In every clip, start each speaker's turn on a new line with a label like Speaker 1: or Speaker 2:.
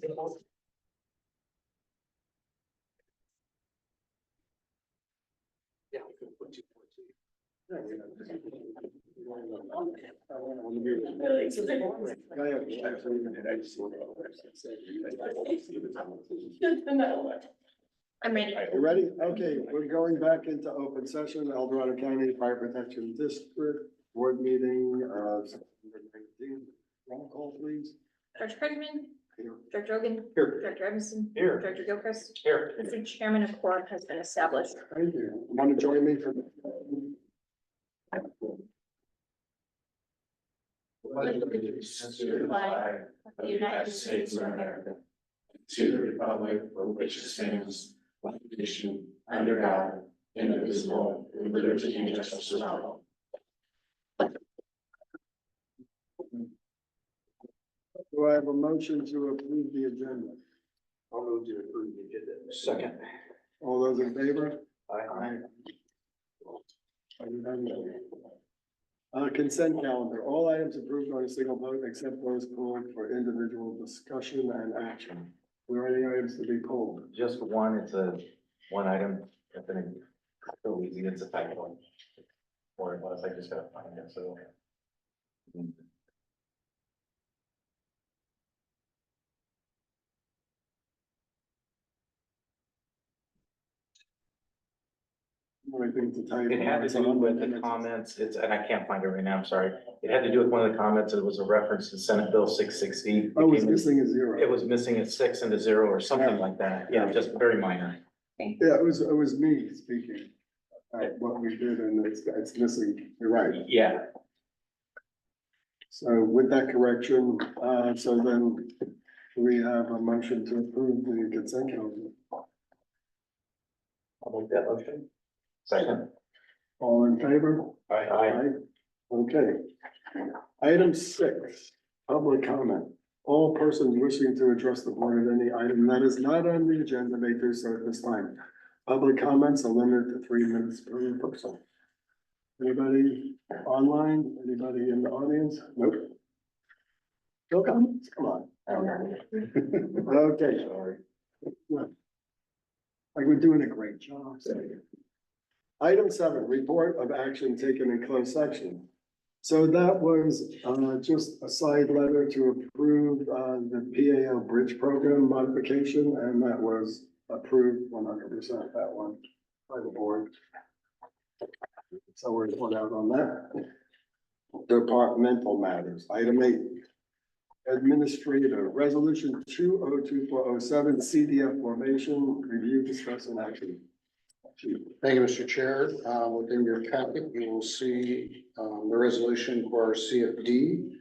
Speaker 1: I'm ready.
Speaker 2: You ready? Okay, we're going back into open session, El Dorado County Fire Protection District Board Meeting, September 19th. Roll call, please.
Speaker 1: Director Craigman,
Speaker 2: Here.
Speaker 1: Director Rogan,
Speaker 2: Here.
Speaker 1: Director Evanson,
Speaker 2: Here.
Speaker 1: Director Gilchrist.
Speaker 2: Here.
Speaker 1: Mr. Chairman, a quorum has been established.
Speaker 2: Thank you. Want to join me for?
Speaker 1: Allegiance to the flag of the United States of America,
Speaker 3: to the republic for which it stands, one nation, under God, indivisible, with liberty and justice for all.
Speaker 2: Do I have a motion to approve the agenda? I'll move to approve the agenda.
Speaker 3: Second.
Speaker 2: All those in favor?
Speaker 3: Aye.
Speaker 2: Consent calendar. All items approved on a single vote except those called for individual discussion and action. Were any items to be pulled?
Speaker 4: Just one, it's a one item, I think, so easy, it's a typo. Or it was, I just gotta find it, so.
Speaker 2: I think the typo.
Speaker 4: It had to do with the comments, and I can't find it right now, I'm sorry. It had to do with one of the comments, it was a reference to Senate Bill 660.
Speaker 2: Oh, it's missing a zero.
Speaker 4: It was missing a 6 and a 0 or something like that, yeah, just very minor.
Speaker 2: Yeah, it was me speaking. What we did and it's missing. You're right.
Speaker 4: Yeah,
Speaker 2: So with that correction, so then we have a motion to approve the consent calendar.
Speaker 4: I'll make that motion. Second.
Speaker 2: All in favor?
Speaker 4: Aye.
Speaker 2: Okay. Item 6, public comment. All persons wishing to address the board on any item that is not on the agenda may do so at this time. Public comments are limited to 3 minutes per person. Anybody online? Anybody in the audience? Nope. No comments? Come on. Okay.
Speaker 4: Sorry.
Speaker 2: Like we're doing a great job. Item 7, report of action taken in closed section. So that was just a side letter to approve the PAO bridge program modification, and that was approved 100%, that one by the board. So we're going out on that. Departmental matters, item 8. Administrator, resolution 202407, CDF formation, review, discuss, and action.
Speaker 5: Thank you, Mr. Chair. Within your packet, you will see the resolution for our CFD.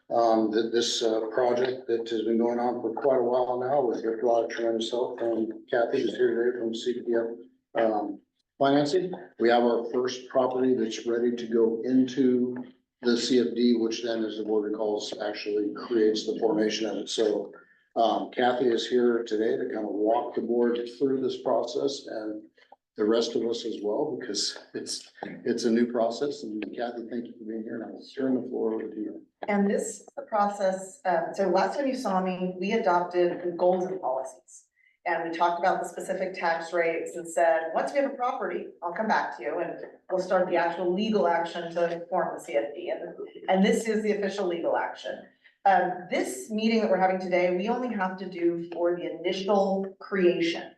Speaker 5: That this project that has been going on for quite a while now with a lot of tremendous help from Kathy is here today from CDF financing. We have our first property that's ready to go into the CFD, which then, as the board recalls, actually creates the formation of it. So Kathy is here today to kind of walk the board through this process and the rest of us as well, because it's a new process. And Kathy, thank you for being here, and I'll turn the floor over to you.
Speaker 6: And this is the process, so last time you saw me, we adopted the goals and policies. And we talked about the specific tax rates and said, once we have a property, I'll come back to you and we'll start the actual legal action to form the CFD. And this is the official legal action. This meeting that we're having today, we only have to do for the initial creation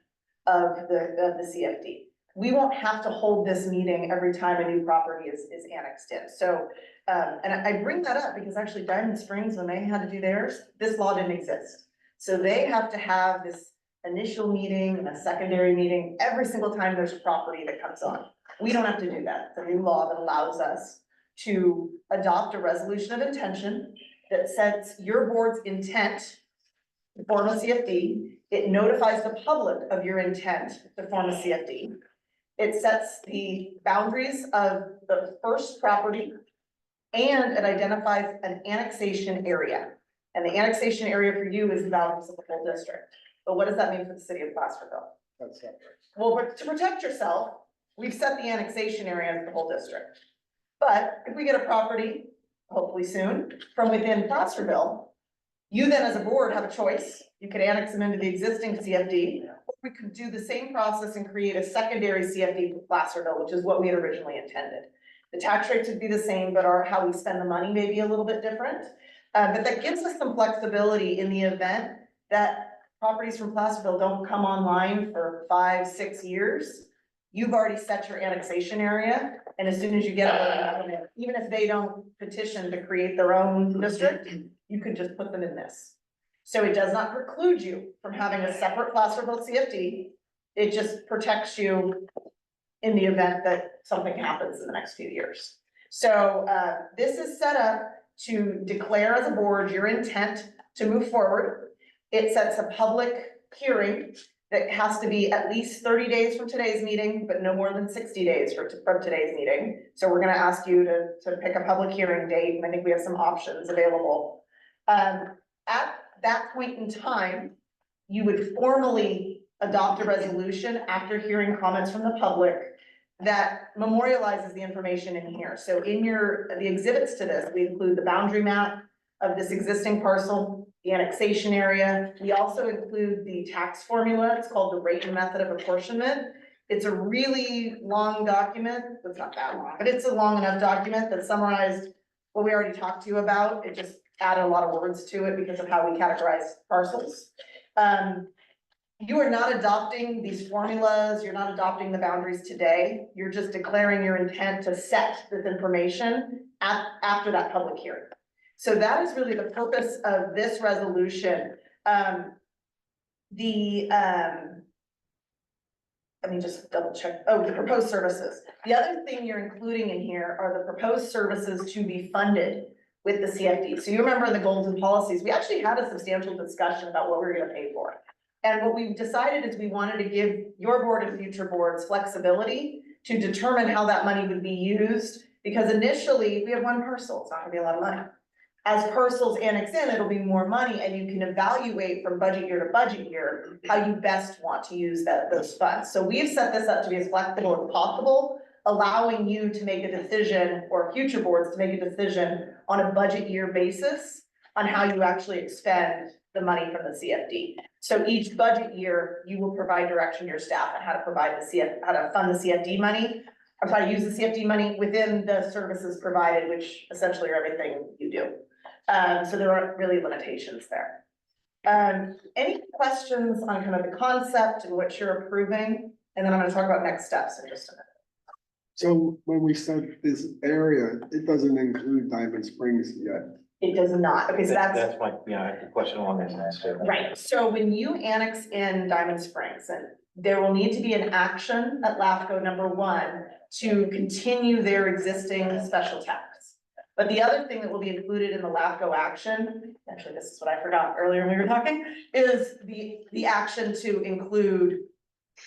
Speaker 6: of the CFD. We won't have to hold this meeting every time a new property is annexed in. So, and I bring that up because actually Diamond Springs, when they had to do theirs, this law didn't exist. So they have to have this initial meeting and a secondary meeting every single time there's a property that comes on. We don't have to do that. It's a new law that allows us to adopt a resolution of intention that sets your board's intent to form a CFD. It notifies the public of your intent to form a CFD. It sets the boundaries of the first property, and it identifies an annexation area. And the annexation area for you is the boundaries of the whole district. But what does that mean for the city of Placerville?
Speaker 2: That's separate.
Speaker 6: Well, to protect yourself, we've set the annexation area as the whole district. But if we get a property, hopefully soon, from within Placerville, You then as a board have a choice. You could annex them into the existing CFD, or we could do the same process and create a secondary CFD for Placerville, which is what we had originally intended. The tax rates would be the same, but how we spend the money may be a little bit different. But that gives us some flexibility in the event that properties from Placerville don't come online for 5-6 years. You've already set your annexation area, and as soon as you get it, even if they don't petition to create their own district, you could just put them in this. So it does not preclude you from having a separate Placerville CFD. It just protects you in the event that something happens in the next few years. So this is set up to declare as a board your intent to move forward. It sets a public hearing that has to be at least 30 days from today's meeting, but no more than 60 days from today's meeting. So we're gonna ask you to pick a public hearing date, and I think we have some options available. At that point in time, you would formally adopt a resolution after hearing comments from the public that memorializes the information in here. So in the exhibits to this, we include the boundary map of this existing parcel, the annexation area. We also include the tax formula. It's called the rate and method of apportionment. It's a really long document. It's not that long, but it's a long enough document that summarized what we already talked to you about. It just added a lot of words to it because of how we categorize parcels. You are not adopting these formulas. You're not adopting the boundaries today. You're just declaring your intent to set this information after that public hearing. So that is really the purpose of this resolution. Let me just double check. Oh, the proposed services. The other thing you're including in here are the proposed services to be funded with the CFD. So you remember in the goals and policies, we actually had a substantial discussion about what we were gonna pay for. And what we've decided is we wanted to give your board and future boards flexibility to determine how that money would be used. Because initially, we have one parcel, it's not gonna be a lot of money. As parcels annex in, it'll be more money, and you can evaluate from budget year to budget year how you best want to use those funds. So we've set this up to be as flexible as possible, allowing you to make a decision, or future boards to make a decision on a budget year basis on how you actually expend the money from the CFD. So each budget year, you will provide direction to your staff on how to how to fund the CFD money, or how to use the CFD money within the services provided, which essentially are everything you do. So there aren't really limitations there. Any questions on kind of the concept and what you're approving? And then I'm gonna talk about next steps in just a minute.
Speaker 2: So when we said this area, it doesn't include Diamond Springs yet.
Speaker 6: It does not, okay, so that's.
Speaker 4: My, yeah, I have a question along those lines too.
Speaker 6: Right, so when you annex in Diamond Springs, and there will need to be an action at LAFCO #1 to continue their existing special tax. But the other thing that will be included in the LAFCO action, actually, this is what I forgot earlier when we were talking, is the action to include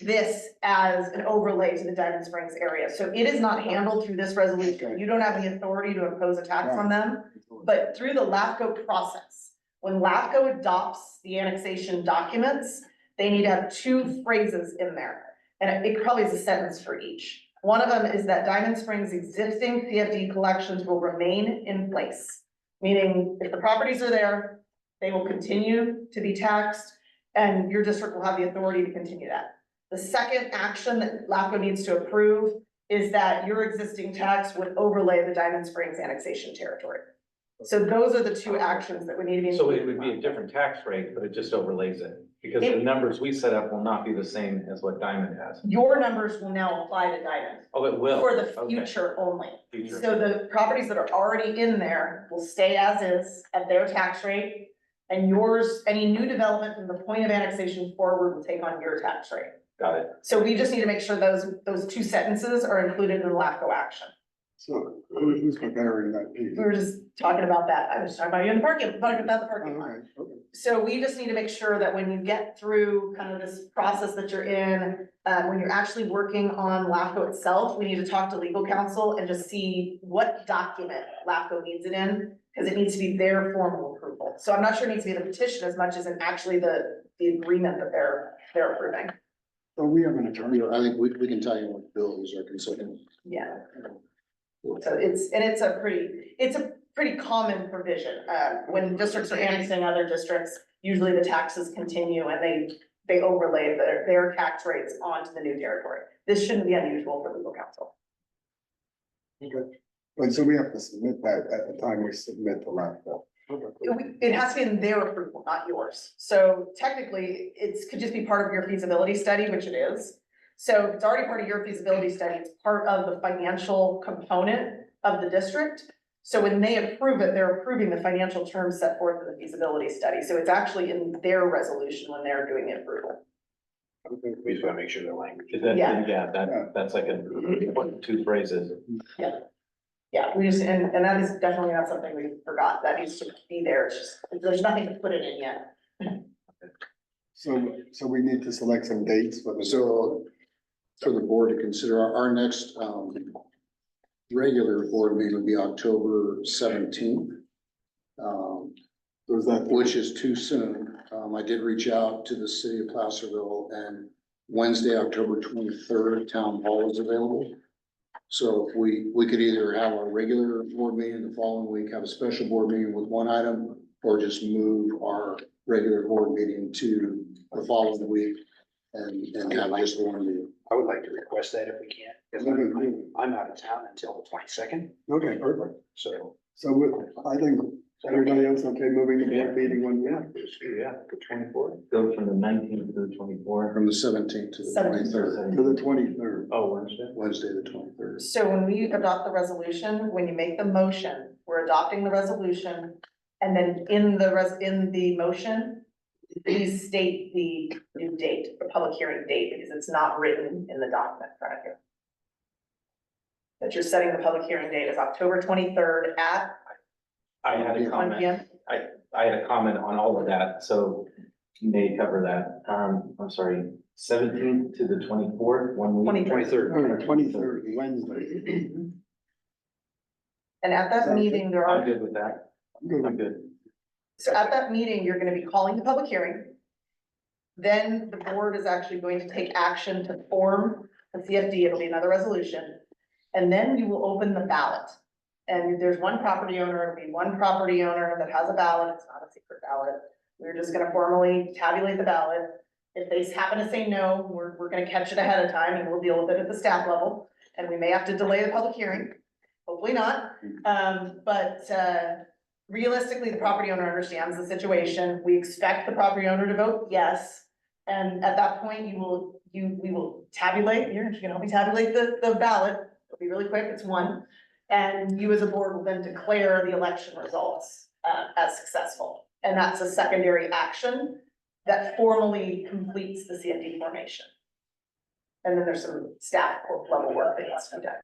Speaker 6: this as an overlay to the Diamond Springs area. So it is not handled through this resolution. You don't have the authority to impose a tax on them. But through the LAFCO process, when LAFCO adopts the annexation documents, they need to have 2 phrases in there. And it probably is a sentence for each. One of them is that Diamond Springs' existing CFD collections will remain in place. Meaning if the properties are there, they will continue to be taxed, and your district will have the authority to continue that. The second action that LAFCO needs to approve is that your existing tax would overlay the Diamond Springs annexation territory. So those are the 2 actions that would need to be.
Speaker 4: So it would be a different tax rate, but it just overlays it, because the numbers we set up will not be the same as what Diamond has.
Speaker 6: Your numbers will now apply to Diamond
Speaker 4: Oh, it will?
Speaker 6: for the
Speaker 4: Okay.
Speaker 6: future only.
Speaker 4: Future.
Speaker 6: So the properties that are already in there will stay as is at their tax rate. And yours, any new development from the point of annexation forward will take on your tax rate.
Speaker 4: Got it.
Speaker 6: So we just need to make sure those 2 sentences are included in the LAFCO action.
Speaker 2: So who's preparing that piece?
Speaker 6: We were just talking about that. I was talking about you in the parking lot.
Speaker 2: Okay.
Speaker 6: So we just need to make sure that when you get through kind of this process that you're in, when you're actually working on LAFCO itself, we need to talk to legal counsel and just see what document LAFCO needs it in, because it needs to be their formal approval. So I'm not sure it needs to be the petition as much as in actually the agreement that they're approving.
Speaker 2: So we have an attorney.
Speaker 5: I think we can tell you what bills are considered.
Speaker 6: Yeah. So it's a pretty common provision. When districts are annexing other districts, usually the taxes continue and they overlay their tax rates onto the new territory. This shouldn't be unusual for legal counsel.
Speaker 2: Okay. But so we have to submit that at the time we submit the landfill.
Speaker 6: It has to be in their approval, not yours. So technically, could just be part of your feasibility study, which it is. So if it's already part of your feasibility study, it's part of the financial component of the district. So when they approve it, they're approving the financial terms set forth in the feasibility study. So it's actually in their resolution when they're doing the approval.
Speaker 1: We just wanna make sure the language.
Speaker 6: Yeah.
Speaker 4: That's like two phrases.
Speaker 6: Yeah, we just, and that is definitely not something we forgot. That needs to be there. It's just, there's nothing to put it in yet.
Speaker 2: So we need to select some dates for the.
Speaker 5: So for the board to consider, our next regular board meeting will be October 17th.
Speaker 2: Was that?
Speaker 5: Which is too soon. I did reach out to the city of Placerville, and Wednesday, October 23rd, town hall is available. So if we could either have our regular board meeting the following week, have a special board meeting with one item, or just move our regular board meeting to the following week and have just the one meeting.
Speaker 1: I would like to request that if we can, because I'm out of town until the 22nd,
Speaker 2: Okay, perfect.
Speaker 1: so.
Speaker 2: So I think everybody else okay moving the board meeting when we have.
Speaker 1: Yeah, the 24th.
Speaker 4: Go from the 19th to the 24th.
Speaker 5: From the 17th to the
Speaker 6: 17th.
Speaker 5: 23rd,
Speaker 2: To the 23rd.
Speaker 1: Oh, Wednesday.
Speaker 5: Wednesday, the 23rd.
Speaker 6: So when we adopt the resolution, when you make the motion, we're adopting the resolution. And then in the motion, please state the new date, the public hearing date, because it's not written in the document in front of you. That you're setting the public hearing date as October 23rd at
Speaker 4: I had a
Speaker 6: 1
Speaker 4: comment,
Speaker 6: PM.
Speaker 4: I had a comment on all of that, so you may cover that. I'm sorry, 17th to the 24th, 1 week.
Speaker 1: 23rd.
Speaker 2: 23rd, Wednesday.
Speaker 6: And at that meeting, there
Speaker 4: I'm
Speaker 6: are,
Speaker 4: good with that. I'm good.
Speaker 6: so at that meeting, you're gonna be calling the public hearing. Then the board is actually going to take action to form a CFD, it'll be another resolution. And then we will open the ballot. And there's one property owner, it'll be one property owner that has a ballot, it's not a secret ballot. We're just gonna formally tabulate the ballot. If they happen to say no, we're gonna catch it ahead of time and we'll deal with it at the staff level. And we may have to delay the public hearing, hopefully not. But realistically, the property owner understands the situation. We expect the property owner to vote yes. And at that point, we will tabulate, you're gonna help me tabulate the ballot. It'll be really quick, it's one. And you as a board will then declare the election results as successful. And that's a secondary action that formally completes the CFD formation. And then there's some staff level work that has to be done.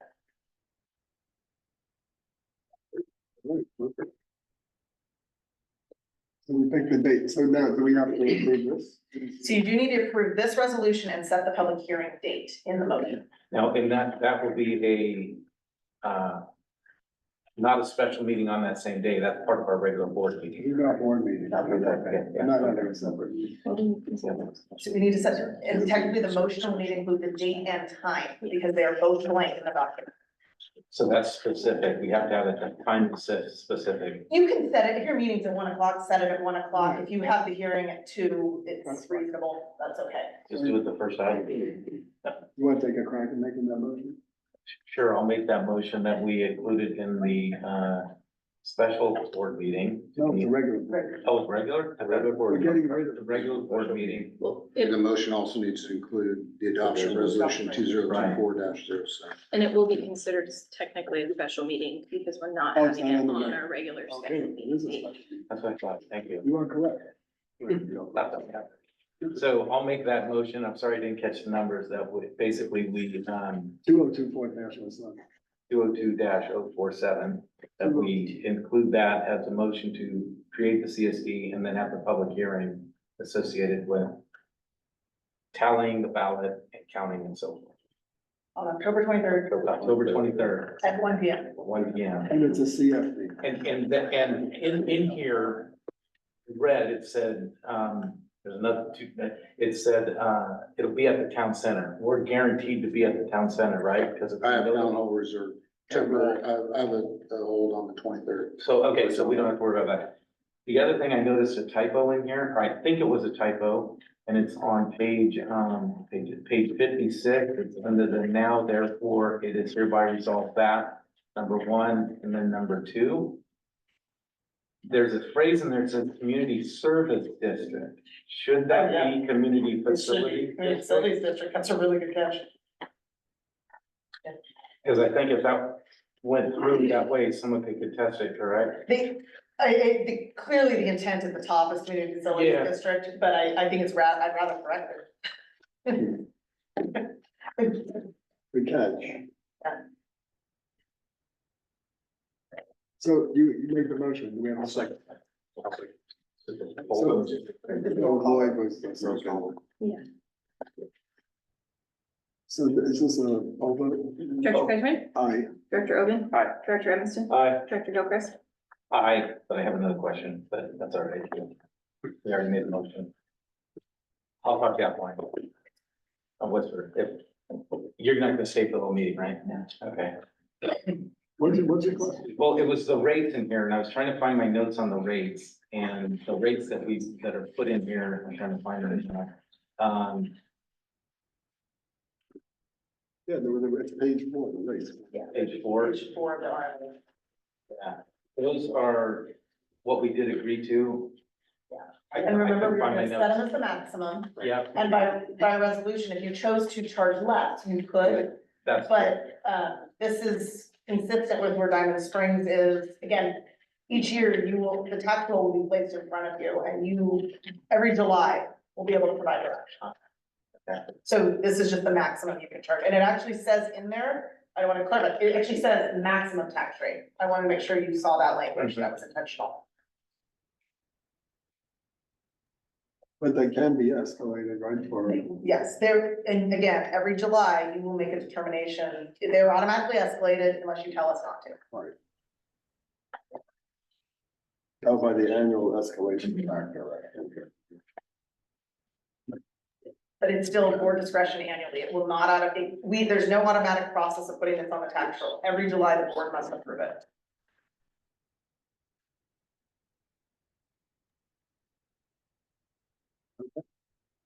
Speaker 2: Right, perfect. So we pick the date. So now do we have to approve this?
Speaker 6: So you do need to approve this resolution and set the public hearing date in the motion.
Speaker 4: Now, and that will be not a special meeting on that same day, that's part of our regular board meeting.
Speaker 2: We've got board meeting.
Speaker 6: Okay,
Speaker 2: Not under a separate.
Speaker 6: So we need to set, and technically the motion will need to include the date and time, because they are both blank in the document.
Speaker 4: So that's specific, we have to have a time specific.
Speaker 6: You can set it, if your meeting's at 1 o'clock, set it at 1 o'clock. If you have the hearing at 2, it's reasonable, that's okay.
Speaker 4: Just do it the first item.
Speaker 2: You want to take a crack at making that motion?
Speaker 4: Sure, I'll make that motion that we included in the special board meeting.
Speaker 2: No, it's a regular.
Speaker 4: Oh, it's regular? The regular
Speaker 2: We're
Speaker 4: board.
Speaker 2: getting rid of
Speaker 4: The regular board meeting.
Speaker 5: And the motion also needs to include the adoption of resolution 2024-07.
Speaker 7: And it will be considered technically a special meeting because we're not
Speaker 2: Oh, it's
Speaker 7: having
Speaker 2: not
Speaker 7: it
Speaker 2: on the
Speaker 7: on
Speaker 2: record.
Speaker 7: our regular
Speaker 2: Okay,
Speaker 7: scheduled
Speaker 2: it is a
Speaker 7: meeting.
Speaker 2: special meeting.
Speaker 4: That's what I thought, thank you.
Speaker 2: You are correct.
Speaker 4: So I'll make that motion. I'm sorry I didn't catch the numbers. That would basically we
Speaker 2: 2024 national sun.
Speaker 4: 202-047, that we include that as a motion to create the CSD and then have the public hearing associated with tallying the ballot and counting and so forth.
Speaker 6: On October 23rd
Speaker 4: October 23rd,
Speaker 6: at 1 PM.
Speaker 4: 1 p.m.
Speaker 2: And it's a CFD.
Speaker 4: And in here, red, it said, there's another two, it said, it'll be at the town center. We're guaranteed to be at the town center, right? Because it's.
Speaker 5: I have town hall reserved. temporary, I have a hold on the 23rd.
Speaker 4: So, okay, so we don't have to worry about that. The other thing, I noticed a typo in here, or I think it was a typo, and it's on page 56. It's under the now therefore it is hereby resolved that, number 1, and then number 2. There's a phrase in there that says community service district. Should that be community facility?
Speaker 6: Facilities district, that's a really good catch.
Speaker 4: Because I think if that went through that way, someone could contest it, correct?
Speaker 6: Clearly the intent at the top is community facilities
Speaker 4: Yeah.
Speaker 6: district, but I think it's I'd rather correct it.
Speaker 2: Good catch.
Speaker 6: Yeah.
Speaker 2: So you made the motion, do we have a second? So, Lloyd was the second.
Speaker 7: Yeah.
Speaker 2: So is this a, all vote?
Speaker 7: Director Benjamin,
Speaker 2: Aye.
Speaker 7: Director Oben.
Speaker 4: Aye.
Speaker 7: Director Evanston,
Speaker 4: Aye.
Speaker 7: Director Gilchrist.
Speaker 4: Aye, but I have another question, but that's all right. We already made the motion. I'll talk to you offline. I'll whisper, if, you're not gonna stay for the whole meeting, right?
Speaker 7: No.
Speaker 4: Okay.
Speaker 2: What's your question?
Speaker 4: Well, it was the rates in here, and I was trying to find my notes on the rates, and the rates that are put in here, I'm trying to find them.
Speaker 2: Yeah, there was, it's page 4, right?
Speaker 4: Page 4.
Speaker 6: Page 4 of the article.
Speaker 4: Yeah, those are what we did agree to.
Speaker 6: Yeah.
Speaker 4: I
Speaker 6: And remember,
Speaker 4: couldn't
Speaker 6: we're
Speaker 4: find my
Speaker 6: gonna set them
Speaker 4: notes.
Speaker 6: as the maximum,
Speaker 4: Yeah,
Speaker 6: and by resolution, if you chose to charge less, you could.
Speaker 4: that's.
Speaker 6: But, this is consistent with where Diamond Springs is, again, each year the tax roll will be placed in front of you, and you, every July, will be able to provide direction.
Speaker 4: Okay.
Speaker 6: So this is just the maximum you can charge, and it actually says in there, I don't wanna clarify, it actually says maximum tax rate. I wanna make sure you saw that language, that was intentional.
Speaker 2: But they can be escalated, right, for,
Speaker 6: Yes, there, and again, every July, you will make a determination, they're automatically escalated unless you tell us not to.
Speaker 2: right? Oh, by the annual escalation factor, right? Okay.
Speaker 6: But it's still board discretion annually. It will not there's no automatic process of putting this on the tax roll. Every July, the board must approve it.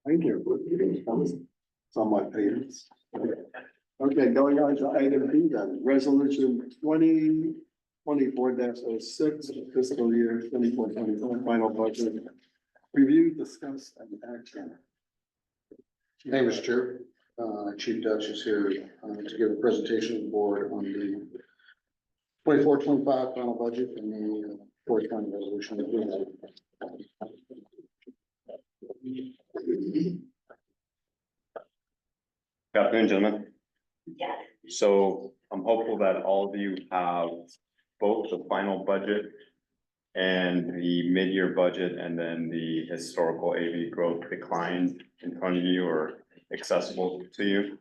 Speaker 2: Thank you. That was somewhat painless. Okay, going on to item B then, resolution 2024-06, fiscal year 24-25 final budget. Review, discuss, and action.
Speaker 5: Hey, Mr. Chair, Chief Dutch is here to give a presentation to the board on the 24-25 final budget and the 420 resolution.
Speaker 1: Good afternoon, gentlemen.
Speaker 6: Yeah.
Speaker 1: So I'm hopeful that all of you have both the final budget and the mid-year budget, and then the historical AV growth decline in front of you or accessible to you.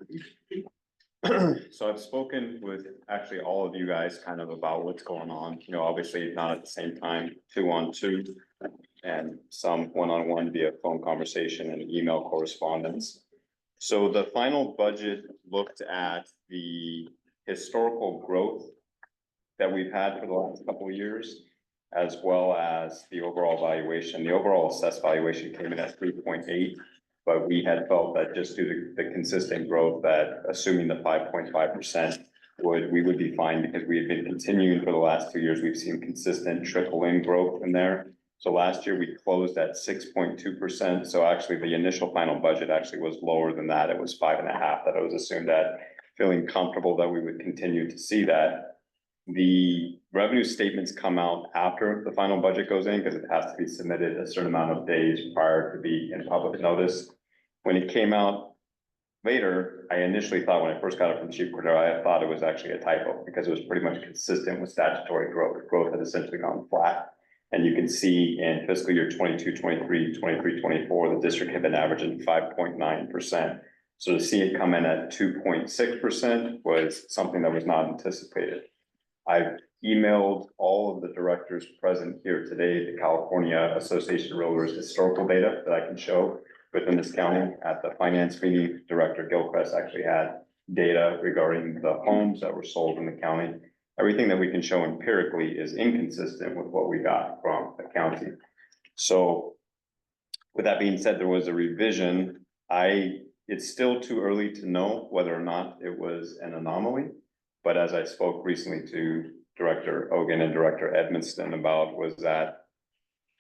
Speaker 1: So I've spoken with actually all of you guys kind of about what's going on, you know, obviously not at the same time, 2-on-2, and some 1-on-1 via phone conversation and email correspondence. So the final budget looked at the historical growth that we've had for the last couple of years, as well as the overall valuation. The overall assessed valuation came in at 3.8, but we had felt that just due to the consistent growth, that assuming the 5.5% we would be fine, because we had been continuing for the last 2 years. We've seen consistent trickle-in growth in there. So last year we closed at 6.2%. So actually the initial final budget actually was lower than that. It was 5.5 that I was assumed at, feeling comfortable that we would continue to see that. The revenue statements come out after the final budget goes in, because it has to be submitted a certain amount of days prior to be in public notice. When it came out later, I initially thought, when I first got it from Chief Cordero, I thought it was actually a typo, because it was pretty much consistent with statutory growth. Growth had essentially gone flat. And you can see in fiscal year 22-23, 23-24, the district had been averaging 5.9%. So to see it come in at 2.6% was something that was not anticipated. I've emailed all of the directors present here today the California Association of Realtors historical data that I can show within this county. At the finance meeting, Director Gilchrist actually had data regarding the homes that were sold in the county. everything that we can show empirically is inconsistent with what we got from the county. So with that being said, there was a revision. It's still too early to know whether or not it was an anomaly. But as I spoke recently to Director Ogan and Director Edmiston about, was that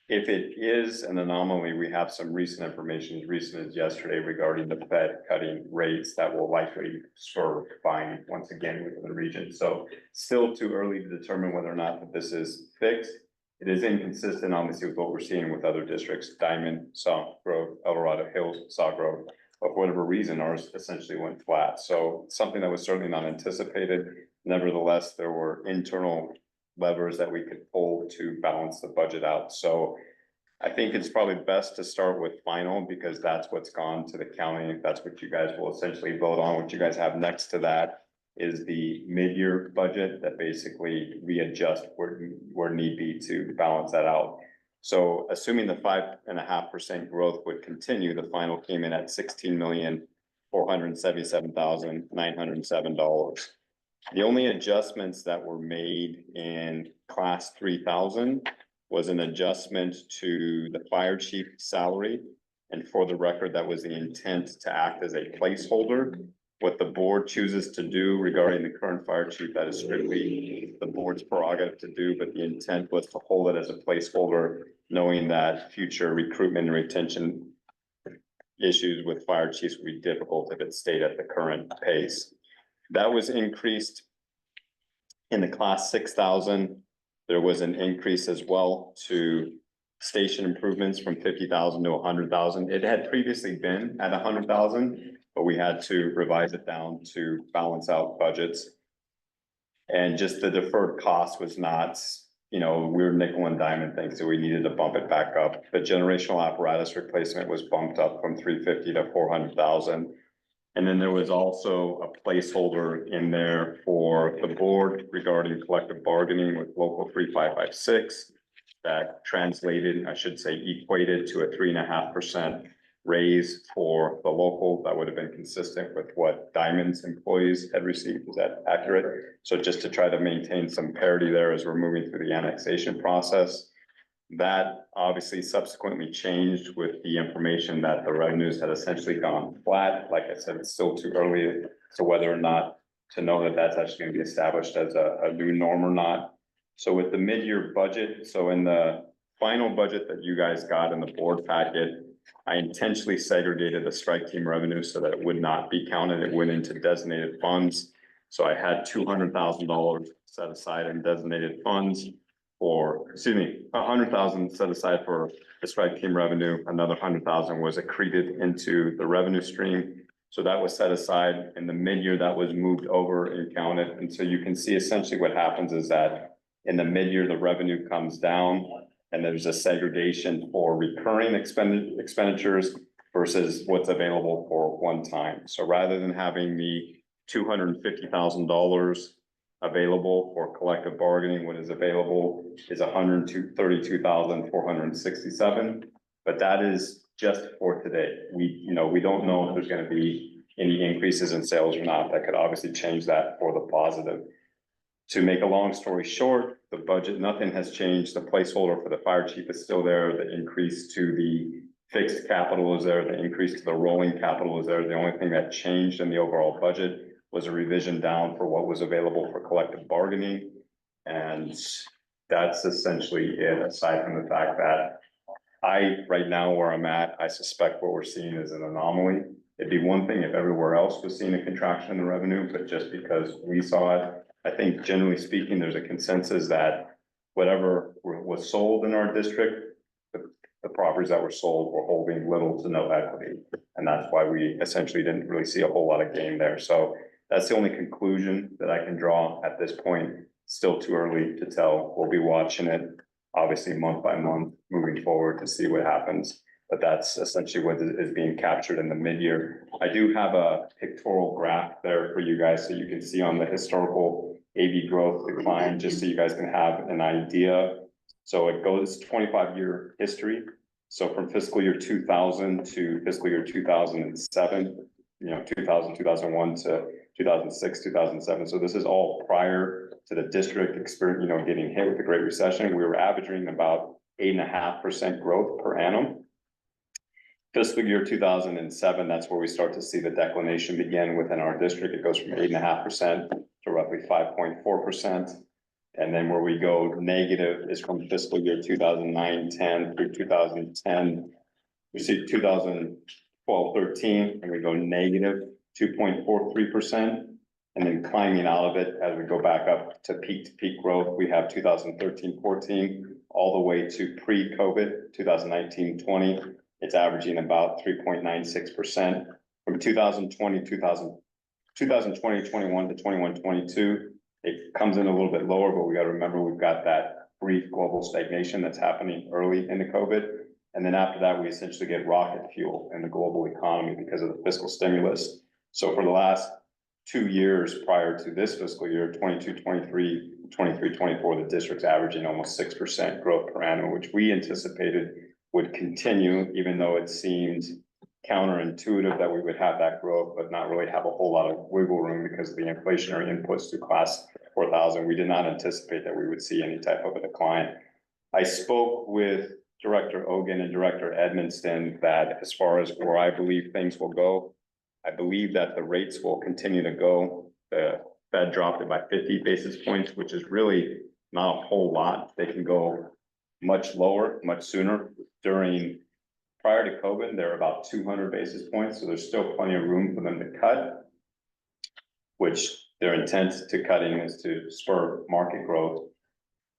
Speaker 1: if it is an anomaly, we have some recent information, as recent as yesterday, regarding the Fed cutting rates that will likely spur buying once again within the region. So still too early to determine whether or not that this is fixed. It is inconsistent, obviously, with what we're seeing with other districts. Diamond saw growth, El Dorado Hills saw growth, but for whatever reason, ours essentially went flat. So something that was certainly not anticipated. Nevertheless, there were internal levers that we could pull to balance the budget out. So I think it's probably best to start with final, because that's what's gone to the county. That's what you guys will essentially vote on. What you guys have next to that is the mid-year budget that basically readjust where need be to balance that out. So assuming the 5.5% growth would continue, the final came in at $16,477,907. The only adjustments that were made in class 3,000 was an adjustment to the fire chief salary. And for the record, that was the intent to act as a placeholder. What the board chooses to do regarding the current fire chief, that is strictly the board's prerogative to do, but the intent was to hold it as a placeholder, knowing that future recruitment and retention issues with fire chiefs would be difficult if it stayed at the current pace. That was increased in the class 6,000. There was an increase as well to station improvements from 50,000 to 100,000. It had previously been at 100,000, but we had to revise it down to balance out budgets. And just the deferred cost was not, we were nickel and diamond things, so we needed to bump it back up. The generational apparatus replacement was bumped up from 350 to 400,000. And then there was also a placeholder in there for the board regarding collective bargaining with local 3556. That translated, I should say, equated to a 3.5% raise for the local. That would have been consistent with what Diamond's employees had received. Is that accurate? So just to try to maintain some parity there as we're moving through the annexation process. That obviously subsequently changed with the information that the revenues had essentially gone flat. Like I said, it's still too early to whether or not to know that that's actually going to be established as a new norm or not. So with the mid-year budget, so in the final budget that you guys got in the board packet, I intentionally segregated the strike team revenue so that it would not be counted. It went into designated funds. So I had $200,000 set aside in designated funds. $100,000 set aside for the strike team revenue. Another $100,000 was accreted into the revenue stream. So that was set aside in the mid-year. That was moved over and counted. And so you can see essentially what happens is that in the mid-year, the revenue comes down and there's a segregation for recurring expenditures versus what's available for one time. So rather than having the $250,000 available for collective bargaining, what is available is $132,467, but that is just for today. We don't know if there's going to be any increases in sales or not. That could obviously change that for the positive. To make a long story short, the budget, nothing has changed. The placeholder for the fire chief is still there. The increase to the fixed capital is there. The increase to the rolling capital is there. The only thing that changed in the overall budget was a revision down for what was available for collective bargaining. And that's essentially it, aside from the fact that right now where I'm at, I suspect what we're seeing is an anomaly. It'd be one thing if everywhere else was seeing a contraction in the revenue, but just because we saw it, I think generally speaking, there's a consensus that whatever was sold in our district, the properties that were sold were holding little to no equity. And that's why we essentially didn't really see a whole lot of gain there. So that's the only conclusion that I can draw at this point. Still too early to tell. We'll be watching it, obviously month by month, moving forward to see what happens. But that's essentially what is being captured in the mid-year. I do have a pictorial graph there for you guys so you can see on the historical AV growth decline, just so you guys can have an idea. So it goes 25-year history. So from fiscal year 2000 to fiscal year 2007, 2000, 2001 to 2006, 2007. So this is all prior to the district experience, getting hit with the Great Recession. We were averaging about 8.5% growth per annum. Fiscal year 2007, that's where we start to see the declination begin within our district. It goes from 8.5% to roughly 5.4%. And then where we go negative is from fiscal year 2009-10 through 2010. We see 2012-13, and we go negative 2.43%. And then climbing out of it as we go back up to peak growth, we have 2013-14, all the way to pre-COVID, 2019-20. It's averaging about 3.96%. From 2020, 21 to 21, 22. It comes in a little bit lower, but we got to remember we've got that brief global stagnation that's happening early in the COVID. And then after that, we essentially get rocket fuel in the global economy because of the fiscal stimulus. So for the last 2 years prior to this fiscal year, 22, 23, 23, 24, the district's averaging almost 6% growth per annum, which we anticipated would continue, even though it seemed counterintuitive that we would have that growth, but not really have a whole lot of wiggle room because of the inflationary inputs to class 4,000. We did not anticipate that we would see any type of a decline. I spoke with Director Ogan and Director Edmonston that as far as where I believe things will go, I believe that the rates will continue to go. The Fed dropped it by 50 basis points, which is really not a whole lot. They can go much lower, much sooner. Prior to COVID, they're about 200 basis points, so there's still plenty of room for them to cut, which their intent to cutting is to spur market growth.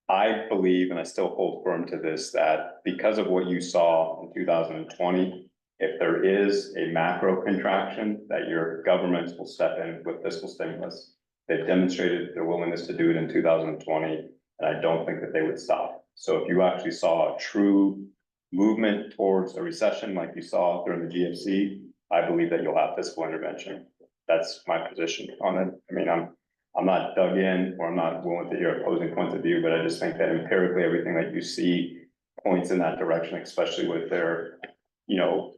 Speaker 1: I believe, and I still hold firm to this, that because of what you saw in 2020, if there is a macro contraction, that your governments will step in with fiscal stimulus. They've demonstrated their willingness to do it in 2020, and I don't think that they would stop. So if you actually saw a true movement towards a recession like you saw during the GFC, I believe that you'll have fiscal intervention. That's my position on it. I mean, I'm not dug in, or I'm not willing to hear opposing points of view, but I just think that empirically everything that you see points in that direction, especially with their,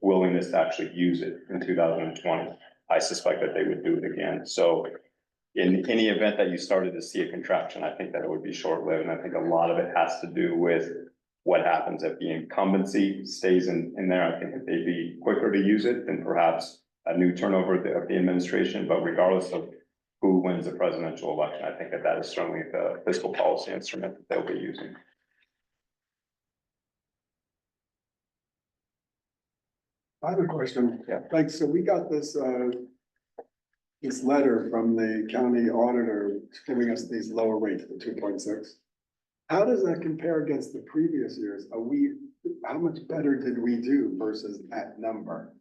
Speaker 1: willingness to actually use it in 2020. I suspect that they would do it again. So in any event that you started to see a contraction, I think that it would be short-lived. And I think a lot of it has to do with what happens if the incumbency stays in there. I think that they'd be quicker to use it than perhaps a new turnover of the administration. But regardless of who wins the presidential election, I think that that is certainly the fiscal policy instrument that they'll be using.
Speaker 2: I have a question.
Speaker 1: Yeah.
Speaker 2: Like, so we got this letter from the county auditor giving us these lower rates, the 2.6. How does that compare against the previous years? How much better did we do versus that number?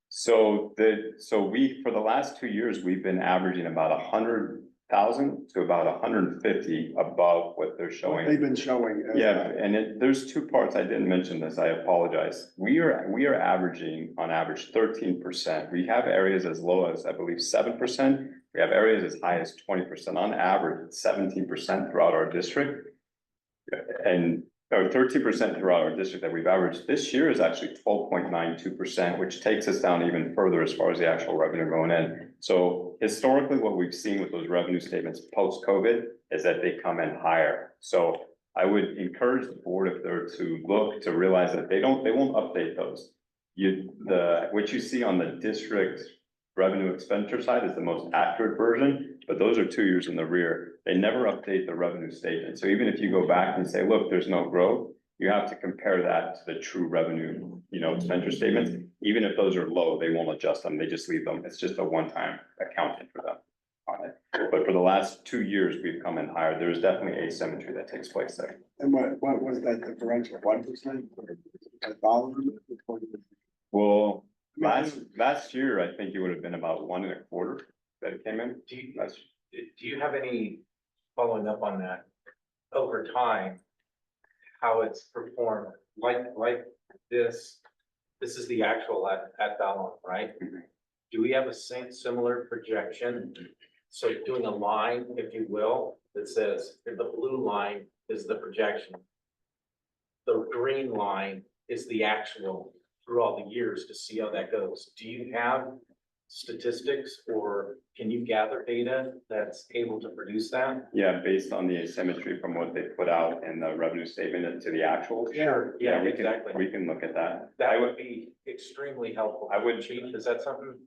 Speaker 1: So for the last 2 years, we've been averaging about 100,000 to about 150 above what they're showing.
Speaker 2: They've been showing.
Speaker 1: Yeah, and there's two parts. I didn't mention this. I apologize. We are averaging on average 13%. We have areas as low as, I believe, 7%. We have areas as high as 20%. On average, it's 17% throughout our district. And or 13% throughout our district that we've averaged. This year is actually 12.92%, which takes us down even further as far as the actual revenue going in. So historically, what we've seen with those revenue statements post-COVID is that they come in higher. So I would encourage the board, if they're to look, to realize that they won't update those. What you see on the district revenue expenditure side is the most accurate version, but those are 2 years in the rear. They never update the revenue statement. So even if you go back and say, look, there's no growth, you have to compare that to the true revenue, expenditure statements. Even if those are low, they won't adjust them. They just leave them. It's just a one-time accounting for them on it. But for the last 2 years, we've come in higher. There's definitely asymmetry that takes place there.
Speaker 2: And what was that differential? 1%? A dollar?
Speaker 1: Well, last year, I think it would have been about 1.25 that it came in.
Speaker 4: Do you have any following up on that over time? How it's performed, like this is the actual at Ballon, right? Do we have a similar projection? So doing a line, if you will, that says the blue line is the projection. The green line is the actual through all the years to see how that goes. Do you have statistics, or can you gather data that's able to produce that?
Speaker 1: Yeah, based on the asymmetry from what they put out in the revenue statement to the actual.
Speaker 4: Sure, yeah,
Speaker 1: we can-
Speaker 4: exactly.
Speaker 1: We can look at that.
Speaker 4: That would be extremely helpful.
Speaker 1: I would-
Speaker 4: Chief, is that something?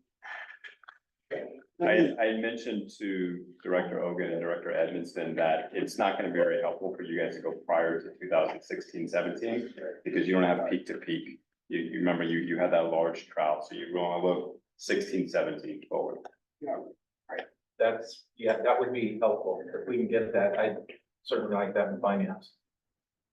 Speaker 1: I mentioned to Director Ogan and Director Edmiston that it's not gonna be very helpful for you guys to go prior to 2016-17 because you don't have peak to peak. You remember, you had that large drought, so you wanna look 16-17 forward.
Speaker 4: That's, yeah, that would be helpful. If we can get that, I'd certainly like that in finance.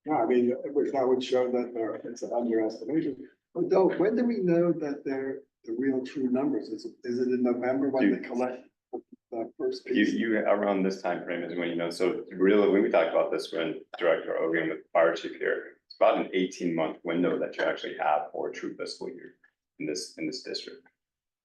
Speaker 2: Yeah, I mean, that would show that it's an underestimation. But though, when do we know that they're the real true numbers? Is it in November when they collect the first piece?
Speaker 1: You around this time frame is when you know, so really, when we talked about this when Director Ogan with the fire chief here, it's about an 18-month window that you actually have for a true fiscal year in this district.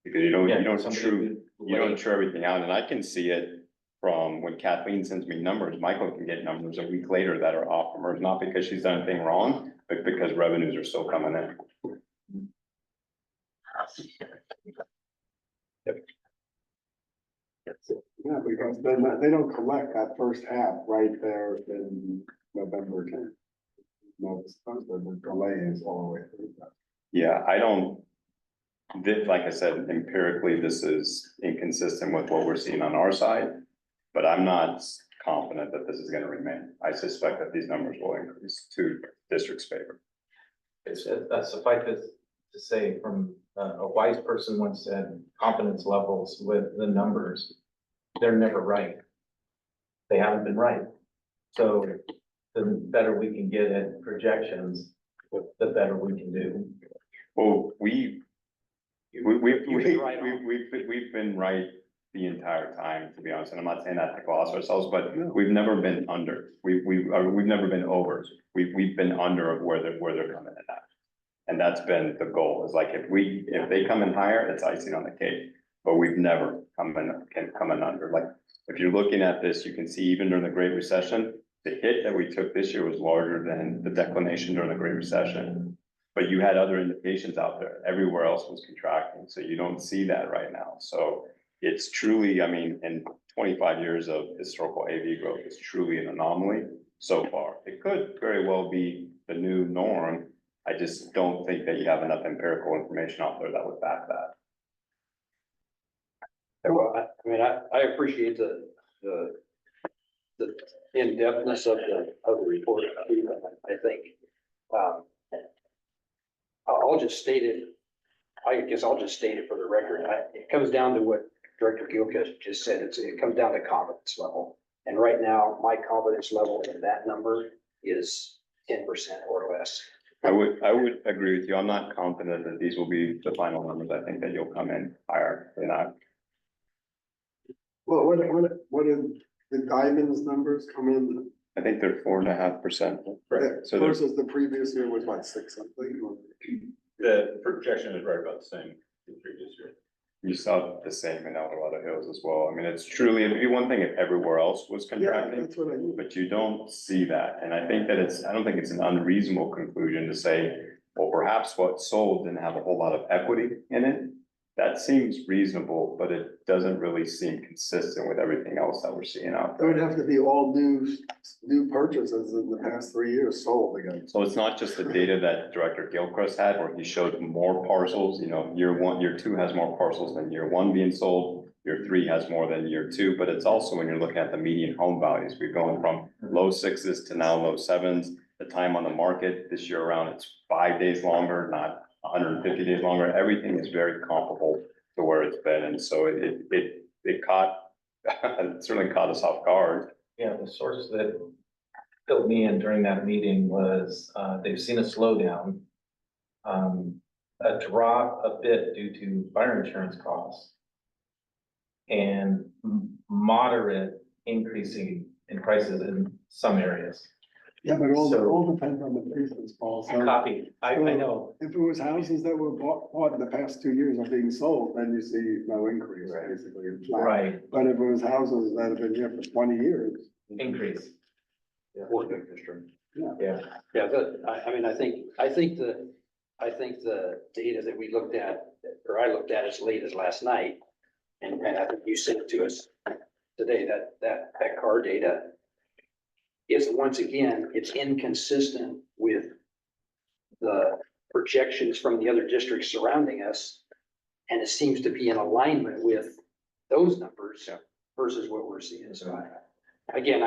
Speaker 1: Because you don't true everything out, and I can see it from when Kathleen sends me numbers. Michael can get numbers a week later that are off from hers, not because she's done anything wrong, but because revenues are still coming in.
Speaker 2: Yeah, because then they don't collect that first half right there in November 10th. No, it's supposed to, the delay is all the way through that.
Speaker 1: Yeah, I don't. Like I said, empirically, this is inconsistent with what we're seeing on our side, but I'm not confident that this is gonna remain. I suspect that these numbers will increase to district's favor.
Speaker 4: It's, suffice it to say, from a wise person once said, confidence levels with the numbers, they're never right. They haven't been right. So the better we can get at projections, the better we can do.
Speaker 1: Well, we've
Speaker 4: You've been right on.
Speaker 1: been right the entire time, to be honest, and I'm not saying that to gloss ourselves, but
Speaker 2: No.
Speaker 1: we've never been under. We've never been over. We've been under of where they're coming in at. And that's been the goal, is like, if they come in higher, it's icing on the cake, but we've never come in under. Like, if you're looking at this, you can see even during the Great Recession, the hit that we took this year was larger than the declination during the Great Recession. But you had other indications out there. Everywhere else was contracting, so you don't see that right now. So it's truly, I mean, in 25 years of historical AV growth, it's truly an anomaly so far. It could very well be the new norm. I just don't think that you have enough empirical information out there that would back that.
Speaker 8: Well, I mean, I appreciate the in-depthness of the report. I think, I'll just state it. I guess I'll just state it for the record. It comes down to what Director Gilchrist just said. It comes down to confidence level. And right now, my confidence level in that number is 10% or less.
Speaker 1: I would agree with you. I'm not confident that these will be the final numbers. I think that you'll come in higher than that.
Speaker 2: Well, what did the Diamonds numbers come in?
Speaker 1: I think they're 4.5%. So there's,
Speaker 2: Versus the previous year was what, 6 something?
Speaker 9: The projection is right about the same as previous year.
Speaker 1: you saw the same in Eldorado Hills as well. I mean, it's truly, it'd be one thing if everywhere else was
Speaker 2: Yeah,
Speaker 1: contracting.
Speaker 2: that's what I mean.
Speaker 1: But you don't see that, and I think that I don't think it's an unreasonable conclusion to say, well, perhaps what sold didn't have a whole lot of equity in it. That seems reasonable, but it doesn't really seem consistent with everything else that we're seeing out
Speaker 2: It
Speaker 1: there.
Speaker 2: would have to be all new purchases in the past 3 years sold again.
Speaker 1: So it's not just the data that Director Gilchrist had, where he showed more parcels, year 2 has more parcels than year 1 being sold. Year 3 has more than year 2, but it's also when you're looking at the median home values, we're going from low 6s to now low 7s. The time on the market this year around, it's 5 days longer, not 150 days longer. Everything is very comparable to where it's been, and so it certainly caught us off guard.
Speaker 4: Yeah, the source that filled me in during that meeting was, they've seen a slowdown. A drop a bit due to fire insurance costs. And moderate increasing in prices in some areas.
Speaker 2: Yeah, but all
Speaker 4: So-
Speaker 2: depends on the business, Paul. So
Speaker 4: Copy, I know,
Speaker 2: if it was houses that were bought in the past 2 years are being sold, then you see no increase,
Speaker 4: Right.
Speaker 2: basically. It's flat.
Speaker 4: right,
Speaker 2: But if it was houses that have been here for 20 years.
Speaker 4: increase,
Speaker 8: Working district.
Speaker 4: yeah.
Speaker 8: Yeah, I mean, I think I think the data that we looked at, or I looked at as late as last night, and I think you sent it to us today, that car data is, once again, it's inconsistent with the projections from the other districts surrounding us. And it seems to be in alignment with those numbers versus what we're seeing. So again,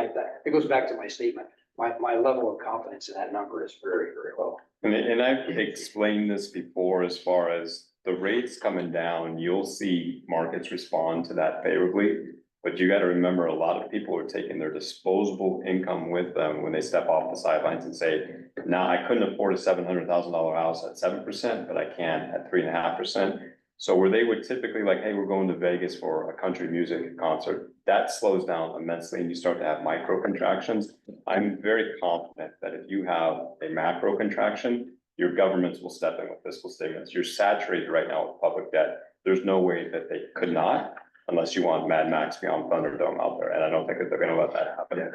Speaker 8: it goes back to my statement. My level of confidence in that number is very, very low.
Speaker 1: And I've explained this before, as far as the rates coming down, you'll see markets respond to that favorably. But you gotta remember, a lot of people are taking their disposable income with them when they step off the sidelines and say, nah, I couldn't afford a $700,000 house at 7%, but I can at 3.5%. So where they would typically like, hey, we're going to Vegas for a country music concert, that slows down immensely and you start to have micro contractions. I'm very confident that if you have a macro contraction, your governments will step in with fiscal stimulus. You're saturated right now with public debt. There's no way that they could not, unless you want Mad Max Beyond Thunderdome out there, and I don't think that they're gonna let that happen.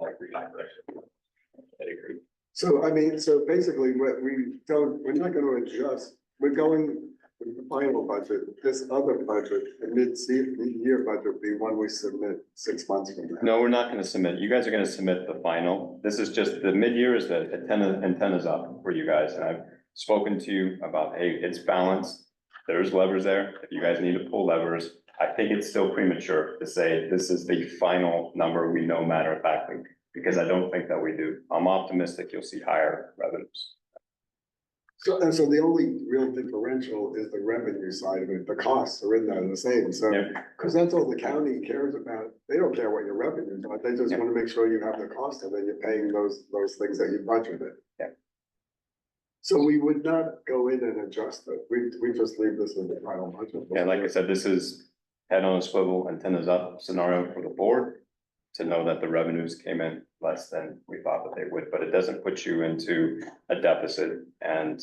Speaker 9: I agree.
Speaker 2: So, I mean, so basically, what we're not gonna adjust, we're going with the final budget, this other budget, the mid-year budget will be one we submit 6 months from now.
Speaker 1: No, we're not gonna submit. You guys are gonna submit the final. This is just, the mid-year is the antenna's up for you guys, and I've spoken to you about, hey, it's balanced. There's levers there. If you guys need to pull levers, I think it's still premature to say this is the final number we know matter of factly, because I don't think that we do. I'm optimistic you'll see higher revenues.
Speaker 2: So, and so the only real differential is the revenue side of it, the costs are in there the same, so,
Speaker 1: Yep.
Speaker 2: because that's all the county cares about. They don't care what your revenues are, they just
Speaker 1: Yep.
Speaker 2: want to make sure you have the cost and then you're paying those things that you budgeted.
Speaker 1: Yep.
Speaker 2: So we would not go in and adjust it, we just leave this in the final budget.
Speaker 1: Yeah, like I said, this is head on a swivel, antennas up scenario for the board to know that the revenues came in less than we thought that they would, but it doesn't put you into a deficit. And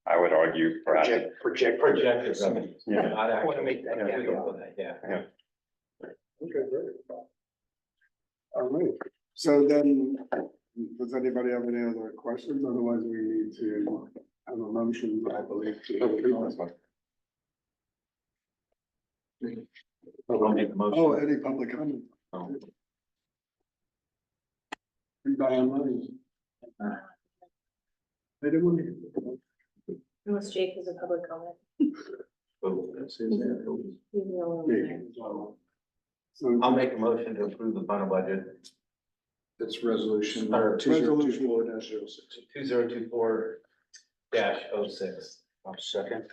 Speaker 1: I would argue perhaps.
Speaker 8: Projected
Speaker 4: revenues.
Speaker 1: Yeah.
Speaker 4: Not
Speaker 8: I wanna
Speaker 4: actual.
Speaker 8: make that caveat.
Speaker 4: Yeah.
Speaker 2: Okay, great. All right, so then, does anybody have any other questions? Otherwise, we need to have a motion, I believe, to.
Speaker 4: I'll make the motion.
Speaker 2: Oh, any public comment?
Speaker 4: Oh.
Speaker 2: Anybody online? They didn't want to.
Speaker 7: Unless Jake has a public comment.
Speaker 4: That's it.
Speaker 7: He's the only one there.
Speaker 2: So,
Speaker 4: I'll make a motion to approve the final budget,
Speaker 5: It's resolution
Speaker 4: Or
Speaker 5: 2024-06.
Speaker 4: 2024-06.
Speaker 8: I'll second.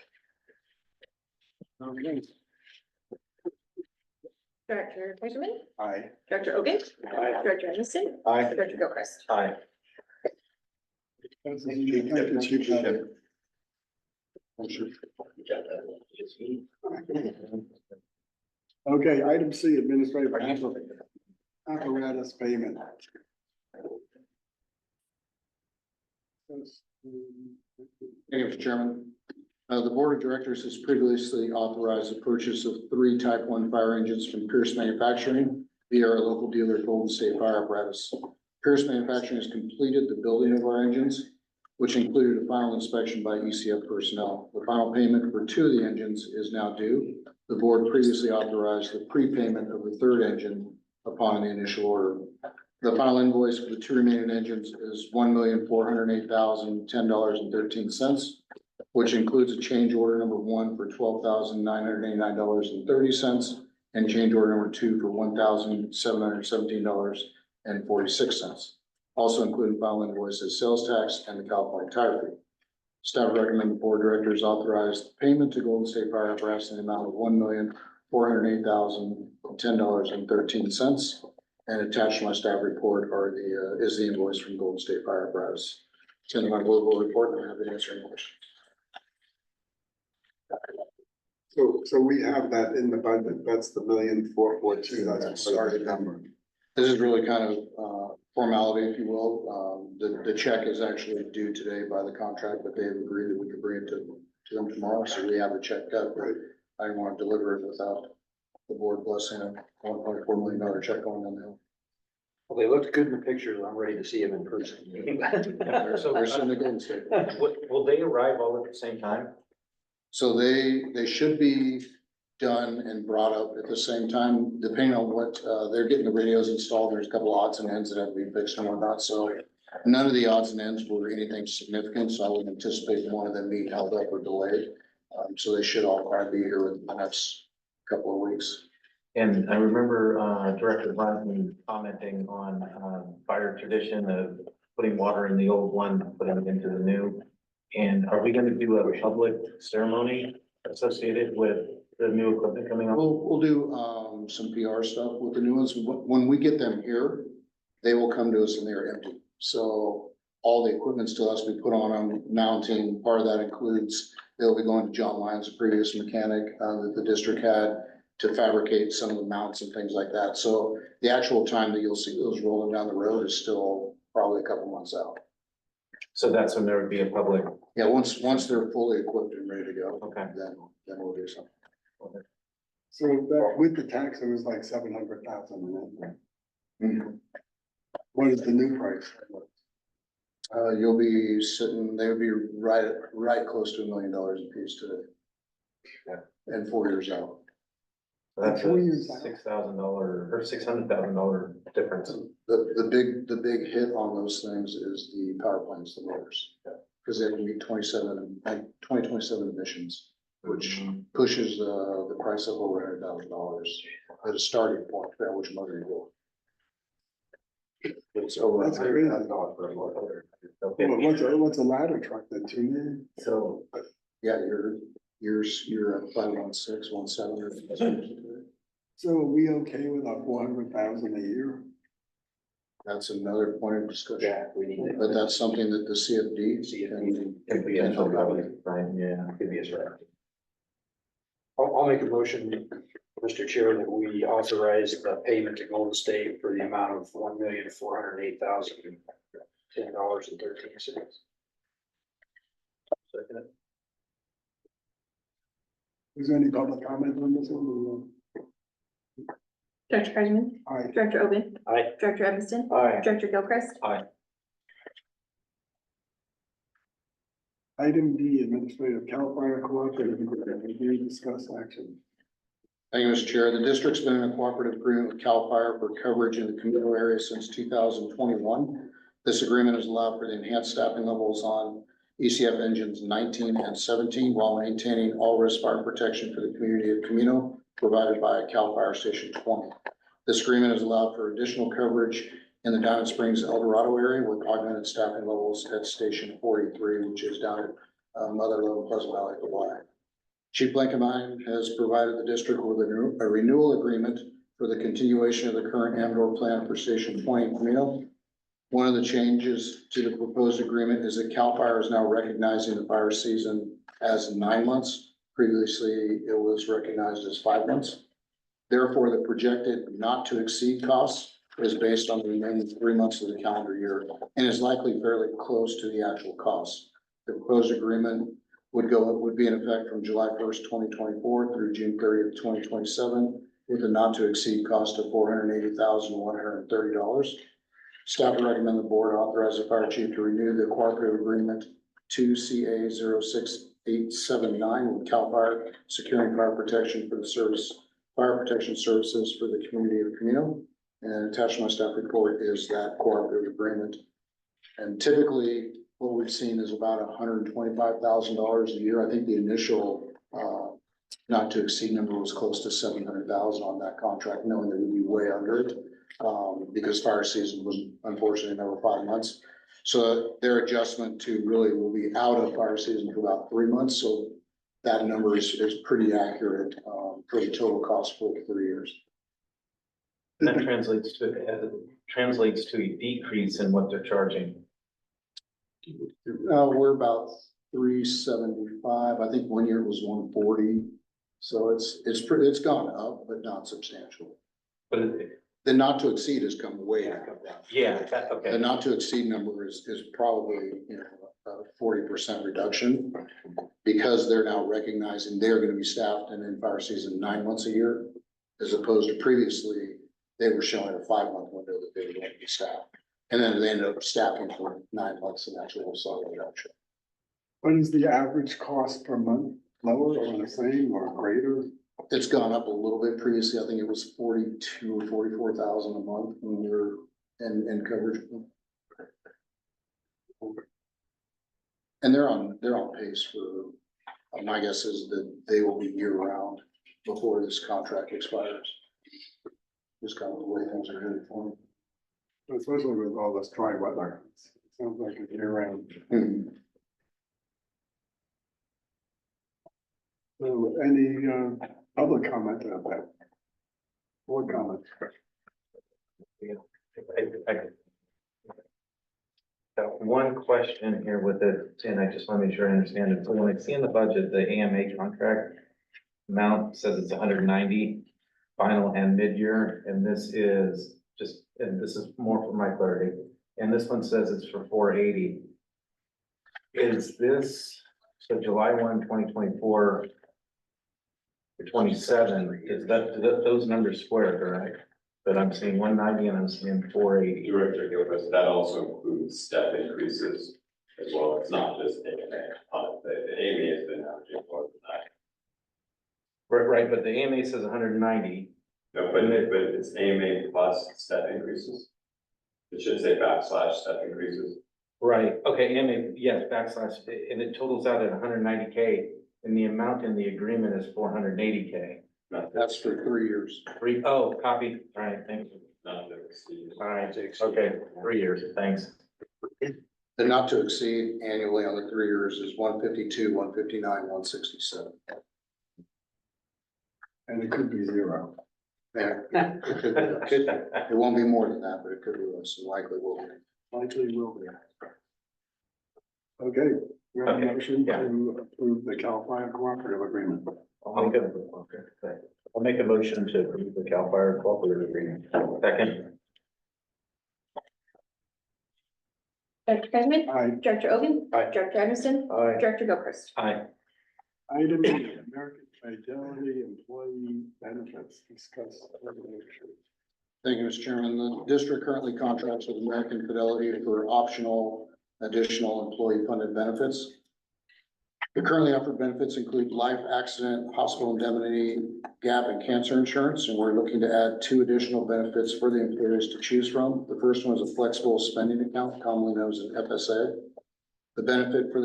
Speaker 2: okay,
Speaker 7: Director Benjamin,
Speaker 2: aye.
Speaker 7: Director Ogan,
Speaker 8: Aye.
Speaker 7: Director Emerson,
Speaker 5: Aye.
Speaker 7: Director Gilchrist.
Speaker 4: Aye.
Speaker 2: Thank you, Chief. Okay, item C, administrative apparatus payment.
Speaker 5: Thank you, Mr. Chairman. The Board of Directors has previously authorized the purchase of 3 Type 1 fire engines from Pierce Manufacturing via our local dealer, Golden State Fire Apparatus. Pierce Manufacturing has completed the building of our engines, which included a final inspection by ECF personnel. The final payment for 2 of the engines is now due. The board previously authorized the prepayment of the 3rd engine upon the initial order. The final invoice for the 2 remaining engines is $1,408,010.13, which includes a change order number 1 for $12,989.30 and change order number 2 for $1,717.46. Also including final invoices, sales tax, and the California tire fee. Staff recommend the board of directors authorize the payment to Golden State Fire Apparatus in the amount of $1,408,010.13. And attached to my staff report is the invoice from Golden State Fire Apparatus. Send my global report and I'm happy to answer any questions.
Speaker 2: So we have that in the budget, that's the 1,442,000, that's a starting number.
Speaker 5: This is really kind of formality, if you will. The check is actually due today by the contract, but they have agreed that we could bring it to them tomorrow, so we have the check cut.
Speaker 2: Right.
Speaker 5: I didn't want to deliver it without the board blessing a $1.4 million check going in there.
Speaker 8: Well, they looked good in the pictures. I'm ready to see them in person.
Speaker 4: So,
Speaker 5: They're sitting again, state.
Speaker 4: will they arrive all at the same time?
Speaker 5: So they should be done and brought up at the same time, depending on what, they're getting the radios installed. There's a couple odds and ends that have to be fixed and whatnot, so none of the odds and ends were anything significant, so I wouldn't anticipate one of them being held up or delayed. So they should all probably be here within the next couple of weeks.
Speaker 4: And I remember, Director Brunson commenting on, fire tradition of putting water in the old one, putting it into the new. And are we gonna do a public ceremony associated with the new equipment coming on?
Speaker 5: We'll do, some PR stuff with the new ones. When we get them here, they will come to us and they're empty. So all the equipment still has to be put on them, mounting, part of that includes, they'll be going to John Lyons, the previous mechanic, that the district had to fabricate some of the mounts and things like that. So the actual time that you'll see those rolling down the road is still probably a couple months out.
Speaker 4: So that's when there would be a public,
Speaker 5: Yeah, once they're fully equipped and ready to go,
Speaker 4: okay.
Speaker 5: then we'll do something.
Speaker 2: So that, with the tax, it was like 700,000 in it.
Speaker 5: Mhm.
Speaker 2: What is the new price?
Speaker 5: You'll be sitting, they would be right close to $1 million a piece today.
Speaker 4: Yeah.
Speaker 5: And 4 years out.
Speaker 4: That's
Speaker 2: Before
Speaker 4: a
Speaker 2: you-
Speaker 4: $6,000 or $600,000 difference.
Speaker 5: The big hit on those things is the power plants, the motors. Cause they can meet 2027 emissions, which pushes the price up over $100,000 at a starting point, at which motor you go.
Speaker 8: It's over
Speaker 2: That's crazy.
Speaker 8: $100,000 for a motor.
Speaker 4: Okay,
Speaker 2: What's a ladder truck then, 2 million?
Speaker 4: so
Speaker 5: Yeah, you're at 516, 17.
Speaker 2: So are we okay with our 400,000 a year?
Speaker 5: That's another point of discussion,
Speaker 8: Yeah, we need to.
Speaker 5: but that's something that the CFD
Speaker 4: could be a public, right, yeah.
Speaker 8: Could be a strategy. I'll make a motion, Mr. Chair, that we authorize the payment to Golden State for the amount of $1,408,010.13.
Speaker 2: Is there any public comment on this one?
Speaker 7: Director Hardiman,
Speaker 2: Aye.
Speaker 7: Director Oben,
Speaker 8: Aye.
Speaker 7: Director Evanston,
Speaker 8: Aye.
Speaker 7: Director Gilchrist.
Speaker 2: Item D, Administrative Cal Fire Cooperative Agreement, review, discuss action.
Speaker 5: Thank you, Mr. Chair. The district's been in a cooperative agreement with CAL FIRE for coverage in the communal area since 2021. This agreement has allowed for the enhanced staffing levels on ECF engines 19 and 17 while maintaining all risk fire protection for the community of Camino provided by CAL FIRE Station 20. This agreement has allowed for additional coverage in the Diamond Springs El Dorado area with augmented staffing levels at Station 43, which is down at Mother Lode, Pleasant Valley, Hawaii. Chief Blankenheim has provided the district with a renewal agreement for the continuation of the current Amador plan for Station 20 in Camino. One of the changes to the proposed agreement is that CAL FIRE is now recognizing the fire season as 9 months. Previously, it was recognized as 5 months. Therefore, the projected not to exceed costs is based on the remaining 3 months of the calendar year and is likely fairly close to the actual cost. The proposed agreement would be in effect from July 1st, 2024 through June 30th, 2027, with a not to exceed cost of $480,130. Staff would recommend the board authorize the fire chief to renew the cooperative agreement 2CA 06879 with CAL FIRE, securing fire protection for the fire protection services for the community of Camino. And attached to my staff report is that cooperative agreement. And typically, what we've seen is about $125,000 a year. I think the initial, not to exceed number was close to 700,000 on that contract, knowing that we'd be way under it. Because fire season was unfortunately never 5 months. So their adjustment to really will be out of fire season for about 3 months. So that number is pretty accurate, for the total cost for the 3 years.
Speaker 4: That translates to a decrease in what they're charging.
Speaker 5: We're about 375. I think 1 year was 140. So it's gone up, but not substantial.
Speaker 4: But
Speaker 5: The not to exceed has come way down.
Speaker 4: yeah,
Speaker 5: The
Speaker 4: okay.
Speaker 5: not to exceed number is probably, a 40% reduction. Because they're now recognizing they're gonna be staffed and in fire season 9 months a year. As opposed to previously, they were showing a 5-month window. window that they would like to staff. And then they ended up staffing for 9 months and actually saw a reduction.
Speaker 2: What is the average cost per month? Lower or the same or greater?
Speaker 5: It's gone up a little bit previously. I think it was 42 or 44,000 a month when we were in coverage. And they're on pace for, my guess is that they will be year round before this contract expires. Just kind of the way things are headed for them.
Speaker 2: Especially with all this dry weather. It sounds like a year round. So any public comment about that? Board comment?
Speaker 4: Got one question here with it, and I just want to make sure I understand it. So when I see in the budget, the AMA contract amount says it's 190 final and mid-year, and this is just, and this is more for my clarity. And this one says it's for 480. Is this, so July 1, 2024 to 27, is that, those numbers square, correct? But I'm seeing 190 and I'm seeing 480.
Speaker 9: Director Gilchrist, that also includes step increases as well. It's not just AMA. The AMA has been averaging more than that.
Speaker 4: Right, but the AMA says 190.
Speaker 9: No, but it's AMA plus step increases. It should say / step increases.
Speaker 4: Right, okay, AMA, yes, backslash, and it totals out at 190K, and the amount in the agreement is 480K.
Speaker 5: That's for 3 years.
Speaker 4: Copy, all right, thank you.
Speaker 9: Not to exceed.
Speaker 4: All right, okay, 3 years, thanks.
Speaker 5: The not to exceed annually on the 3 years is 152, 159, 167.
Speaker 2: And it could be zero.
Speaker 5: Yeah, it could be less. It won't be more than that, but it could be less, and likely will be.
Speaker 2: Likely will be. Okay, we have a
Speaker 4: Okay,
Speaker 2: motion
Speaker 4: yeah.
Speaker 2: to approve the Cal Fire Cooperative Agreement.
Speaker 4: I'll make a motion to approve the CAL FIRE cooperative agreement. Second.
Speaker 7: Director Benjamin,
Speaker 2: Aye.
Speaker 7: Director Ogen,
Speaker 5: Aye.
Speaker 7: Director Anderson,
Speaker 4: Aye.
Speaker 7: Director Gilchrist.
Speaker 4: Aye.
Speaker 2: Item E, American Fidelity Employee Benefits, discuss.
Speaker 5: Thank you, Mr. Chairman. The district currently contracts with American Fidelity for optional additional employee funded benefits. The currently offered benefits include life, accident, hospital indemnity, gap, and cancer insurance, and we're looking to add 2 additional benefits for the employees to choose from. The first one is a flexible spending account, commonly known as an FSA. The benefit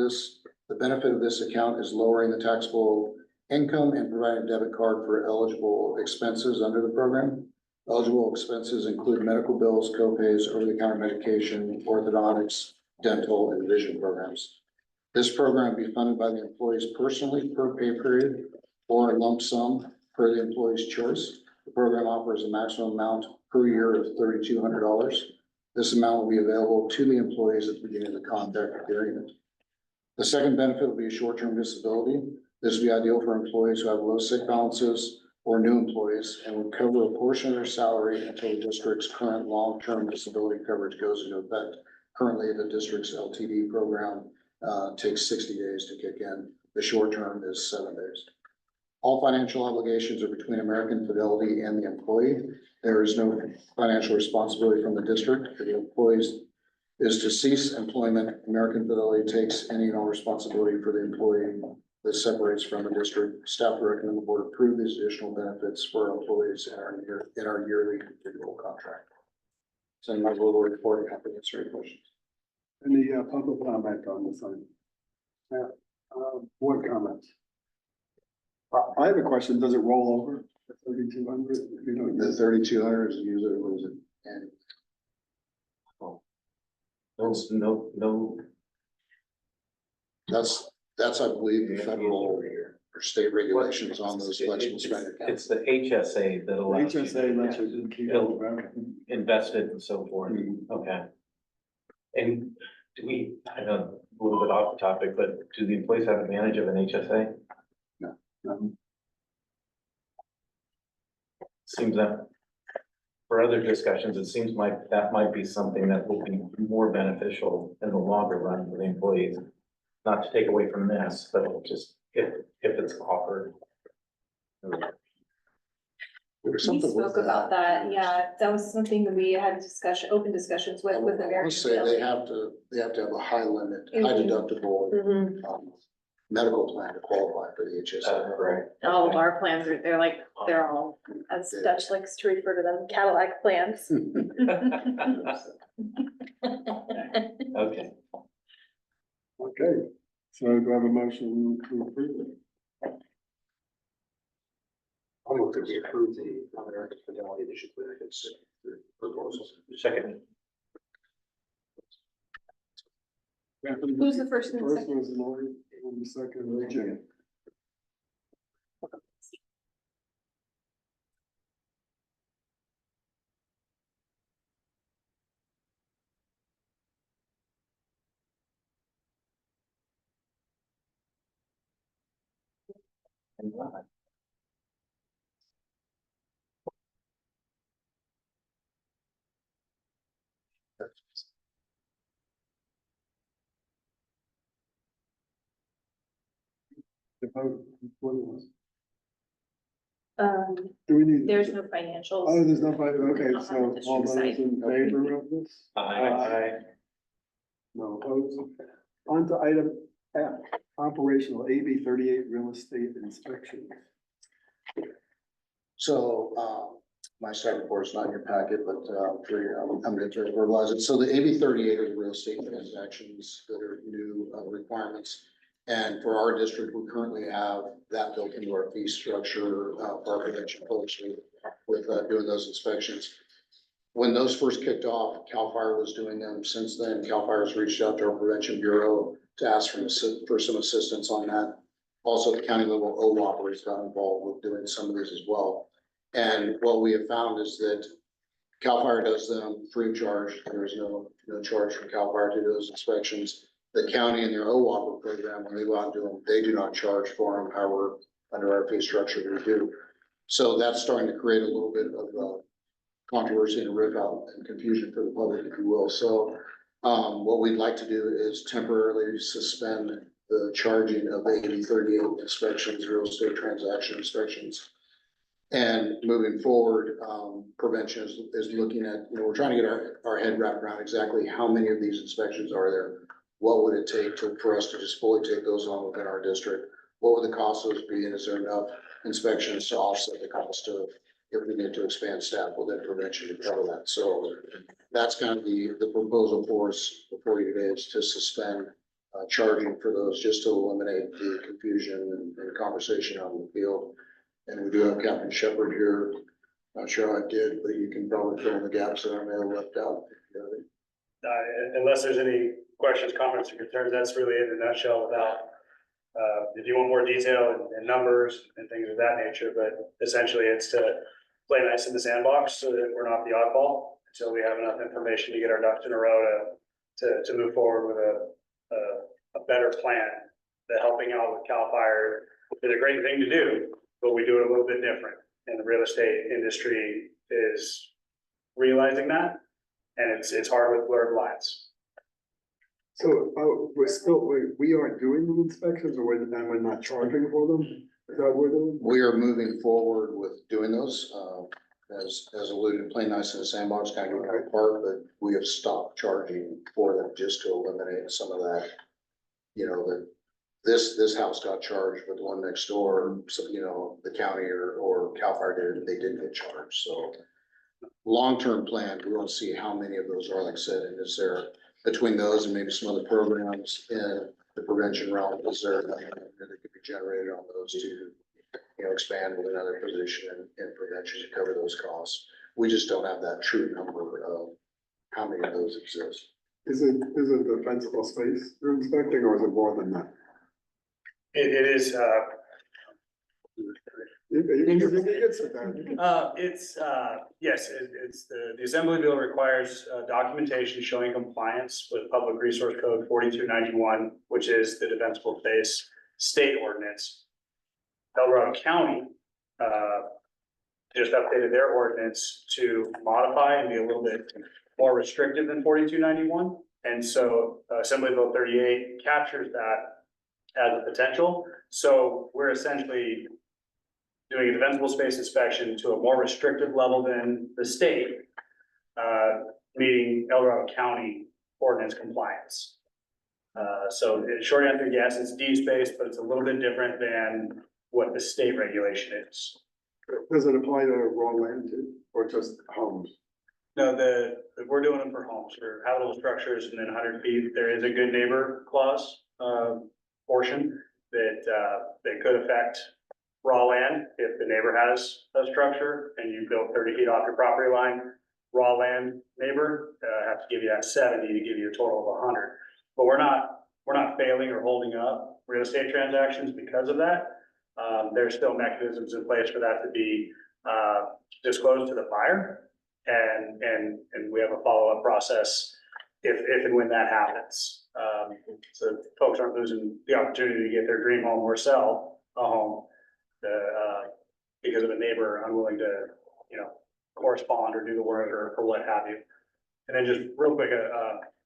Speaker 5: of this account is lowering the taxable income and providing a debit card for eligible expenses under the program. Eligible expenses include medical bills, co-pays, over-the-counter medication, orthodontics, dental, and vision programs. This program will be funded by the employees personally per pay period or a lump sum per the employee's choice. The program offers a maximum amount per year of $3,200. This amount will be available to the employees at the beginning of the contract agreement. The second benefit will be a short-term disability. This will be ideal for employees who have low sick balances or new employees and would cover a portion of their salary until the district's current long-term disability coverage goes into effect. Currently, the district's LTD program takes 60 days to kick in. The short term is 7 days. All financial obligations are between American Fidelity and the employee. There is no financial responsibility from the district. For the employees is to cease employment. American Fidelity takes any and all responsibility for the employee that separates from the district. Staff recommend the board approve these additional benefits for our employees in our yearly renewal contract. So I might as well report and have to answer any questions.
Speaker 2: Any public comment on this item? Board comments? I have a question. Does it roll over the 3,200? You don't
Speaker 5: The 3,200 is usually, what is it? And
Speaker 4: No,
Speaker 5: that's, I believe, the federal or state regulations on those flexible spending accounts.
Speaker 4: it's the HSA that allows you
Speaker 2: HSA lets you keep
Speaker 4: Bill.
Speaker 2: it.
Speaker 4: invested and so forth. Okay. And do we, I know a little bit off the topic, but do the employees have advantage of an HSA? Seems that for other discussions, it seems like that might be something that will be more beneficial in the longer run for the employees. Not to take away from this, but just if it's offered.
Speaker 5: There was
Speaker 7: We
Speaker 5: something with
Speaker 7: spoke about that, yeah, that was something that we had discussion, open discussions with the
Speaker 5: I
Speaker 7: very.
Speaker 5: want to say they have to have a high limit, high
Speaker 7: Mhm.
Speaker 5: deductible,
Speaker 7: Mhm.
Speaker 5: medical plan to qualify for the HSA.
Speaker 4: Right.
Speaker 7: All of our plans are, they're all, as Dutch likes to refer to them, Cadillac plans.
Speaker 4: Okay.
Speaker 2: Okay, so do I have a motion to approve it?
Speaker 8: I'll move that we approve the American Fidelity Addition Benefits proposal. Second.
Speaker 7: Who's the first and the
Speaker 2: First
Speaker 7: second?
Speaker 2: was Lori, and the second was Jim. The vote, what it was. Do we need?
Speaker 7: There's no financials.
Speaker 2: Oh, there's no, okay,
Speaker 7: I'll have
Speaker 2: so
Speaker 7: the
Speaker 2: all
Speaker 7: district
Speaker 2: those in favor of this?
Speaker 4: Aye.
Speaker 2: No opposed. On to item F, operational AB 38 real estate inspection.
Speaker 5: So, my staff report is not in your packet, but, I'm going to verbalize it. So the AB 38 are the real estate transactions that are new requirements. And for our district, we currently have that built into our fee structure, for our prevention folks with doing those inspections. When those first kicked off, CAL FIRE was doing them. Since then, CAL FIRE has reached out to our prevention bureau to ask for some assistance on that. Also, the county level OWOP has got involved with doing some of these as well. And what we have found is that CAL FIRE does them free of charge. There is no charge from CAL FIRE to do those inspections. The county and their OWOP program, when they go out and do them, they do not charge for them, however, under our fee structure we do. So that's starting to create a little bit of controversy and rip out and confusion for the public, if you will. So what we'd like to do is temporarily suspend the charging of AB 38 inspections, real estate transaction inspections. And moving forward, prevention is looking at, we're trying to get our head wrapped around exactly how many of these inspections are there? What would it take for us to just fully take those on within our district? What would the cost of those be? And is there enough inspections to offset the cost of, if we need to expand staff within prevention to cover that? So that's kind of the proposal for us before you today, is to suspend charging for those, just to eliminate the confusion and conversation on the field. And we do have Captain Shepherd here. Not sure how I did, but you can probably fill in the gaps that I may have left out.
Speaker 10: Unless there's any questions, comments, or concerns, that's really it in a nutshell without, if you want more detail and numbers and things of that nature, but essentially it's to play nice in the sandbox so that we're not the oddball until we have enough information to get our ducks in a row to move forward with a better plan. That helping out with CAL FIRE is a great thing to do, but we do it a little bit different. And the real estate industry is realizing that, and it's hard with blurred lines.
Speaker 2: So, we aren't doing the inspections, or we're not charging for them? Is that what we're doing?
Speaker 5: We are moving forward with doing those, as alluded, plain nice in the sandbox, kind of our part, but we have stopped charging for them just to eliminate some of that. This house got charged, but the one next door, so, the county or CAL FIRE did, they didn't get charged, so. Long-term plan, we want to see how many of those are, like I said, and is there, between those and maybe some other programs in the prevention realm, is there that could be generated on those to, expand with another position in prevention to cover those costs. We just don't have that true number of how many of those exist.
Speaker 2: Is it the principal space you're inspecting, or is it more than that?
Speaker 10: It is,
Speaker 2: You can sit down.
Speaker 10: yes, it's the Assembly Bill requires documentation showing compliance with Public Resource Code 4291, which is the defensible space state ordinance. El Dorado County just updated their ordinance to modify and be a little bit more restrictive than 4291. And so Assembly Bill 38 captures that as a potential. So we're essentially doing a defensible space inspection to a more restrictive level than the state, meeting El Dorado County ordinance compliance. So the short answer, yes, it's deed space, but it's a little bit different than what the state regulation is.
Speaker 2: Does it apply to raw land too, or just homes?
Speaker 10: No, we're doing them for homes, for habitable structures, and then 100 feet, there is a good neighbor clause, portion that could affect raw land if the neighbor has a structure and you built 30 feet off your property line. Raw land neighbor, have to give you that 70 to give you a total of 100. But we're not failing or holding up real estate transactions because of that. There's still mechanisms in place for that to be, disclosed to the buyer. And we have a follow-up process if and when that happens. So folks aren't losing the opportunity to get their dream home or sell a home, because of a neighbor unwilling to, correspond or do the work or what have you. And then just real quick,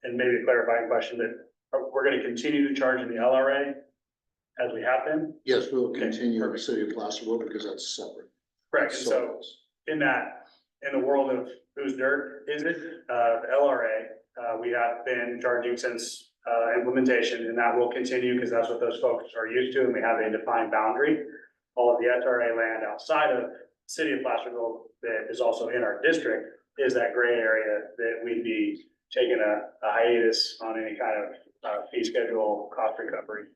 Speaker 10: and maybe a clarifying question, that we're gonna continue to charge in the LRA as we have been?
Speaker 5: Yes, we will continue in the city of Placerville because that's separate.
Speaker 10: Correct, and so in the world of whose dirt is it, the LRA, we have been charging since implementation, and that will continue because that's what those folks are used to, and we have a defined boundary. All of the SRA land outside of the city of Placerville that is also in our district is that gray area that we'd be taking a hiatus on any kind of fee schedule cost recovery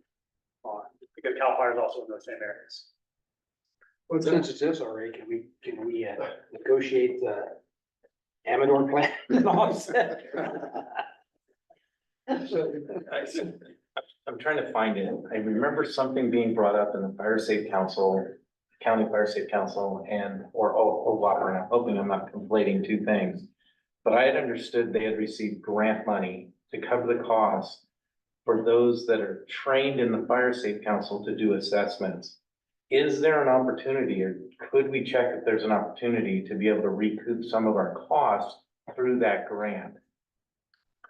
Speaker 10: on, because CAL FIRE is also in those same areas.
Speaker 8: Since it's SRA, can we negotiate the Amador plan and offset?
Speaker 4: I'm trying to find it. I remember something being brought up in the Fire Safe Council, County Fire Safe Council or Whopper, and I'm hoping I'm not conflating two things. But I had understood they had received grant money to cover the cost for those that are trained in the Fire Safe Council to do assessments. Is there an opportunity, or could we check if there's an opportunity to be able to recoup some of our costs through that grant?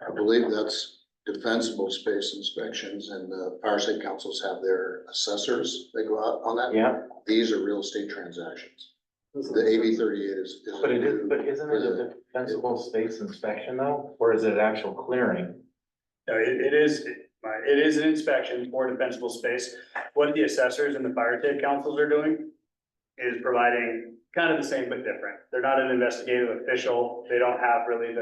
Speaker 5: I believe that's defensible space inspections, and the fire safe councils have their assessors. They go out on that.
Speaker 4: Yeah,
Speaker 5: These are real estate transactions. The AB 38 is.
Speaker 4: but isn't it a defensible space inspection though, or is it actual clearing?
Speaker 10: No, it is an inspection for defensible space. What the assessors and the fire safe councils are doing is providing kind of the same but different. They're not an investigative official. They don't have really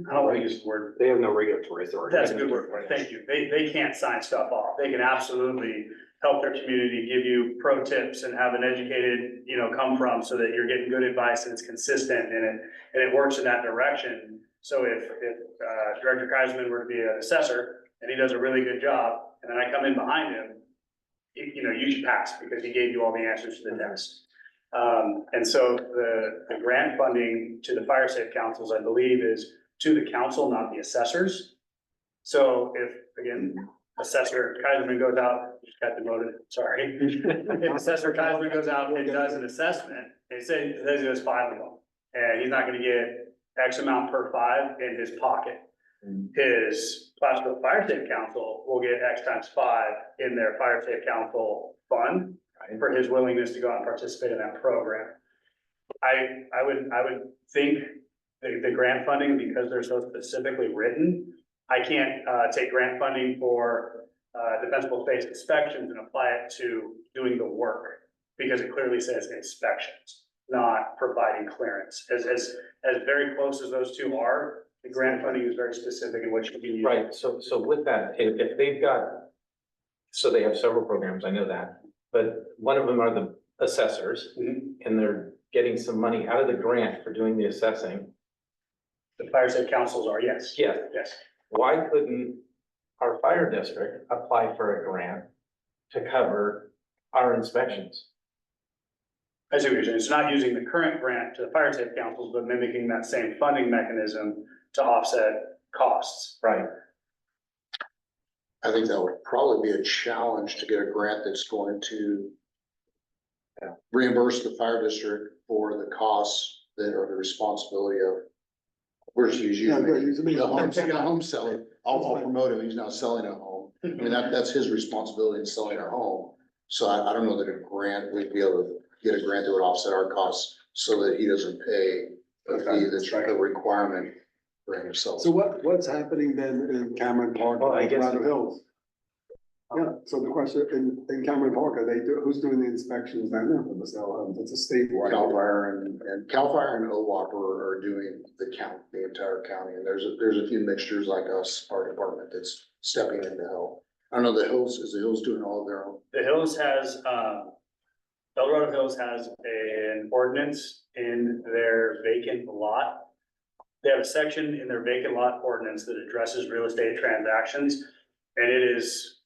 Speaker 10: I don't want to use the word.
Speaker 8: They have no regulatory authority.
Speaker 10: That's a good word for it. Thank you. They can't sign stuff off. They can absolutely help their community, give you pro tips and have an educated, come from so that you're getting good advice and it's consistent and it works in that direction. So if Director Kreisman were to be an assessor and he does a really good job, and then I come in behind him, you should pass because he gave you all the answers to the test. And so the grant funding to the fire safe councils, I believe, is to the council, not the assessors. So if, again, Assessor Kreisman goes out, just got demoted, sorry. If Assessor Kreisman goes out and does an assessment, they say he does 5 of them, and he's not gonna get X amount per 5 in his pocket. His Placerville Fire Safe Council will get X times 5 in their Fire Safe Council fund for his willingness to go out and participate in that program. I would think the grant funding, because they're so specifically written, I can't take grant funding for defensible space inspections and apply it to doing the work, because it clearly says inspections, not providing clearance. As very close as those two are, the grant funding is very specific in what you can use.
Speaker 4: Right, so with that, if they've got, so they have several programs, I know that, but one of them are the assessors, and they're getting some money out of the grant for doing the assessing.
Speaker 10: The fire safe councils are, yes.
Speaker 4: Yeah.
Speaker 10: Yes.
Speaker 4: Why couldn't our fire district apply for a grant to cover our inspections?
Speaker 10: I see what you're saying. It's not using the current grant to the fire safe councils, but mimicking that same funding mechanism to offset costs.
Speaker 4: Right.
Speaker 5: I think that would probably be a challenge to get a grant that's going to reimburse the fire district for the costs that are the responsibility of. We're just using the home seller. I'll promote him. He's now selling a home. I mean, that's his responsibility in selling our home. So I don't know that a grant, we'd be able to get a grant that would offset our costs so that he doesn't pay a fee that's a requirement for himself.
Speaker 2: So what's happening then in Cameron Park,
Speaker 4: Well, I guess-
Speaker 2: Colorado Hills? Yeah, so the question, in Cameron Park, who's doing the inspections then? It's a statewide.
Speaker 5: Cal Fire and Cal Fire and OWAPR are doing the count, the entire county, and there's a few mixtures like us, our department that's stepping in to help. I don't know, the Hills doing all of their own?
Speaker 10: The Hills has, El Dorado Hills has an ordinance in their vacant lot. They have a section in their vacant lot ordinance that addresses real estate transactions, and it is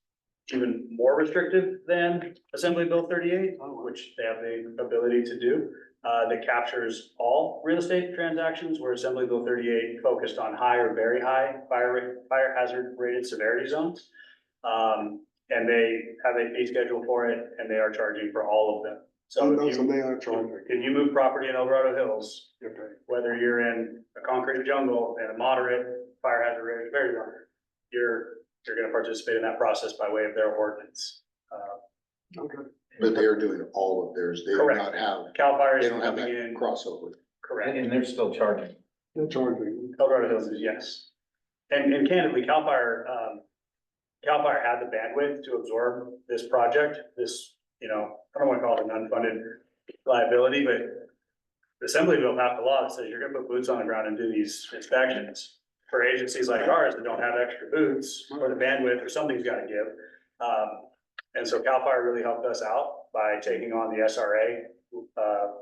Speaker 10: even more restrictive than Assembly Bill 38, which they have the ability to do. That captures all real estate transactions, where Assembly Bill 38 focused on high or very high fire hazard rated severity zones. And they have a fee schedule for it, and they are charging for all of them. So if
Speaker 2: they are charging.
Speaker 10: if you move property in El Dorado Hills, whether you're in a concrete jungle and a moderate fire hazard rated severity zone, you're gonna participate in that process by way of their ordinance.
Speaker 2: Okay.
Speaker 5: But they are doing all of theirs. They do
Speaker 10: Correct.
Speaker 5: not have,
Speaker 10: Cal Fire
Speaker 5: they
Speaker 10: is
Speaker 5: don't have
Speaker 10: coming
Speaker 5: that
Speaker 10: in,
Speaker 5: crossover.
Speaker 10: correct.
Speaker 4: And they're still charging.
Speaker 2: They're charging.
Speaker 10: El Dorado Hills is yes. And candidly, Cal Fire had the bandwidth to absorb this project, this, I don't wanna call it an unfunded liability, but the Assembly Bill passed a law that says you're gonna put boots on the ground and do these inspections. For agencies like ours that don't have extra boots or the bandwidth or something's gotta give. And so Cal Fire really helped us out by taking on the SRA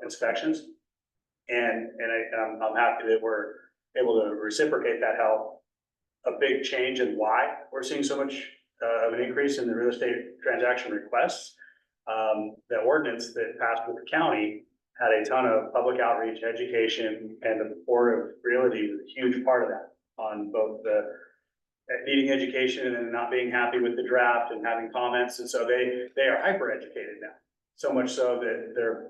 Speaker 10: inspections. And I'm happy that we're able to reciprocate that help. A big change in why we're seeing so much of an increase in the real estate transaction requests. The ordinance that passed with the county had a ton of public outreach, education, and the Board of Realty was a huge part of that on both the needing education and not being happy with the draft and having comments. And so they are hyper educated now. So much so that their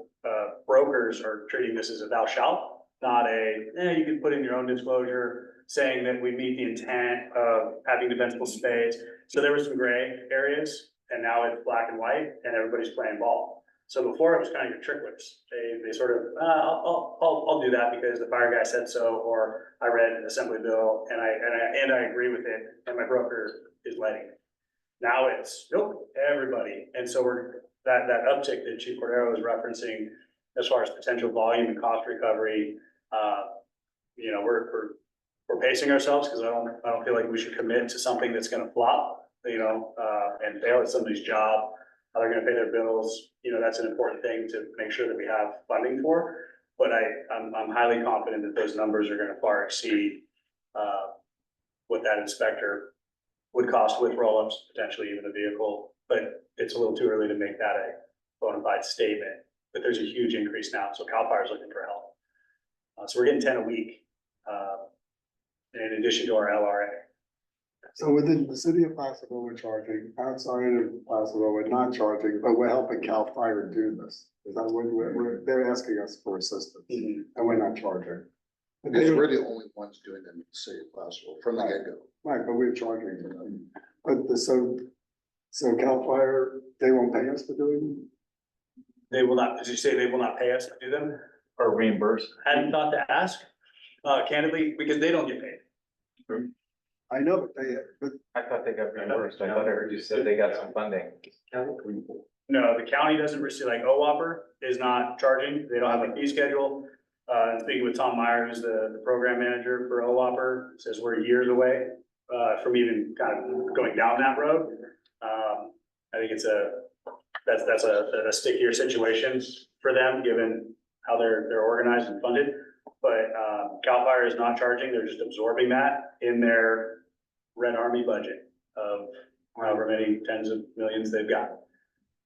Speaker 10: brokers are treating this as a thou shalt, not you can put in your own disclosure saying that we meet the intent of having defensible space. So there were some gray areas, and now it's black and white and everybody's playing ball. So before it was kind of your tricklers. They sort of, I'll do that because the fire guy said so, or I read an Assembly Bill and I agree with it, and my broker is letting it. Now it's, nope, everybody. And so that uptick that Chief Cordero was referencing as far as potential volume and cost recovery, we're pacing ourselves because I don't feel like we should commit to something that's gonna flop, and fail at somebody's job, how they're gonna pay their bills. That's an important thing to make sure that we have funding for. But I'm highly confident that those numbers are gonna far exceed what that inspector would cost with roll-ups, potentially even the vehicle. But it's a little too early to make that a bona fide statement. But there's a huge increase now, so Cal Fire is looking for help. So we're getting 10 a week, in addition to our LRA.
Speaker 2: So within the city of Placerville, we're charging, outside of Placerville, we're not charging, but we're helping Cal Fire do this. Is that what they're asking us for assistance, and we're not charging. But
Speaker 5: Because we're the only ones doing them in the city of Placerville from the get-go.
Speaker 2: Right, but we're charging them. But so Cal Fire, they won't pay us for doing?
Speaker 10: They will not, did you say they will not pay us to do them?
Speaker 4: Or reimbursed.
Speaker 10: Hadn't thought to ask, candidly, because they don't get paid.
Speaker 2: I know, but
Speaker 4: I thought they got reimbursed. I thought I heard you said they got some funding.
Speaker 10: No, the county doesn't receive, like OWAPR is not charging, they don't have a fee schedule. Speaking with Tom Meyer, who's the program manager for OWAPR, says we're years away, from even kind of going down that road. I think that's a stickier situation for them, given how they're organized and funded. But, Cal Fire is not charging, they're just absorbing that in their Red Army budget of however many tens of millions they've got.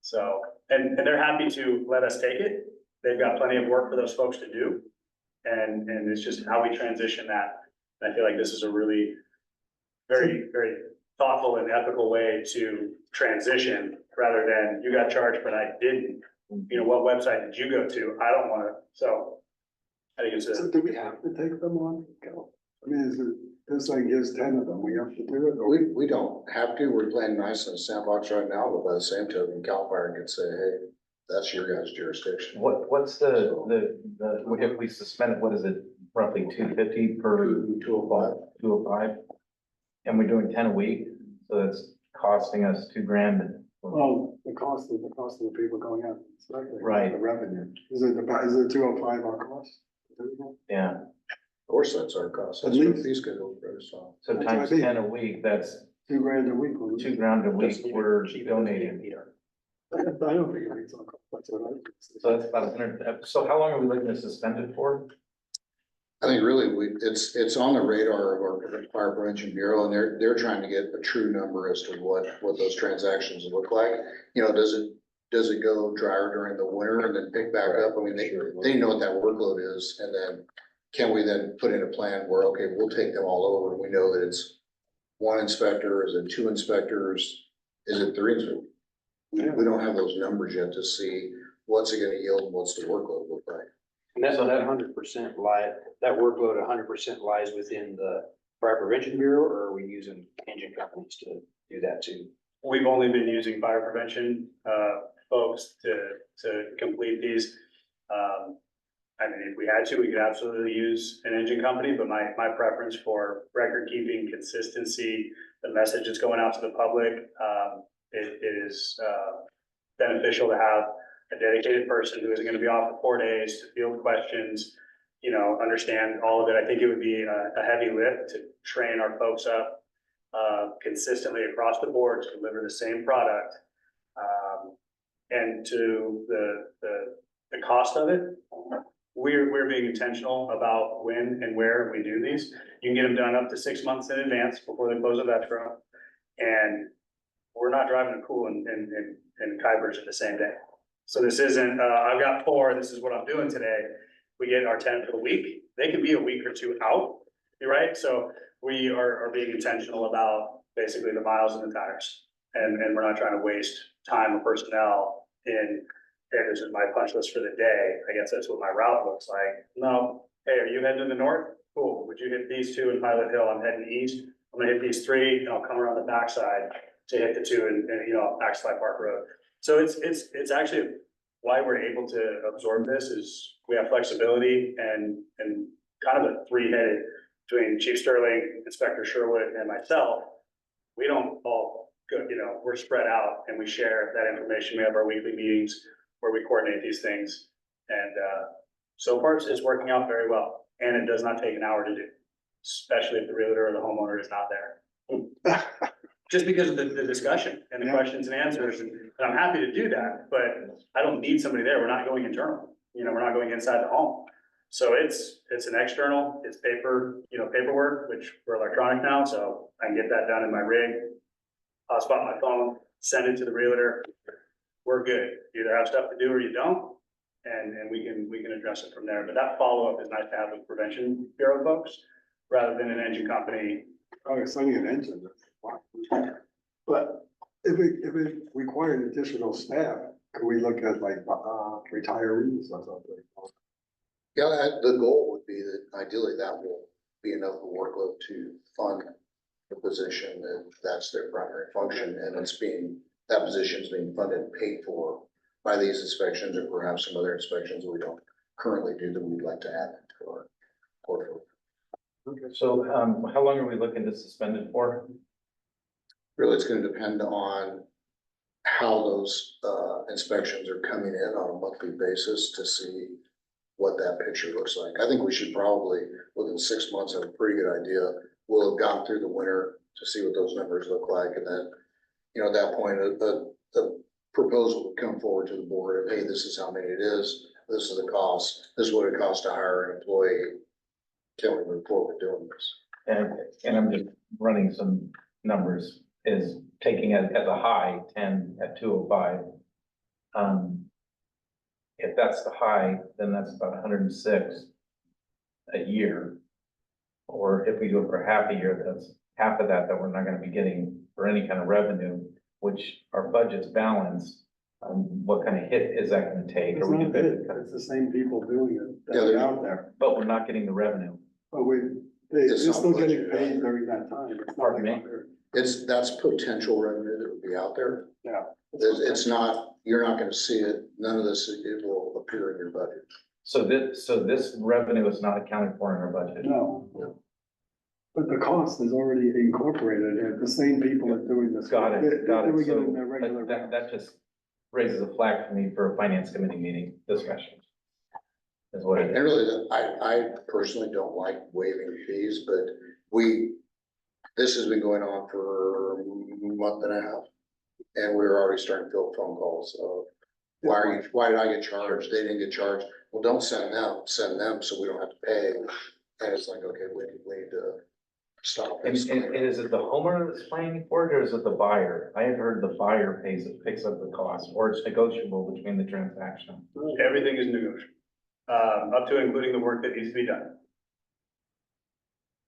Speaker 10: So, and they're happy to let us take it. They've got plenty of work for those folks to do. And it's just how we transition that. And I feel like this is a really very, very thoughtful and ethical way to transition, rather than you got charged, but I didn't. What website did you go to? I don't wanna, so I think it's
Speaker 2: so do we have to take them on? I mean, this like gives 10 of them, we have to do it, or we,
Speaker 5: We don't have to, we're playing nice in the sandbox right now, but by the same token, CAL FIRE can say, hey, that's your guys' jurisdiction.
Speaker 4: What's the, if we suspend it, what is it, roughly 250 per
Speaker 5: 205.
Speaker 4: 205? And we're doing 10 a week, so that's costing us $2,000.
Speaker 2: well, the cost of the people going out. Exactly.
Speaker 4: Right.
Speaker 2: The revenue, is it 205 our cost?
Speaker 4: Yeah,
Speaker 5: Of course, that's our cost,
Speaker 2: At
Speaker 5: that's our
Speaker 2: least.
Speaker 5: fee schedule for us, so.
Speaker 4: so
Speaker 2: That's what I
Speaker 4: times
Speaker 2: mean.
Speaker 4: 10 a week, that's
Speaker 2: $2,000 a week.
Speaker 4: $2,000 a week we're donating.
Speaker 2: I don't think it's our cost, that's what I.
Speaker 4: So that's about 100. So how long are we looking to suspend it for?
Speaker 5: I think really it's on the radar of our Fire Prevention Bureau, and they're trying to get a true number as to what those transactions look like. You know, does it go drier during the winter and then pick back up? I mean, they know what that workload is, and then can we then put in a plan where, okay, we'll take them all over, and we know that it's one inspector, is it two inspectors, is it three inspectors? We don't have those numbers yet to see what's it gonna yield and what's the workload look like.
Speaker 8: And that 100% that workload 100% lies within the Fire Prevention Bureau, or are we using engine companies to do that too?
Speaker 10: We've only been using fire prevention, folks to complete these. I mean, if we had to, we could absolutely use an engine company, but my preference for record keeping, consistency, the message that's going out to the public, it is, beneficial to have a dedicated person who isn't gonna be off for 4 days to field questions, you know, understand all of it. I think it would be a heavy lift to train our folks up consistently across the board to deliver the same product. And to the cost of it, we're being intentional about when and where we do these. You can get them done up to 6 months in advance before they close of escrow. And we're not driving a pool and Kybers in the same day. So this isn't, I've got 4, this is what I'm doing today. We get our 10 for the week. They could be a week or 2 out, you're right? So we are being intentional about basically the miles and the tires. And we're not trying to waste time or personnel in, hey, this is my punch list for the day. I guess that's what my route looks like. No, hey, are you heading to the north? Cool. Would you hit these 2 in Pilot Hill? I'm heading east. I'm gonna hit these 3 and I'll come around the backside to hit the 2 and you know, Backslide Park Road. So it's actually why we're able to absorb this is we have flexibility and kind of a 3-headed between Chief Sterling, Inspector Sherwood and myself. We don't all go, you know, we're spread out and we share that information. We have our weekly meetings where we coordinate these things. And so far it's working out very well. And it does not take an hour to do, especially if the realtor or the homeowner is not there. Just because of the discussion and the questions and answers, and I'm happy to do that, but I don't need somebody there, we're not going internal, you know, we're not going inside the home. So it's an external, it's paperwork, which we're electronic now, so I can get that done in my rig. Hotspot my phone, send it to the realtor, we're good, you either have stuff to do or you don't, and we can address it from there, but that follow-up is nice to have with Prevention Bureau folks, rather than an engine company.
Speaker 2: Oh, it's only an engine. But if it required additional staff, could we look at like, retirees or something?
Speaker 5: Yeah, the goal would be that ideally that will be enough of a workload to fund the position, and that's their primary function, and that position is being funded and paid for by these inspections or perhaps some other inspections that we don't currently do that we'd like to add to our portfolio.
Speaker 4: So how long are we looking to suspend it for?
Speaker 5: Really, it's gonna depend on how those inspections are coming in on a monthly basis to see what that picture looks like. I think we should probably, within 6 months, have a pretty good idea. We'll have gone through the winter to see what those numbers look like, and then, you know, at that point, the proposal would come forward to the board of, hey, this is how many it is, this is the cost, this is what it costs to hire an employee. Can we move forward doing this?
Speaker 4: And I'm just running some numbers, is taking as a high 10 at 205. If that's the high, then that's about 106 a year. Or if we do it for half a year, that's half of that we're not gonna be getting for any kind of revenue, which our budget's balanced. What kind of hit is that gonna take?
Speaker 2: It's
Speaker 4: Are we
Speaker 2: not
Speaker 4: gonna-
Speaker 2: it, it's the same people doing it,
Speaker 5: Yeah,
Speaker 2: that are
Speaker 5: there's-
Speaker 2: out there.
Speaker 4: But we're not getting the revenue.
Speaker 2: But we, they're
Speaker 5: It's not
Speaker 2: still getting
Speaker 5: budgeted.
Speaker 2: paid during that time. It's not
Speaker 4: Pardon
Speaker 2: like
Speaker 4: me?
Speaker 5: That's potential revenue that would be out there.
Speaker 2: Yeah.
Speaker 5: It's not, you're not gonna see it, none of this, it will appear in your budget.
Speaker 4: So this revenue is not accounted for in our budget.
Speaker 2: No. But the cost is already incorporated, and the same people are doing this.
Speaker 4: Got it,
Speaker 2: They're
Speaker 4: got it.
Speaker 2: doing
Speaker 4: So
Speaker 2: in their regular.
Speaker 4: that just raises a flag for me for a finance committee meeting discussion. Is what it
Speaker 5: And
Speaker 4: is.
Speaker 5: really, I personally don't like waiving fees, but this has been going on for a month and a half. And we were already starting to fill phone calls of, why did I get charged? They didn't get charged. Well, don't send them so we don't have to pay. And it's like, okay, we need to stop
Speaker 4: And
Speaker 5: this.
Speaker 4: is it the homeowner that's paying for it, or is it the buyer? I had heard the buyer picks up the cost, or it's negotiable between the transaction.
Speaker 10: Everything is negotiable, up to including the work that needs to be done.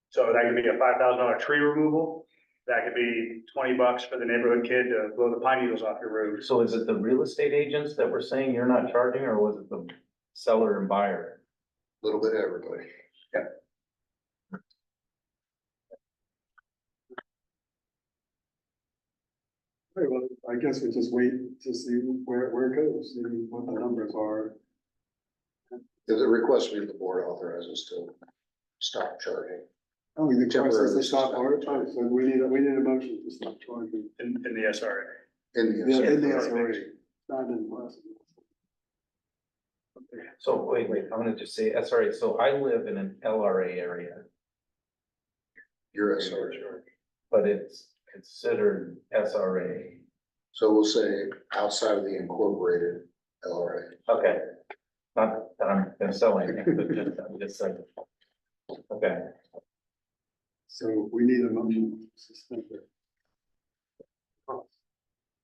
Speaker 10: So that could be a $5,000 tree removal. That could be $20 for the neighborhood kid to blow the pine needles off your roof.
Speaker 4: So is it the real estate agents that were saying you're not charging, or was it the seller and buyer?
Speaker 5: Little bit of everybody.
Speaker 2: Okay, well, I guess we just wait to see where it goes, see what the numbers are.
Speaker 5: The request from the board authorizes to stop charging.
Speaker 2: Oh, the process
Speaker 5: Temporarily
Speaker 2: to stop our
Speaker 5: suspend.
Speaker 2: time, so we need a motion to stop charging.
Speaker 10: In the SRA.
Speaker 5: In
Speaker 2: Yeah,
Speaker 5: the.
Speaker 2: in the SRA, not in Placer.
Speaker 4: So wait, I'm gonna just say, SRA, so I live in an LRA area,
Speaker 5: You're a SRA.
Speaker 4: but it's considered SRA.
Speaker 5: So we'll say outside of the incorporated LRA.
Speaker 4: Okay. Not that I'm gonna sell anything, but I'm just saying. Okay,
Speaker 2: So we need a motion to suspend it.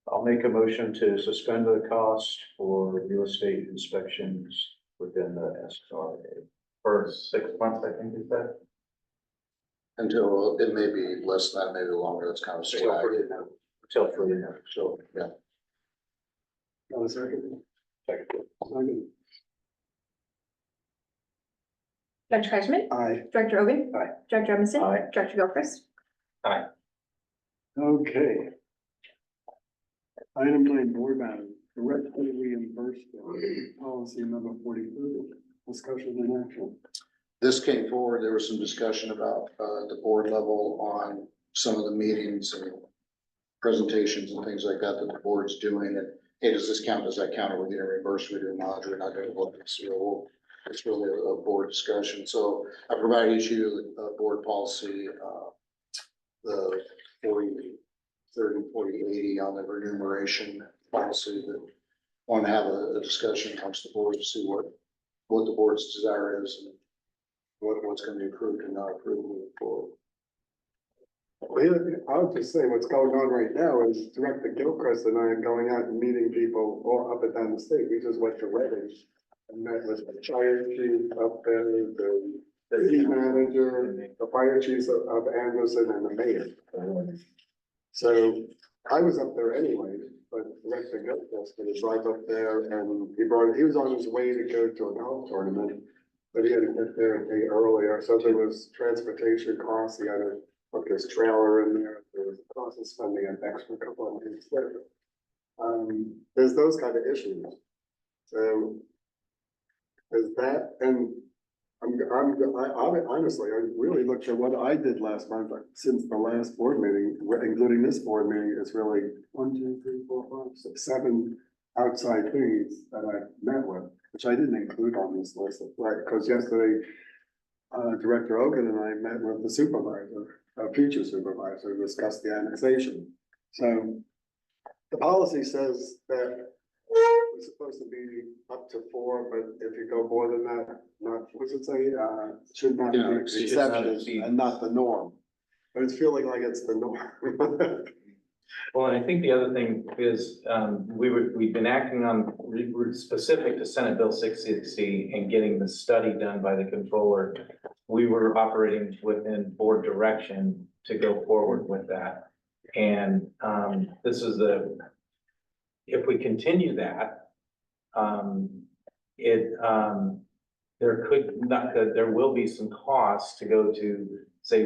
Speaker 3: I'll make a motion to suspend the cost for real estate inspections within the SRA.
Speaker 4: for 6 months, I think you said.
Speaker 5: Until it may be less than that, maybe longer, that's kind of swag.
Speaker 3: Till further notice.
Speaker 5: So, yeah.
Speaker 2: Got a second? Second.
Speaker 7: Dr. Kreisman,
Speaker 2: Aye.
Speaker 7: Director Ogen.
Speaker 3: Aye.
Speaker 7: Director Robinson.
Speaker 3: Aye.
Speaker 7: Director Gilchrist.
Speaker 2: Okay. Item 9, board matter, directly reimbursed policy number 42, discussion and action.
Speaker 5: This came forward, there was some discussion about, the board level on some of the meetings and presentations and things like that the board's doing, and hey, does this count, does that count, are we getting reimbursed, we're doing knowledge, we're not doing what, it's really a board discussion, so I provided you a board policy, the 30, 40, 80 on the remuneration policy that want to have a discussion amongst the board to see what the board's desire is and what's going to be approved and not approved moving forward.
Speaker 2: I'll just say what's going on right now is Director Gilchrist and I are going out and meeting people all up and down the state. We just went to Reading and met with the fire chief up there, the city manager, the fire chiefs of Anderson and the mayor. So I was up there anyway, but Director Gilchrist was drive up there and he was on his way to go to a golf tournament. But he had to get there a day earlier, so there was transportation costs, he had to put his trailer in there, there was the cost of spending an extra couple of minutes later. There's those kind of issues. So. Is that, and I honestly, I really looked at what I did last month, since the last board meeting, including this board meeting, it's really 1, 2, 3, 4, 5, 6, 7 outside things that I met with, which I didn't include on this list, right, because yesterday, Director Ogen and I met with the supervisor, future supervisor, to discuss the annexation. So the policy says that it's supposed to be up to 4, but if you go more than that, not, what's it say, should not be
Speaker 5: Yeah,
Speaker 2: exceptions and not the norm. But it's feeling like it's the norm.
Speaker 4: Well, and I think the other thing is, we've been acting on, we're specific to Senate Bill 660 and getting the study done by the controller. We were operating within board direction to go forward with that. And, this is if we continue that, there could not, there will be some costs to go to, say,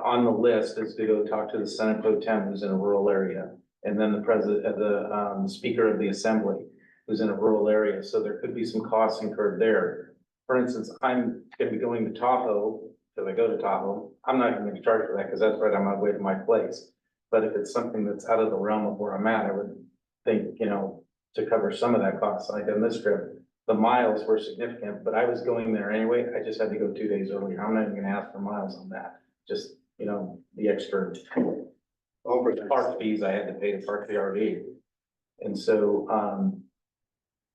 Speaker 4: on the list is to go talk to the Senate Pro Tem who's in a rural area. And then the president, Speaker of the Assembly who's in a rural area. So there could be some costs incurred there. For instance, I'm gonna be going to Tahoe, because I go to Tahoe. I'm not even gonna charge for that because that's right on my way to my place. But if it's something that's out of the realm of where I'm at, I would think, to cover some of that cost, like on this trip. The miles were significant, but I was going there anyway. I just had to go 2 days earlier. I'm not even gonna ask for miles on that. Just, the extra park fees I had to pay to park the RV. And so,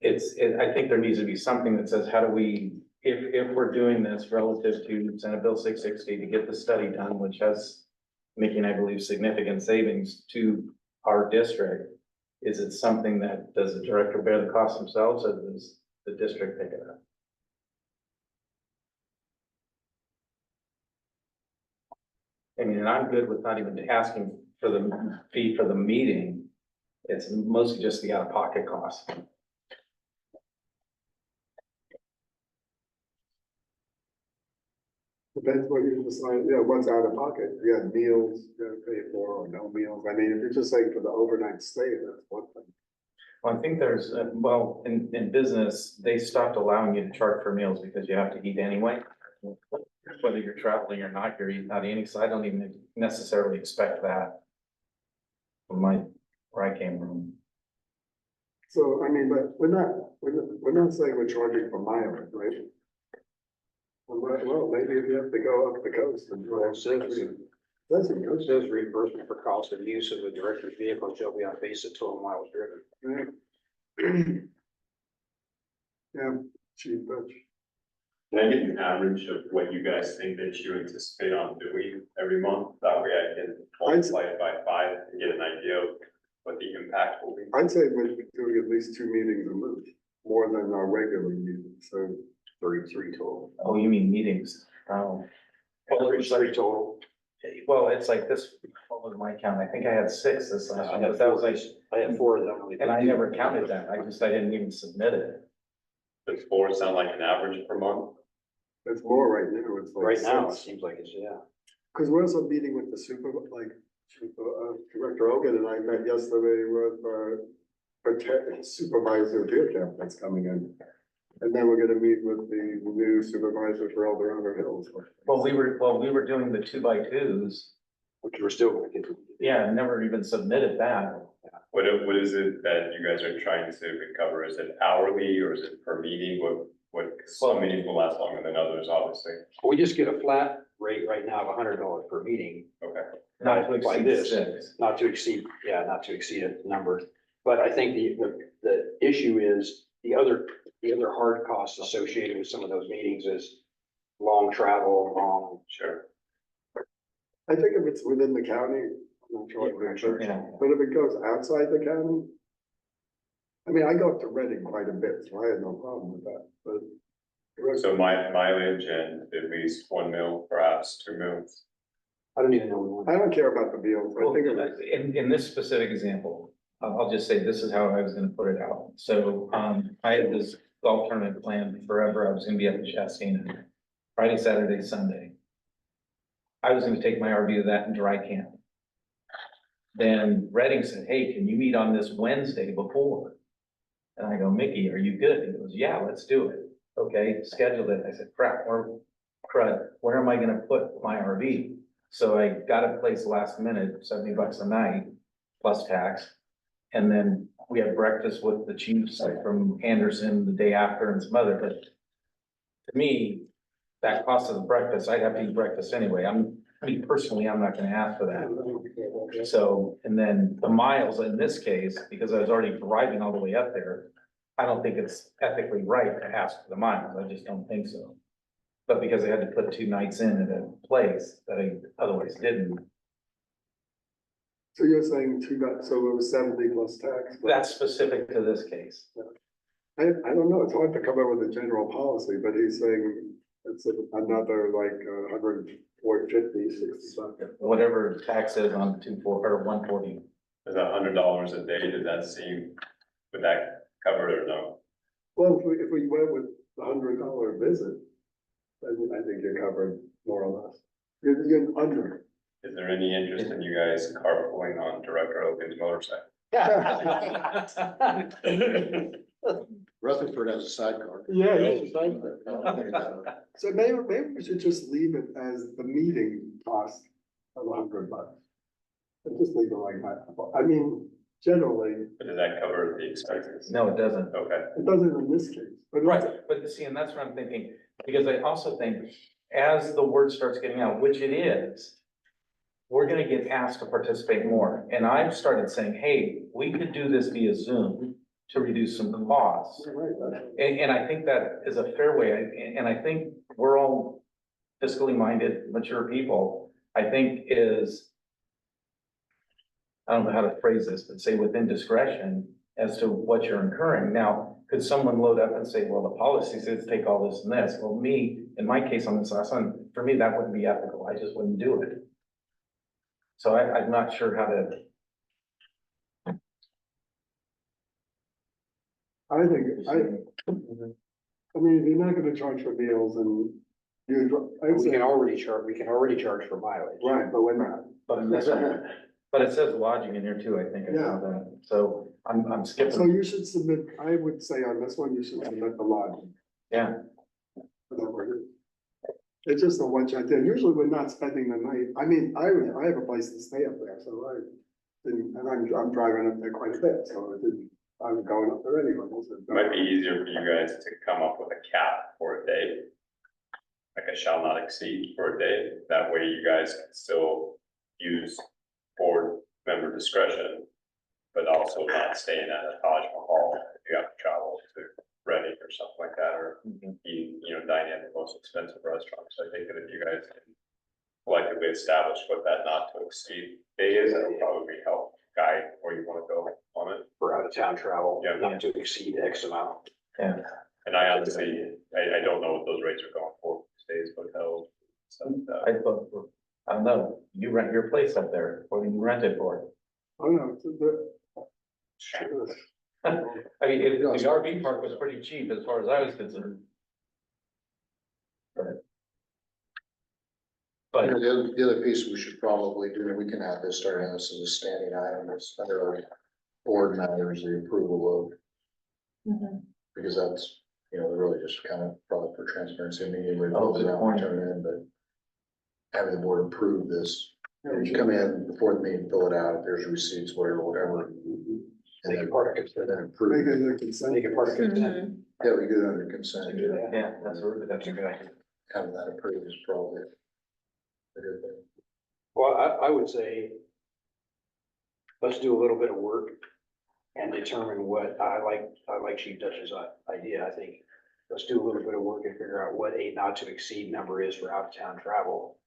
Speaker 4: I think there needs to be something that says, how do we, if we're doing this relative to Senate Bill 660 to get the study done, which has making, I believe, significant savings to our district, is it something that, does the director bear the cost themselves or does the district pick it up? I mean, and I'm good with not even asking for the fee for the meeting. It's mostly just the out-of-pocket cost.
Speaker 2: Depends what you decide, what's out of pocket. You have meals, you gotta pay for or no meals. I mean, if you're just saying for the overnight stay, that's one thing.
Speaker 4: Well, I think there's, in business, they stopped allowing you to charge for meals because you have to eat anyway. Whether you're traveling or not, you're eating out eating, so I don't even necessarily expect that from where I came from.
Speaker 2: So, I mean, but we're not saying we're charging for mileage, right? Well, maybe if you have to go up the coast and.
Speaker 8: Well, it says-
Speaker 2: That's
Speaker 8: It says reimbursement for cost of use of the director's vehicle shall be on base of total miles driven.
Speaker 2: Yeah, cheap, but
Speaker 9: Can I get an average of what you guys think that you anticipate on doing every month? That way I can multiply it by 5 and get an idea of what the impact will be.
Speaker 2: I'd say we're doing at least 2 meetings a month, more than our regular meetings, so 33 total.
Speaker 4: Oh, you mean meetings? Oh. Well, it was like,
Speaker 8: total.
Speaker 4: well, it's like this, what was my count? I think I had 6 this last year, but that was like,
Speaker 8: I had 4 of them.
Speaker 4: and I never counted that. I didn't even submit it.
Speaker 9: Does 4 sound like an average per month?
Speaker 2: It's more right now, it's like.
Speaker 8: Right now, it
Speaker 2: 6.
Speaker 8: seems like it's, yeah.
Speaker 2: Cause we're also meeting with the Director Hogan and I met yesterday with, Supervisor Deercamp that's coming in. And then we're gonna meet with the new supervisor for El Dorado Hills.
Speaker 4: Well, we were doing the 2x2s.
Speaker 8: Which we're still gonna get to.
Speaker 4: Yeah, never even submitted that.
Speaker 9: What is it that you guys are trying to recover? Is it hourly or is it per meeting? Some meetings will last longer than others, obviously.
Speaker 8: We just get a flat rate right now of $100 per meeting,
Speaker 9: Okay.
Speaker 4: Not to
Speaker 8: Like
Speaker 4: exceed
Speaker 8: this.
Speaker 4: 6.
Speaker 8: not to exceed a number. But I think the issue is the other hard costs associated with some of those meetings is long travel, long.
Speaker 9: Sure.
Speaker 2: I think if it's within the county, I'm not sure,
Speaker 4: Yeah.
Speaker 2: but if it goes outside the county. I mean, I go up to Reading quite a bit, so I had no problem with that, but.
Speaker 9: So my mileage and at least 1 mil, perhaps 2 mils.
Speaker 8: I don't even know.
Speaker 2: I don't care about the meals, I
Speaker 4: Well,
Speaker 2: think it
Speaker 4: in this specific example, I'll just say this is how I was gonna put it out. So, I had this golf tournament planned forever. I was gonna be up in Shastina, Friday, Saturday, Sunday. I was gonna take my RV to that and dry camp. Then Reading said, hey, can you meet on this Wednesday before? And I go, Mickey, are you good? He goes, yeah, let's do it. Okay, scheduled it. I said, where am I gonna put my RV? So I got a place last minute, $70 a night plus tax. And then we had breakfast with the chiefs like from Anderson the day after and some other, but to me, that cost of the breakfast, I'd have to eat breakfast anyway. Personally, I'm not gonna ask for that. So, and then the miles in this case, because I was already driving all the way up there, I don't think it's ethically right to ask for the miles. I just don't think so. But because I had to put 2 nights in at a place that I otherwise didn't,
Speaker 2: So you're saying so it was 70 plus tax?
Speaker 4: that's specific to this case.
Speaker 2: I don't know, it's hard to come up with a general policy, but he's saying it's another like 150, 60 something.
Speaker 4: Whatever tax is on 240 or 140.
Speaker 9: Is that $100 a day? Would that cover it or no?
Speaker 2: Well, if we went with $100 visit, then I think you're covered more or less. You're under.
Speaker 9: Is there any interest in you guys carpooling on Director Logan's motorcycle?
Speaker 5: Rutherford has a sidecar.
Speaker 2: Yeah, so maybe we should just leave it as the meeting cost of $100. And just leave it like that. I mean, generally,
Speaker 9: But does that cover the expenses?
Speaker 4: No, it doesn't.
Speaker 9: Okay,
Speaker 2: it doesn't in this case, but.
Speaker 4: Right, but see, and that's what I'm thinking, because I also think as the word starts getting out, which it is, we're gonna get asked to participate more. And I've started saying, hey, we could do this via Zoom to reduce some costs.
Speaker 2: Right, that's-
Speaker 4: And I think that is a fair way, and I think we're all fiscally minded, mature people, I think is, I don't know how to phrase this, but say within discretion as to what you're incurring. Now, could someone load up and say, well, the policy says take all this and this? Well, me, in my case on this last one, for me, that wouldn't be ethical. I just wouldn't do it. So I'm not sure how to,
Speaker 2: I mean, if you're not gonna charge for meals and you, I would
Speaker 8: We
Speaker 2: say,
Speaker 8: can already charge for mileage.
Speaker 2: right, but we're not.
Speaker 4: but it says lodging in here too, I think. I saw that. So I'm
Speaker 2: So
Speaker 4: skipping,
Speaker 2: you should submit, I would say on this one, you should submit the lodging.
Speaker 4: yeah.
Speaker 2: Whatever it is. It's just a one shot deal. Usually we're not spending the night. I mean, I have a place to stay up there, so and I'm driving up there quite a bit, so I'm going up there anyway.
Speaker 9: it might be easier for you guys to come up with a cap for a day. Like a shall not exceed for a day, that way you guys can still use board member discretion. But also not staying at a Taj Mahal if you have to travel to Reading or something like that, or eat, dine at the most expensive restaurants. I think that if you guys can collectively establish what that not to exceed day is, that'll probably help guide where you wanna go on it.
Speaker 8: For out of town travel,
Speaker 9: Yeah.
Speaker 8: not to exceed X amount.
Speaker 4: Yeah,
Speaker 9: And I honestly, I don't know what those rates are going for, stays, hotels, stuff like that.
Speaker 4: I don't know, you rent your place up there, what do you rent it for?
Speaker 2: Oh, no,
Speaker 4: I mean, the RV park was pretty cheap as far as I was concerned. But,
Speaker 5: The other piece we should probably do, we can have this starting this as a standing item, it's under our board matters, the approval of, because that's, really just kind of probably for transparency, immediately
Speaker 4: Oh,
Speaker 5: close it
Speaker 4: good
Speaker 5: out
Speaker 4: point.
Speaker 5: and turn it in, but having the board approve this, you come in before the meeting, fill it out, if there's receipts, whatever. And
Speaker 8: Make
Speaker 5: then
Speaker 8: it part of
Speaker 5: then
Speaker 8: consent.
Speaker 5: approve,
Speaker 2: make it a consent.
Speaker 8: Make it part of consent.
Speaker 5: yeah, we do it under consent,
Speaker 4: yeah, that's a good idea.
Speaker 5: having that approved is probably a good thing.
Speaker 8: Well, I would say, let's do a little bit of work and determine what, I like Chief Dutch's idea, I think. Let's do a little bit of work and figure out what a not to exceed number is for out of town travel.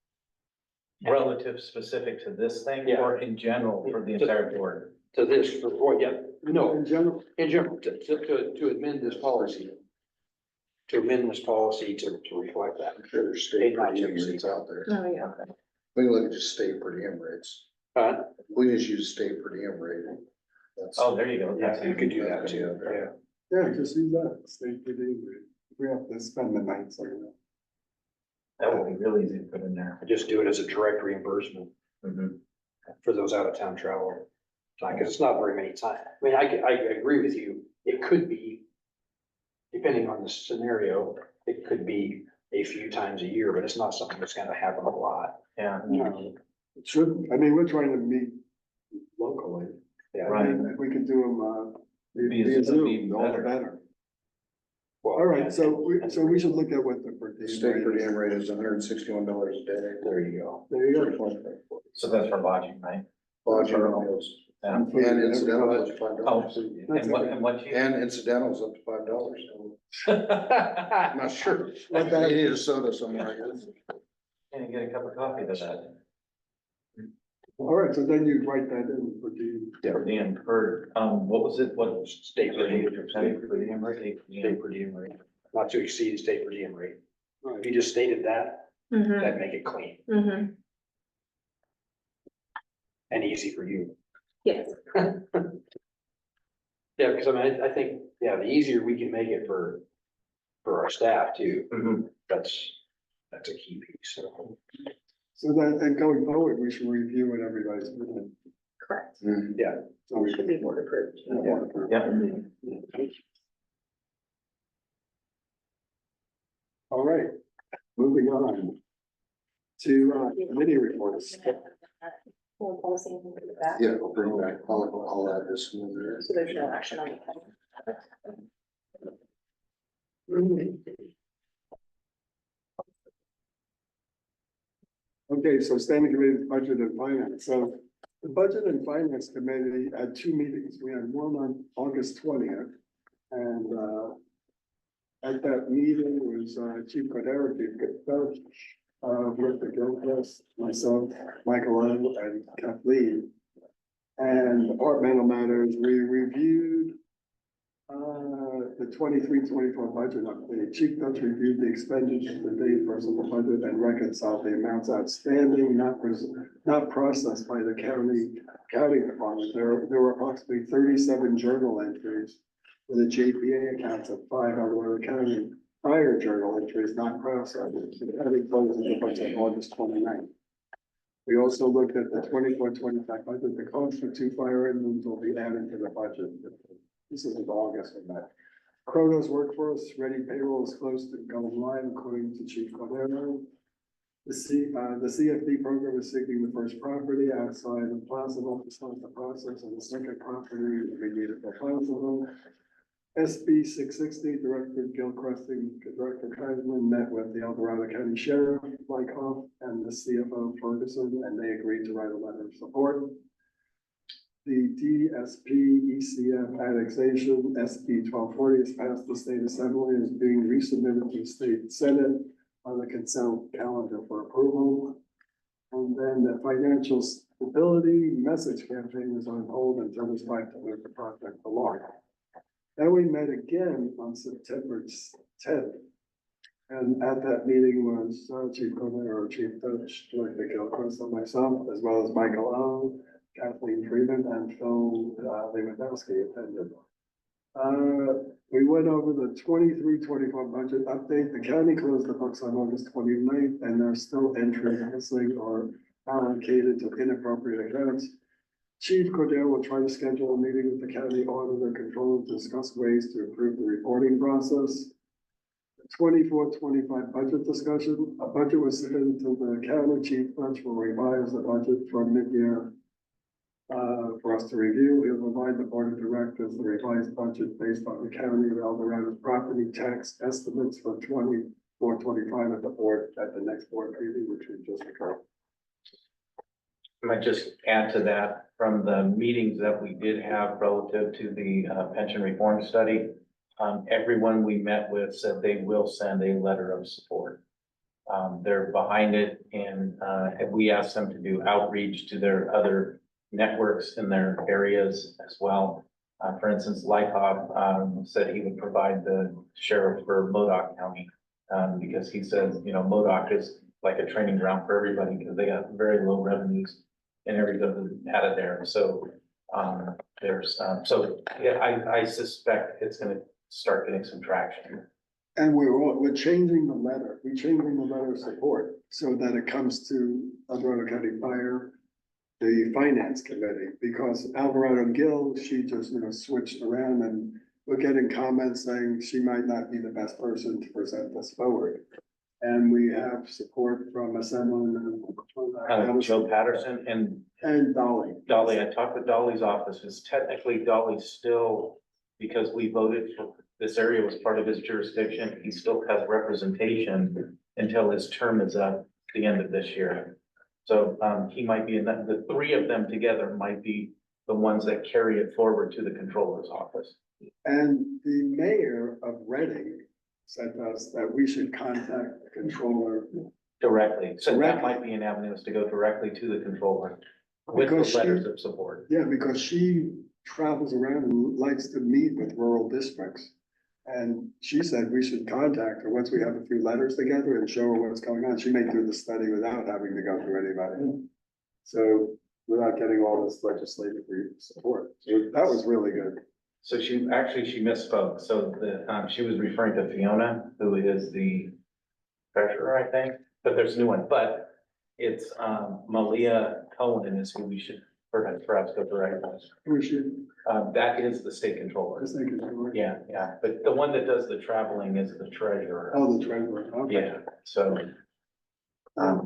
Speaker 4: Relative specific to this thing
Speaker 8: Yeah.
Speaker 4: or in general for the entire board?
Speaker 8: To this, no,
Speaker 2: In general,
Speaker 8: in general, to amend this policy. To amend this policy to reflect that.
Speaker 5: I'm sure there's state per diem rates out there.
Speaker 7: Oh, yeah.
Speaker 5: We can look at just state per diem rates. We just use state per diem rate. That's.
Speaker 4: Oh, there you go.
Speaker 8: Yeah, you could do that too, yeah.
Speaker 2: yeah, just use that, state per diem rate. We have to spend the night, so.
Speaker 4: That would be really easy to put in there.
Speaker 8: Just do it as a direct reimbursement for those out of town travel. Because it's not very many times. I mean, I agree with you. It could be, depending on the scenario, it could be a few times a year, but it's not something that's gonna happen a lot.
Speaker 4: Yeah,
Speaker 2: It shouldn't, I mean, we're trying to meet locally.
Speaker 8: Yeah.
Speaker 4: Right.
Speaker 2: And if we can do them,
Speaker 4: Via
Speaker 2: via
Speaker 4: Zoom would be
Speaker 2: Zoom, all the
Speaker 4: better.
Speaker 2: better.
Speaker 8: Well,
Speaker 2: All right, so we should look at what the per
Speaker 5: The
Speaker 2: diem
Speaker 5: state per
Speaker 2: rate is.
Speaker 5: diem rate is $161 a day.
Speaker 8: There you go.
Speaker 2: There you go.
Speaker 4: so that's for lodging, right?
Speaker 5: Lodging and meals.
Speaker 4: Yeah.
Speaker 5: And incidentals up to
Speaker 4: Oh,
Speaker 5: $5.
Speaker 4: and what you?
Speaker 5: And incidentals up to $5. I'm not sure.
Speaker 2: What that-
Speaker 5: You need a soda somewhere, I guess.
Speaker 4: And get a cup of coffee to that.
Speaker 2: All right, so then you write that in for the,
Speaker 4: For the end, what was it, what?
Speaker 8: State per diem.
Speaker 4: State per diem rate?
Speaker 8: State per diem rate, not to exceed state per diem rate. If
Speaker 2: right,
Speaker 8: you just stated that, that'd make it clean and easy for you.
Speaker 7: Yes.
Speaker 8: Yeah, because I mean, I think, yeah, the easier we can make it for our staff too.
Speaker 4: Mhm.
Speaker 8: That's a key piece, so.
Speaker 2: So then, and going forward, we should review what everybody's doing.
Speaker 7: Correct.
Speaker 2: So we
Speaker 7: Should be board approved.
Speaker 4: Yeah.
Speaker 2: All right, moving on to committee reports.
Speaker 7: Full policy and things like that.
Speaker 5: Yeah, I'll bring back, I'll add this in there.
Speaker 7: So there's no action on the.
Speaker 2: Okay, so standing committee, budget and finance. So the budget and finance committee had two meetings. We had one on August 20th. And at that meeting was Chief Codera, Chief Coach, Director Gilchrist, myself, Michael O, and Kathleen. And departmental matters, we reviewed the 23-24 budget update. Chief Coach reviewed the expenditures to date versus the budget and reconciled the amounts outstanding, not processed by the accounting department. There were approximately 37 journal entries for the JPA accounts of 5 other County prior journal entries not processed. The county closes the budget August 29th. We also looked at the 24-25 budget. The cost for 2 fire engines will be added to the budget. This is in August of that. Kronos workforce ready payroll is close to going live according to Chief Cordero. The CFD program is seeking the first property outside of Placerville to start the process, and the second property will be needed for Placerville. SB 660, Director Gilchrist and Director Kreisman met with the El Dorado County Sheriff, Mike Hoff, and the CFO Ferguson, and they agreed to write a letter of support. The DSP ECF annexation, SB 1240, has passed the state assembly and is being resubmitted to the state senate on the consent calendar for approval. And then the financial stability message campaign is on hold until it's time to move the project along. Then we met again on September 10th. And at that meeting was Chief Cordero, Chief Coach, Director Gilchrist, and myself, as well as Michael O, Kathleen Freeman, and Phil Lewandowski attended. We went over the 23-24 budget update. The county closed the books on August 29th, and there's still entries missing or allocated to inappropriate accounts. Chief Cordero will try to schedule a meeting with the county auditor controller to discuss ways to improve the reporting process. 24-25 budget discussion. A budget was submitted to the county. Chief Judge will revise the budget from mid-year for us to review. He'll provide the board of directors the revised budget based on the county of El Dorado's property tax estimates for 24-25 at the board at the next board meeting, which we just occurred.
Speaker 4: I might just add to that, from the meetings that we did have relative to the pension reform study, everyone we met with said they will send a letter of support. They're behind it, and we asked them to do outreach to their other networks in their areas as well. For instance, Lycop said he would provide the sheriff for Modoc County, because he says, you know, Modoc is like a training ground for everybody because they got very low revenues and everything out of there. So I suspect it's gonna start getting some traction.
Speaker 2: And we're changing the letter. We're changing the letter of support so that it comes to Alvarado County Fire, the finance committee, because Alvarado Gill, she just, switched around, and we're getting comments saying she might not be the best person to present this forward. And we have support from Assemblyman
Speaker 4: Joe Patterson
Speaker 2: and Dolly.
Speaker 4: Dolly, I talked with Dolly's office, because technically Dolly's still, because we voted for, this area was part of his jurisdiction, he still has representation until his term is up at the end of this year. So he might be in that, the three of them together might be the ones that carry it forward to the controller's office.
Speaker 2: And the mayor of Reading said to us that we should contact the controller.
Speaker 4: Directly, so that
Speaker 2: Directly.
Speaker 4: might be an avenue, is to go directly to the controller with the
Speaker 2: Because
Speaker 4: letters of support.
Speaker 2: Yeah, because she travels around and likes to meet with rural districts. And she said we should contact her once we have a few letters together and show her what's going on. She may do the study without having to go through anybody. So without getting all this legislative support. So that was really good.
Speaker 4: So she misspoke. So she was referring to Fiona, who is the treasurer, I think, but there's a new one, but it's, Malia Cohen is who we should perhaps go direct with.
Speaker 2: Who is she?
Speaker 4: That is the state controller.
Speaker 2: I was thinking,
Speaker 4: Yeah, but the one that does the traveling is the treasurer.
Speaker 2: oh, the treasurer, okay.
Speaker 4: Yeah, so,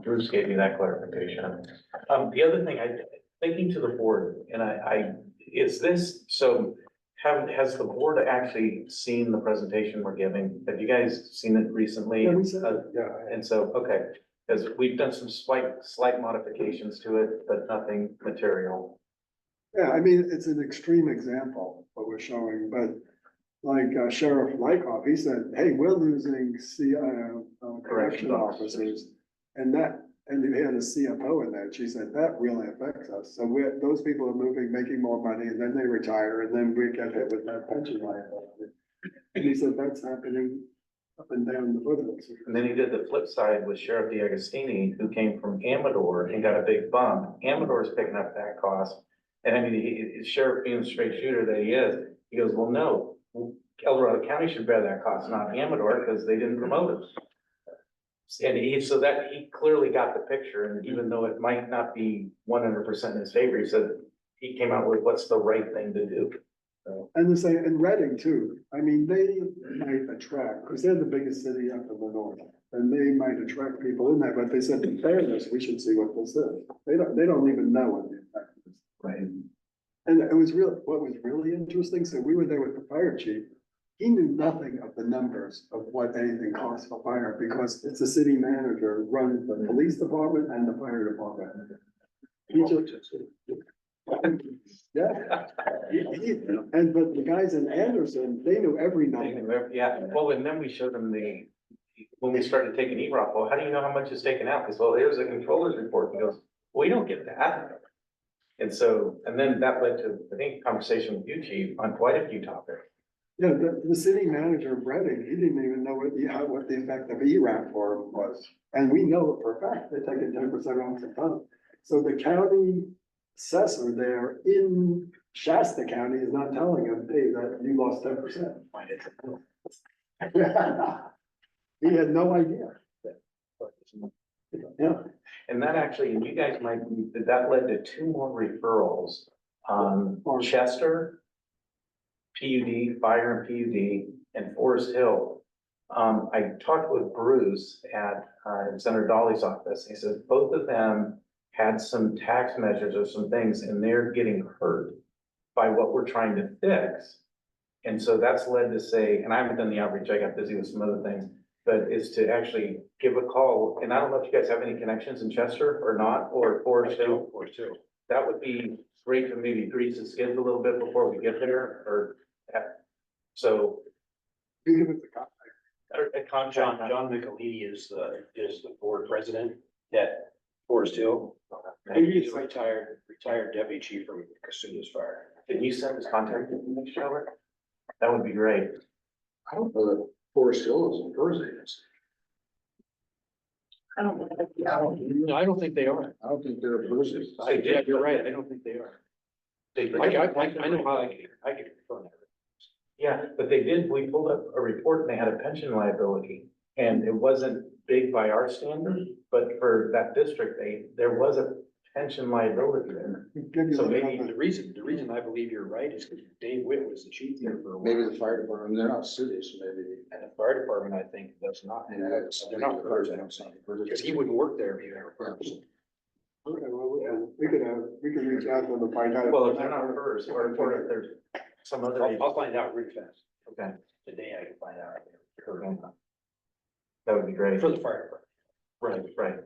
Speaker 4: Bruce gave me that clarification. The other thing, thinking to the board, and is this, so has the board actually seen the presentation we're giving? Have you guys seen it recently?
Speaker 2: Yeah, we said it.
Speaker 4: Yeah. And so, okay, because we've done some slight modifications to it, but nothing material.
Speaker 2: Yeah, I mean, it's an extreme example, what we're showing, but like Sheriff Lykoff, he said, hey, we're losing correction officers. And they had a CFO in there, she said, that really affects us. So those people are moving, making more money, and then they retire, and then we get hit with that pension liability. And he said, that's happening up and down the foothills.
Speaker 4: And then he did the flip side with Sheriff DiAgostini, who came from Amador and got a big bump. Amador's picking up that cost. And I mean, Sheriff being the straight shooter that he is, he goes, well, no, El County should bear that cost, not Amador, because they didn't promote us. And he clearly got the picture, and even though it might not be 100% in his favor, he said, he came out with what's the right thing to do. So,
Speaker 2: And the same, in Reading too, I mean, they might attract, because they're the biggest city up in the north, and they might attract people in there, but they said, in fairness, we should see what this is. They don't even know what the impact is.
Speaker 4: right.
Speaker 2: And what was really interesting, so we were there with the fire chief. He knew nothing of the numbers of what anything costs for fire, because it's the city manager who runs the police department and the fire department. He just, yeah. But the guys in Anderson, they knew every number.
Speaker 4: Yeah, well, and then we showed them when we started taking E-Rock, well, how do you know how much is taken out? Because, well, here's a controller's report. He goes, we don't get that. And so, and then that led to, I think, a conversation with you, chief, on quite a few topics.
Speaker 2: Yeah, the city manager of Reading, he didn't even know what the effect of ERAP for him was. And we know it for a fact, they're taking 10% off the top. So the county assessor there in Shasta County is not telling him, hey, that you lost 10%. He had no idea. Yeah.
Speaker 4: And that actually, and you guys might, that led to 2 more referrals. Chester, PUD, fire and PUD, and Forest Hill. I talked with Bruce at Senator Dolly's office. He says both of them had some tax measures or some things, and they're getting hurt by what we're trying to fix. And so that's led to say, and I haven't done the outreach, I got busy with some other things, but is to actually give a call. And I don't know if you guys have any connections in Chester or not, or Forest Hill. That would be great to maybe grease the skids a little bit before we get there, or, so.
Speaker 2: You give it the contact.
Speaker 4: A contract.
Speaker 8: John Michelini is the board president at Forest Hill. He's a retired deputy chief from Casunas Fire.
Speaker 4: Can you send his contact information over? That would be great.
Speaker 5: I don't know that Forest Hill is in PERS agency.
Speaker 7: I don't know.
Speaker 8: I don't think they are.
Speaker 5: I don't think they're a PERS agency.
Speaker 8: Yeah, you're right. I don't think they are. I know how I can confirm that.
Speaker 4: Yeah, but they did, we pulled up a report and they had a pension liability. And it wasn't big by our standard, but for that district, there was a pension liability there.
Speaker 2: Give you
Speaker 4: So
Speaker 2: the
Speaker 4: maybe
Speaker 2: number.
Speaker 8: The reason I believe you're right is because Dave Witt was the chief there for a while.
Speaker 5: Maybe the fire department, they're not cities, so maybe.
Speaker 8: And the fire department, I think, does not. They're not PERS, I don't think, because he wouldn't work there if he were PERS.
Speaker 2: Okay, well, we could reach out to them and find out.
Speaker 4: Well, if they're not hers, or if there's some other.
Speaker 8: I'll find out really fast.
Speaker 4: Okay,
Speaker 8: Today I can find out. if they're
Speaker 4: okay.
Speaker 8: PERS or not.
Speaker 4: That would be great.
Speaker 8: For the fire department.
Speaker 4: Right.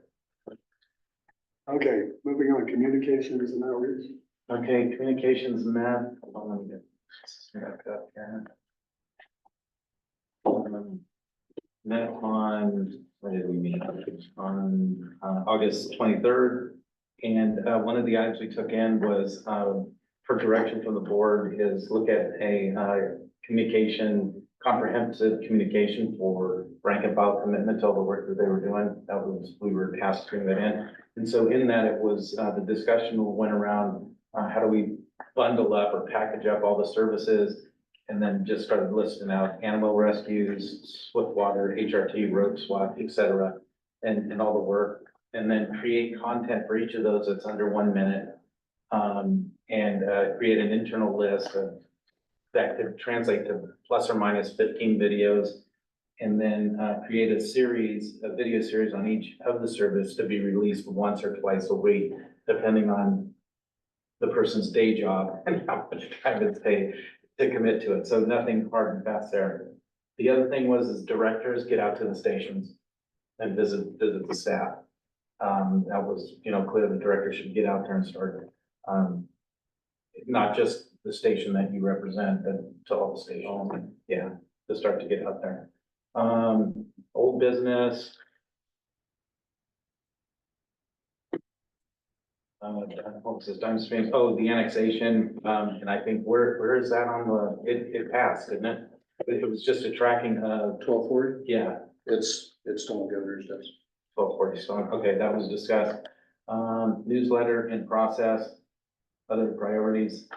Speaker 2: Okay, moving on, communications and outreach.
Speaker 4: Okay, communications map. Hold on, let me get this back up here. Met on, where did we meet? On August 23rd. And one of the items we took in was for direction from the board is look at a comprehensive communication for rank and file commitment to all the work that they were doing. We were tasked to bring that in. And so in that, it was the discussion went around how do we bundle up or package up all the services and then just started listing out animal rescues, Swiftwater, HRT, road swap, et cetera, and all the work. And then create content for each of those that's under 1 minute. And create an internal list of that could translate to plus or minus 15 videos. And then create a video series on each of the service to be released once or twice a week, depending on the person's day job and how much time it's taken to commit to it. So nothing hard and fast there. The other thing is directors get out to the stations and visit the staff. That was, clear the director should get out there and start, not just the station that you represent, but to all the stations. Yeah, to start to get out there. Old business. What was this, Diamond Springs? Oh, the annexation, and I think where is that on the, it passed, didn't it? It was just a tracking,
Speaker 5: 1240,
Speaker 4: yeah,
Speaker 5: it's still on the governor's desk.
Speaker 4: 1240, so, okay, that was discussed. Newsletter in process, other priorities,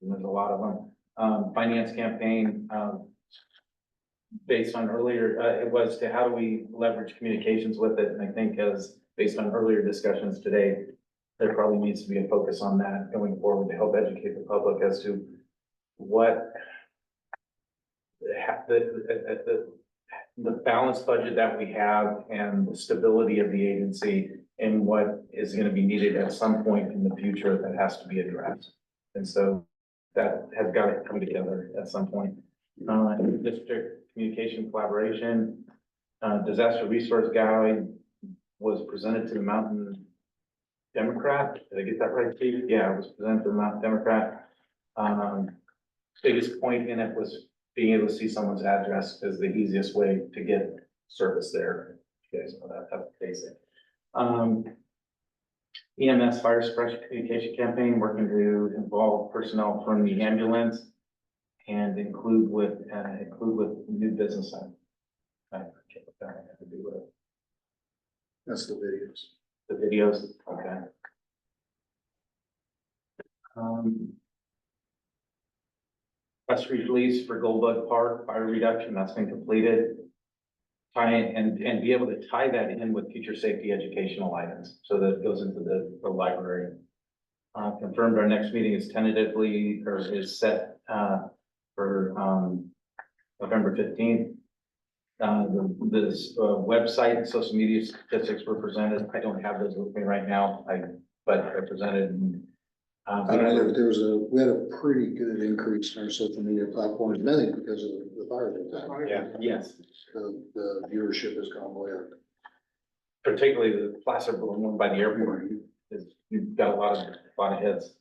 Speaker 4: there's a lot of them. Finance campaign, based on earlier, it was to how do we leverage communications with it, and I think as, based on earlier discussions today, there probably needs to be a focus on that going forward to help educate the public as to what the balanced budget that we have and the stability of the agency and what is going to be needed at some point in the future that has to be addressed. And so that has got to come together at some point. District communication collaboration, disaster resource guide was presented to the Mountain Democrat. Did I get that right, Steve? Yeah, it was presented to the Mountain Democrat. Biggest point in it was being able to see someone's address is the easiest way to get service there. You guys know that, that's basic. EMS fire suppression communication campaign, working to involve personnel from the ambulance and include with new business. I forget what that had to do with
Speaker 5: That's the videos.
Speaker 4: the videos, okay. Press release for Goldbug Park fire reduction, that's been completed. Tie and be able to tie that in with future safety educational items, so that it goes into the library. Confirmed our next meeting is tentatively, or is set, for, November 15th. This website and social media statistics were presented. I don't have those with me right now, but they're presented. And,
Speaker 5: I don't know if we had a pretty good increase in our social media platforms, mainly because of the fire attack.
Speaker 4: yeah, yes,
Speaker 5: The viewership has gone way up.
Speaker 4: particularly the Placer Balloon one by the airport. You've got a lot of hits.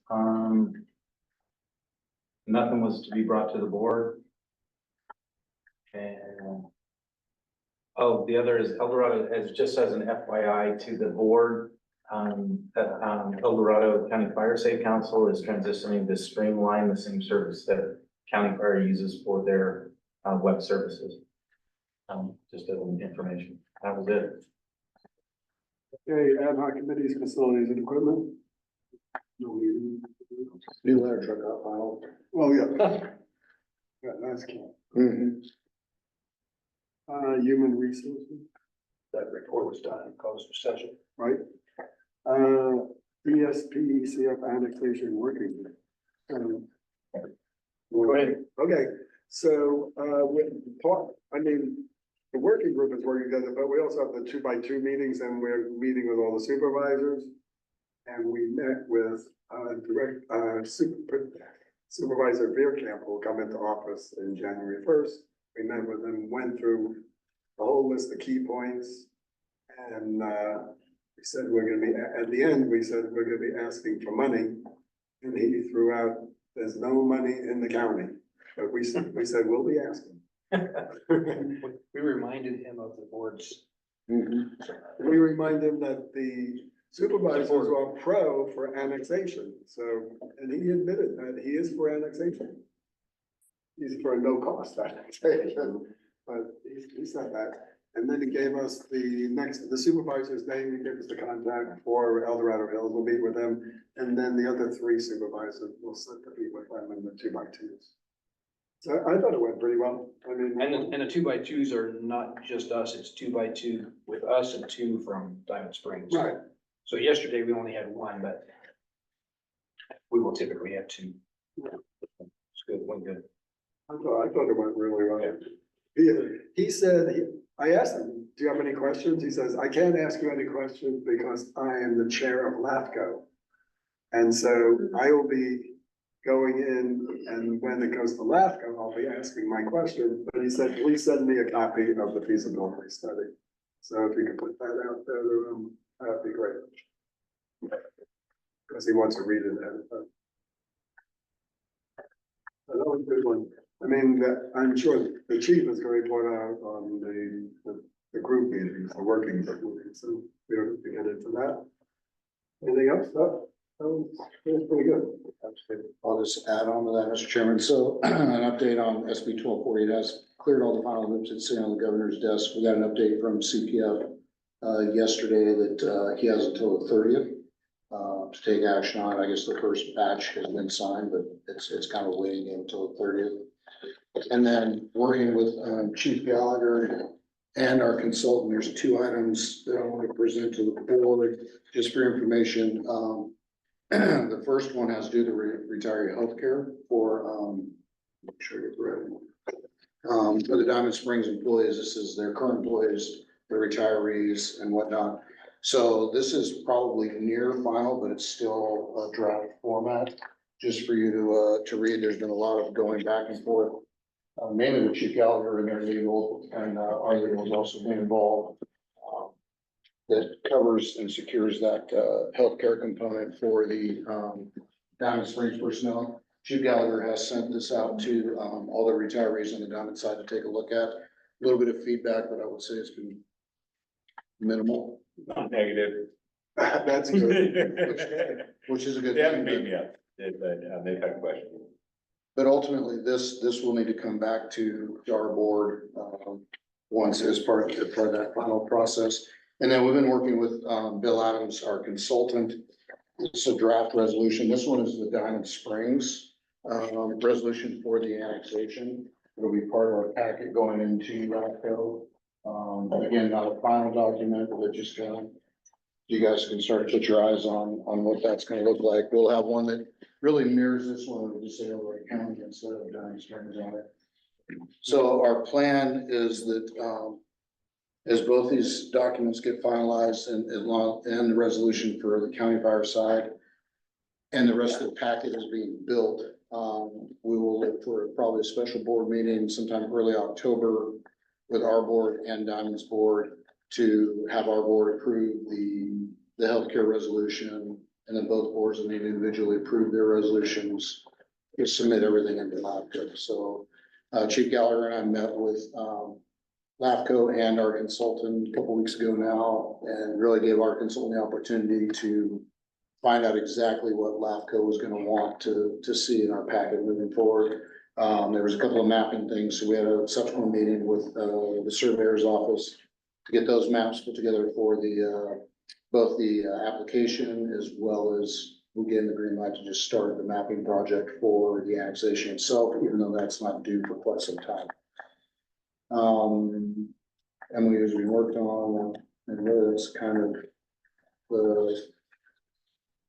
Speaker 4: Nothing was to be brought to the board. And, oh, the other is El Dorado, as just as an FYI to the board, El Dorado County Fire Safe Council is transitioning to streamline the same service that County Fire uses for their web services. Just as information, that was it.
Speaker 2: Okay, ad hoc committees, facilities and equipment. No meeting.
Speaker 5: New ladder truck out final.
Speaker 2: Well, yeah. Yeah, that's cool. Human resources,
Speaker 8: That report was done in closed session.
Speaker 2: right? ESP, ECF annexation working group.
Speaker 8: Go ahead.
Speaker 2: Okay, so, the working group is working together, but we also have the 2x2 meetings and we're meeting with all the supervisors. And we met with, Supervisor Veerkamp, who will come into office in January 1st. We met with him, went through the whole list of key points. And, we said we're gonna be, at the end, we said we're gonna be asking for money. And he threw out, there's no money in the county, but we said we'll be asking.
Speaker 8: We reminded him of the board's.
Speaker 2: We remind him that the supervisors are pro for annexation, so, and he admitted that he is for annexation. He's for a no cost annexation, but he said that. And then he gave us the supervisor's name, he gave us the contact for El Dorado Hills, we'll meet with them. And then the other 3 supervisors will set to meet with them in the 2x2s. So I thought it went pretty well. I mean.
Speaker 8: And the 2x2s are not just us, it's 2x2 with us and 2 from Diamond Springs.
Speaker 2: Right.
Speaker 8: So yesterday we only had 1, but we will typically have 2. It's good, went good.
Speaker 2: I thought it went really well. He said, I asked him, do you have any questions? He says, I can't ask you any questions because I am the chair of LAFCO. And so I will be going in, and when it goes to LAFCO, I'll be asking my question. But he said, please send me a copy of the feasibility study. So if you could put that out there, that'd be great. Because he wants to read it ahead of time. Another good one. I mean, I'm sure the chief is very brought out on the group meetings, the working group meetings, so we don't have to get into that. Anything else? That was pretty good.
Speaker 5: I'll just add on to that, Mr. Chairman. So an update on SB 1248 has cleared all the final loops it's sitting on the governor's desk. We got an update from CPF yesterday that he has until the 30th to take action on. I guess the first batch has been signed, but it's kind of waiting until the 30th. And then working with Chief Gallagher and our consultant, there's 2 items that I want to present to the board just for information. The first one has to do with retiree healthcare for, make sure I get the right one. For the Diamond Springs employees, this is their current employees, their retirees and whatnot. So this is probably near final, but it's still a draft format, just for you to read. There's been a lot of going back and forth. Mainly with Chief Gallagher and their legal, and our legal has also been involved. That covers and secures that healthcare component for the Diamond Springs personnel. Chief Gallagher has sent this out to all the retirees on the Diamond side to take a look at. A little bit of feedback, but I would say it's been minimal.
Speaker 9: Not negative.
Speaker 2: That's good.
Speaker 5: Which is a good
Speaker 9: They haven't
Speaker 5: thing.
Speaker 9: made me up, but they've had questions.
Speaker 5: But ultimately, this will need to come back to our board, once as part of that final process. And then we've been working with, Bill Adams, our consultant. It's a draft resolution. This one is the Diamond Springs, resolution for the annexation. It'll be part of our packet going into LAFCO. Again, not a final document, but just you guys can start to put your eyes on what that's gonna look like. We'll have one that really mirrors this one, we'll just say Elroy County instead of Diamond Springs on it. So our plan is that, as both these documents get finalized and the resolution for the county fire side and the rest of the packet is being built, we will look for probably a special board meeting sometime early October with our board and Diamond's board to have our board approve the healthcare resolution, and then both boards will need to individually approve their resolutions to submit everything into LAFCO. So Chief Gallagher and I met with LAFCO and our consultant a couple weeks ago now, and really gave our consultant the opportunity to find out exactly what LAFCO was going to want to see in our packet moving forward. There was a couple of mapping things, so we had a subsequent meeting with the surveyor's office to get those maps put together for the both the application as well as we get in the green light to just start the mapping project for the annexation itself, even though that's not due for quite some time. Emily has been worked on, and really it's kind of the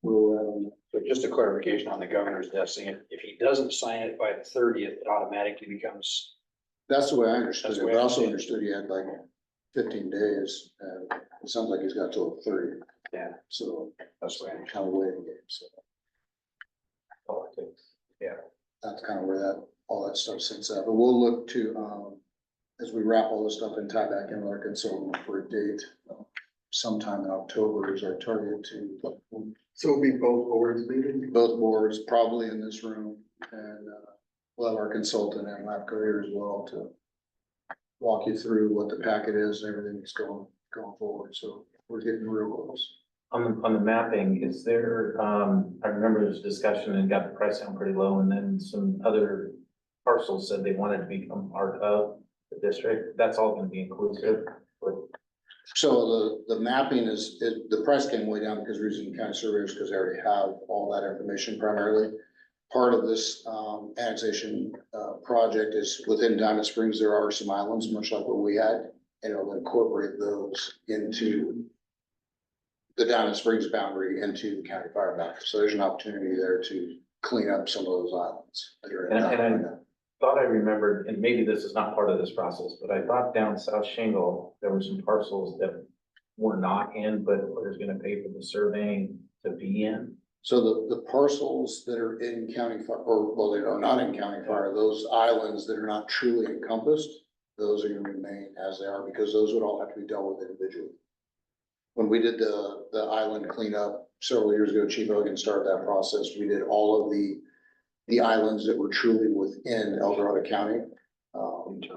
Speaker 8: So just a clarification on the governor's desk, saying if he doesn't sign it by the 30th, it automatically becomes.
Speaker 5: that's the way I understood
Speaker 8: That's
Speaker 5: it,
Speaker 8: the way
Speaker 5: but I
Speaker 8: I
Speaker 5: also
Speaker 8: understand
Speaker 5: understood he had like 15 days, and it sounds like he's got till 30.
Speaker 8: Yeah.
Speaker 5: So
Speaker 8: That's the way I
Speaker 5: kind of waiting game, so
Speaker 8: understand.
Speaker 5: that's kind of where all that stuff sits at, but we'll look to, as we wrap all this stuff and tie back in with our consultant for a date, sometime in October is our target to.
Speaker 2: So it'll be both boards meeting?
Speaker 5: Both boards, probably in this room, and we'll have our consultant and LAFCO here as well to walk you through what the packet is and everything that's going forward, so we're getting real close.
Speaker 4: On the mapping, is there, I remember there was discussion and got the price down pretty low, and then some other parcels said they wanted to become part of the district. That's all gonna be inclusive with.
Speaker 5: So the mapping the price came way down because we're using county surveyors because they already have all that information primarily. part of this, annexation, project is within Diamond Springs, there are some islands, much like what we had. And it'll incorporate those into the Diamond Springs boundary into the county fire boundary. So there's an opportunity there to clean up some of those islands that are in.
Speaker 4: And I thought I remembered, and maybe this is not part of this process, but I thought down South Shingle, there were some parcels that were not in, but was gonna pay for the surveying to be in.
Speaker 5: So the parcels that are in county fire, or, well, they are not in county fire, those islands that are not truly encompassed, those are gonna remain as they are, because those would all have to be dealt with individually. When we did the island cleanup several years ago, Chief Hogan started that process, we did all of the islands that were truly within El Dorado County.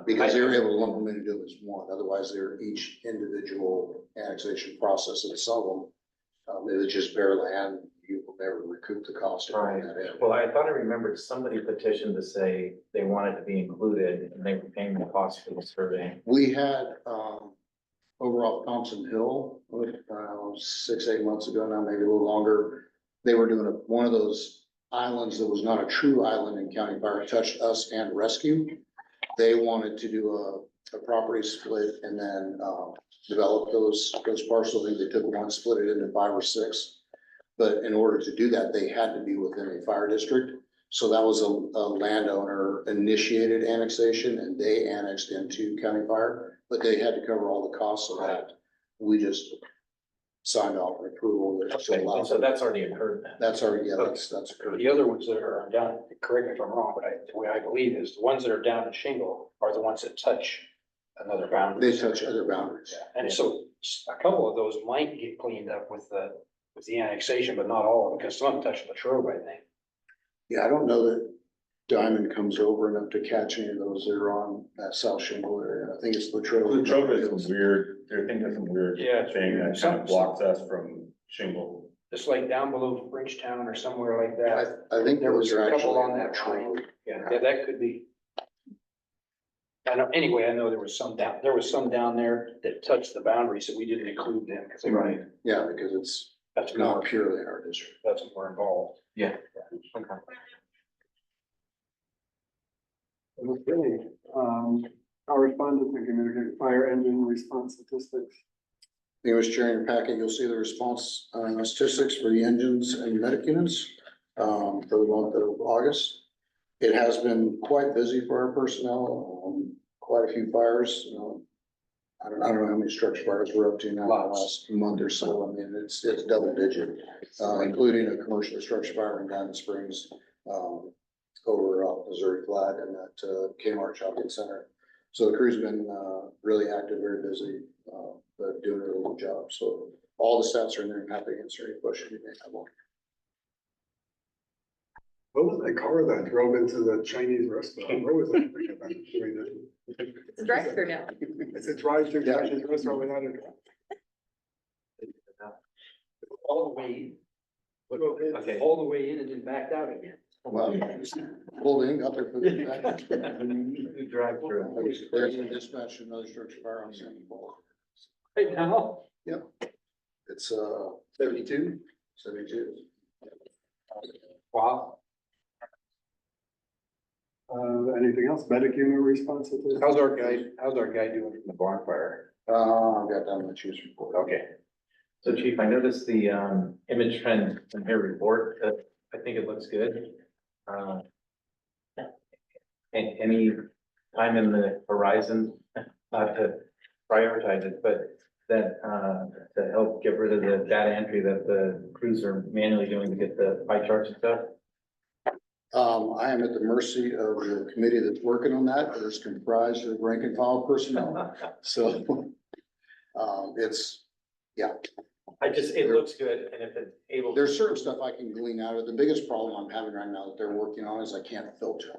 Speaker 5: Because they were able to lump them into do as one, otherwise they're each individual annexation process, and some of them, if it's just bare land, you will never recoup the cost of
Speaker 4: Right.
Speaker 5: that in.
Speaker 4: Well, I thought I remembered somebody petitioned to say they wanted to be included and they were paying the cost for the survey.
Speaker 5: We had, over off Thompson Hill, 6, 8 months ago now, maybe a little longer. They were doing one of those islands that was not a true island in county fire, touched us and rescue. They wanted to do a property split and then, develop those parcels. I think they took one, split it into 5 or 6. But in order to do that, they had to be within a fire district. So that was a landowner initiated annexation and they annexed into county fire, but they had to cover all the costs of that. We just signed off an approval that
Speaker 4: Okay, and so that's already occurred then.
Speaker 5: that's already, yeah, that's occurred.
Speaker 8: The other ones that are down, correct me if I'm wrong, but the way I believe is the ones that are down in Shingle are the ones that touch another boundary.
Speaker 5: They touch other boundaries.
Speaker 8: And so a couple of those might get cleaned up with the annexation, but not all, because some of them touch Latrobe, I think.
Speaker 5: Yeah, I don't know that Diamond comes over enough to catch any of those that are on that South Shingle area. I think it's Latrobe.
Speaker 1: Latrobe is weird, I think that's a weird
Speaker 8: Yeah, it's
Speaker 1: thing that kind
Speaker 8: some-
Speaker 1: of blocks us from Shingle.
Speaker 8: Just like down below Bridgetown or somewhere like that.
Speaker 5: I think
Speaker 8: There was
Speaker 5: those are
Speaker 8: a couple
Speaker 5: actually
Speaker 8: on
Speaker 5: on
Speaker 8: that
Speaker 5: Latrobe.
Speaker 8: line. Yeah, that could be. I know, anyway, I know there was some down there that touched the boundary, so we didn't include them, because they
Speaker 4: Right.
Speaker 5: Yeah, because it's
Speaker 8: that's
Speaker 5: not
Speaker 8: more,
Speaker 5: purely in our district.
Speaker 8: that's more involved.
Speaker 4: Yeah. Okay.
Speaker 2: Okay, I'll respond to communicate fire engine response statistics.
Speaker 5: Thank you, Mr. Chair, in your packet, you'll see the response, statistics for the engines and medic units, for the month of August. It has been quite busy for our personnel, quite a few fires, I don't know how many structure fires we're up to now, in the last month or so. I mean, it's double digit, including a commercial structure fire in Diamond Springs, over off Missouri Flat and at, Kmart Shopping Center. So the crew's been, really active, very busy, but doing a really good job. So all the stats are in there. I'm happy to answer any question you may have on.
Speaker 2: What was that car that drove into the Chinese restaurant? What was that? thing about doing that?
Speaker 7: It's a drive-through now.
Speaker 2: It's a drive-through Chinese restaurant without a.
Speaker 8: All the way,
Speaker 4: Okay.
Speaker 8: all the way in and then backed out again.
Speaker 5: Well, pulled in, got their food back.
Speaker 4: You drive through.
Speaker 5: There's a dispatch, another structure fire on Sandy Ball.
Speaker 8: Right now?
Speaker 5: It's, 72.
Speaker 8: Wow.
Speaker 2: Anything else? Medic unit response statistics?
Speaker 8: How's our guy doing from the barn fire?
Speaker 5: I've got down the chief's report.
Speaker 8: Okay.
Speaker 4: So Chief, I noticed the image trend in your report, I think it looks good. Any time in the horizon, not to prioritize it, but that to help get rid of the data entry that the crews are manually doing to get the pie charts and stuff?
Speaker 5: I am at the mercy of the committee that's working on that, that is comprised of rank and file personnel. So, it's,
Speaker 4: It looks good, and if it's able.
Speaker 5: there's certain stuff I can glean out of. The biggest problem I'm having right now that they're working on is I can't filter.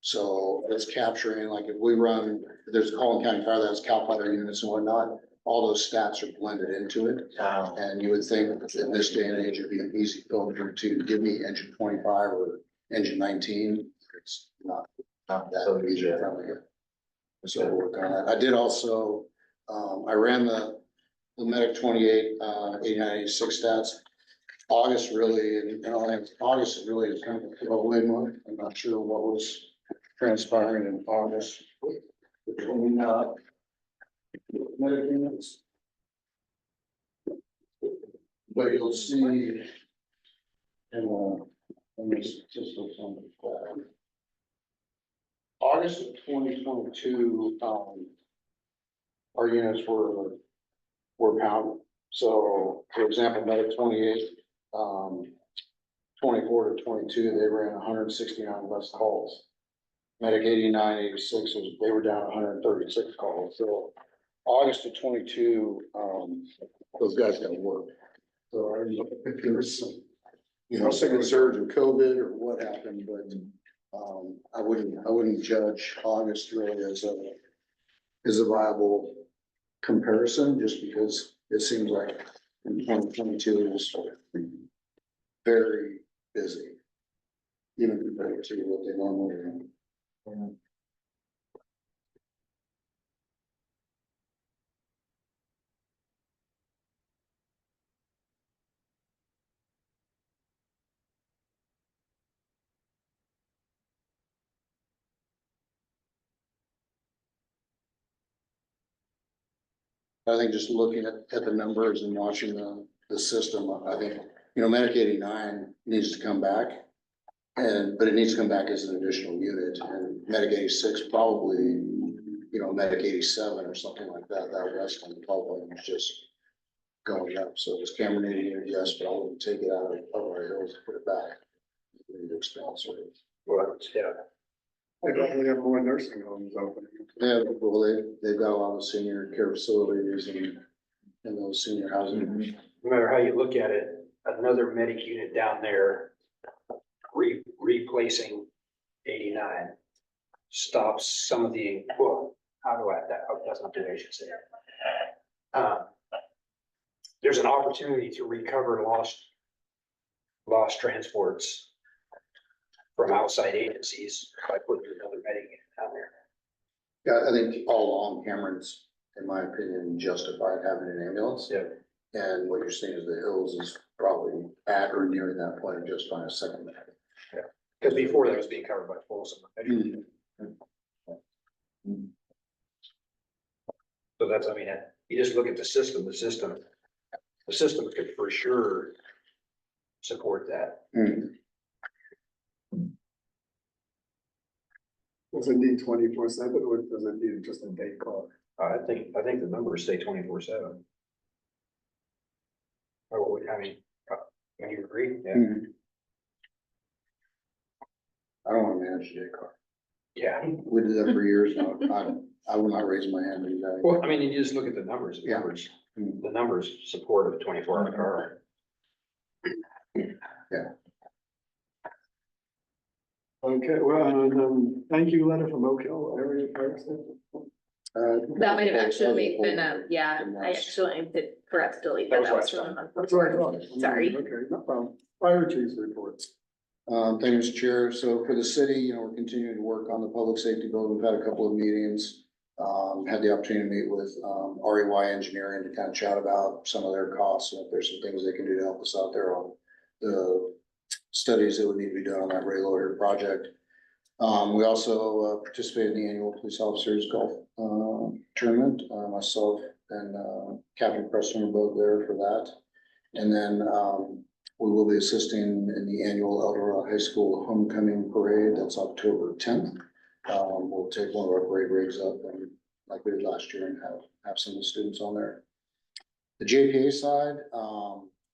Speaker 5: So it's capturing, like if we run, there's Collin County Fire that has CAL FIRE units and whatnot, all those stats are blended into it. And you would think that in this day and age, it'd be an easy filter to give me engine 25 or engine 19. It's not that
Speaker 4: So
Speaker 5: easy from here. So we'll work on that. I did also, I ran the medic 28, 89, 86 stats. August really, and all that, August is really kind of a throwaway month. I'm not sure what was transpiring in August. Between, medicaments. But you'll see in this statistics on the flag. August of 2022, our units were pounded. So, for example, Medic 28, 24 to 22, they ran 169 less calls. Medic 89, 86, they were down 136 calls. So, August of 22, those guys got work. So, I don't know if there's some, second surge of COVID or what happened, but I wouldn't judge August really as a viable comparison, just because it seems like in 2022 it was very busy, even compared to what they normally do. I think just looking at the numbers and watching the system, I think, Medic 89 needs to come back. But it needs to come back as an additional unit, and Medic 86 probably, Medic 87 or something like that, that rest on the public is just going up. So it's Cameron 80 unit, yes, but I wouldn't take it out of our hills and put it back. We need to expand service.
Speaker 8: Well, yeah.
Speaker 2: They probably have more nursing homes opening.
Speaker 5: Yeah, well, they've got a lot of senior care facilities and those senior housing.
Speaker 8: No matter how you look at it, another medic unit down there replacing 89 stops some of the, well, how do I, that's not the way I should say it. There's an opportunity to recover lost transports from outside agencies by putting another medic unit down there.
Speaker 5: Yeah, I think all along Cameron's, in my opinion, justified having an ambulance.
Speaker 8: Yeah.
Speaker 5: And what you're seeing is the Hills is probably at or nearing that point of just finding a second medic.
Speaker 8: Because before that was being covered by Folsom. So that's, you just look at the system could for sure support that.
Speaker 2: Does it need 24/7 or does it need just a day call?
Speaker 8: I think the numbers say 24/7. Oh, can you agree? Yeah.
Speaker 5: I don't want to manage a J car.
Speaker 8: Yeah.
Speaker 5: We did that for years now. I will not raise my hand to that.
Speaker 8: Well, you just look at the numbers,
Speaker 5: Yeah.
Speaker 8: the numbers support a 24-hour car.
Speaker 2: Okay, well, thank you letter from Oak Hill area fire station.
Speaker 7: That might have actually been, I actually did forgot to delete that.
Speaker 8: That was
Speaker 7: That was from the month
Speaker 2: That's what I
Speaker 7: before.
Speaker 2: thought.
Speaker 7: Sorry.
Speaker 2: Okay, no problem. Fire chief's reports.
Speaker 5: Thank you, Mr. Chair. So for the city, we're continuing to work on the public safety building. We've had a couple of meetings. Had the opportunity to meet with, REY Engineering to kind of chat about some of their costs and if there's some things they can do to help us out there on the studies that would need to be done on that Ray Lawyer project. We also participated in the annual police officers golf tournament. Myself and Captain Preston were both there for that. And then we will be assisting in the annual El Dorado High School homecoming parade. That's October 10th. We'll take one of our parade rigs up and like we did last year and have some of the students on there. The JPA side,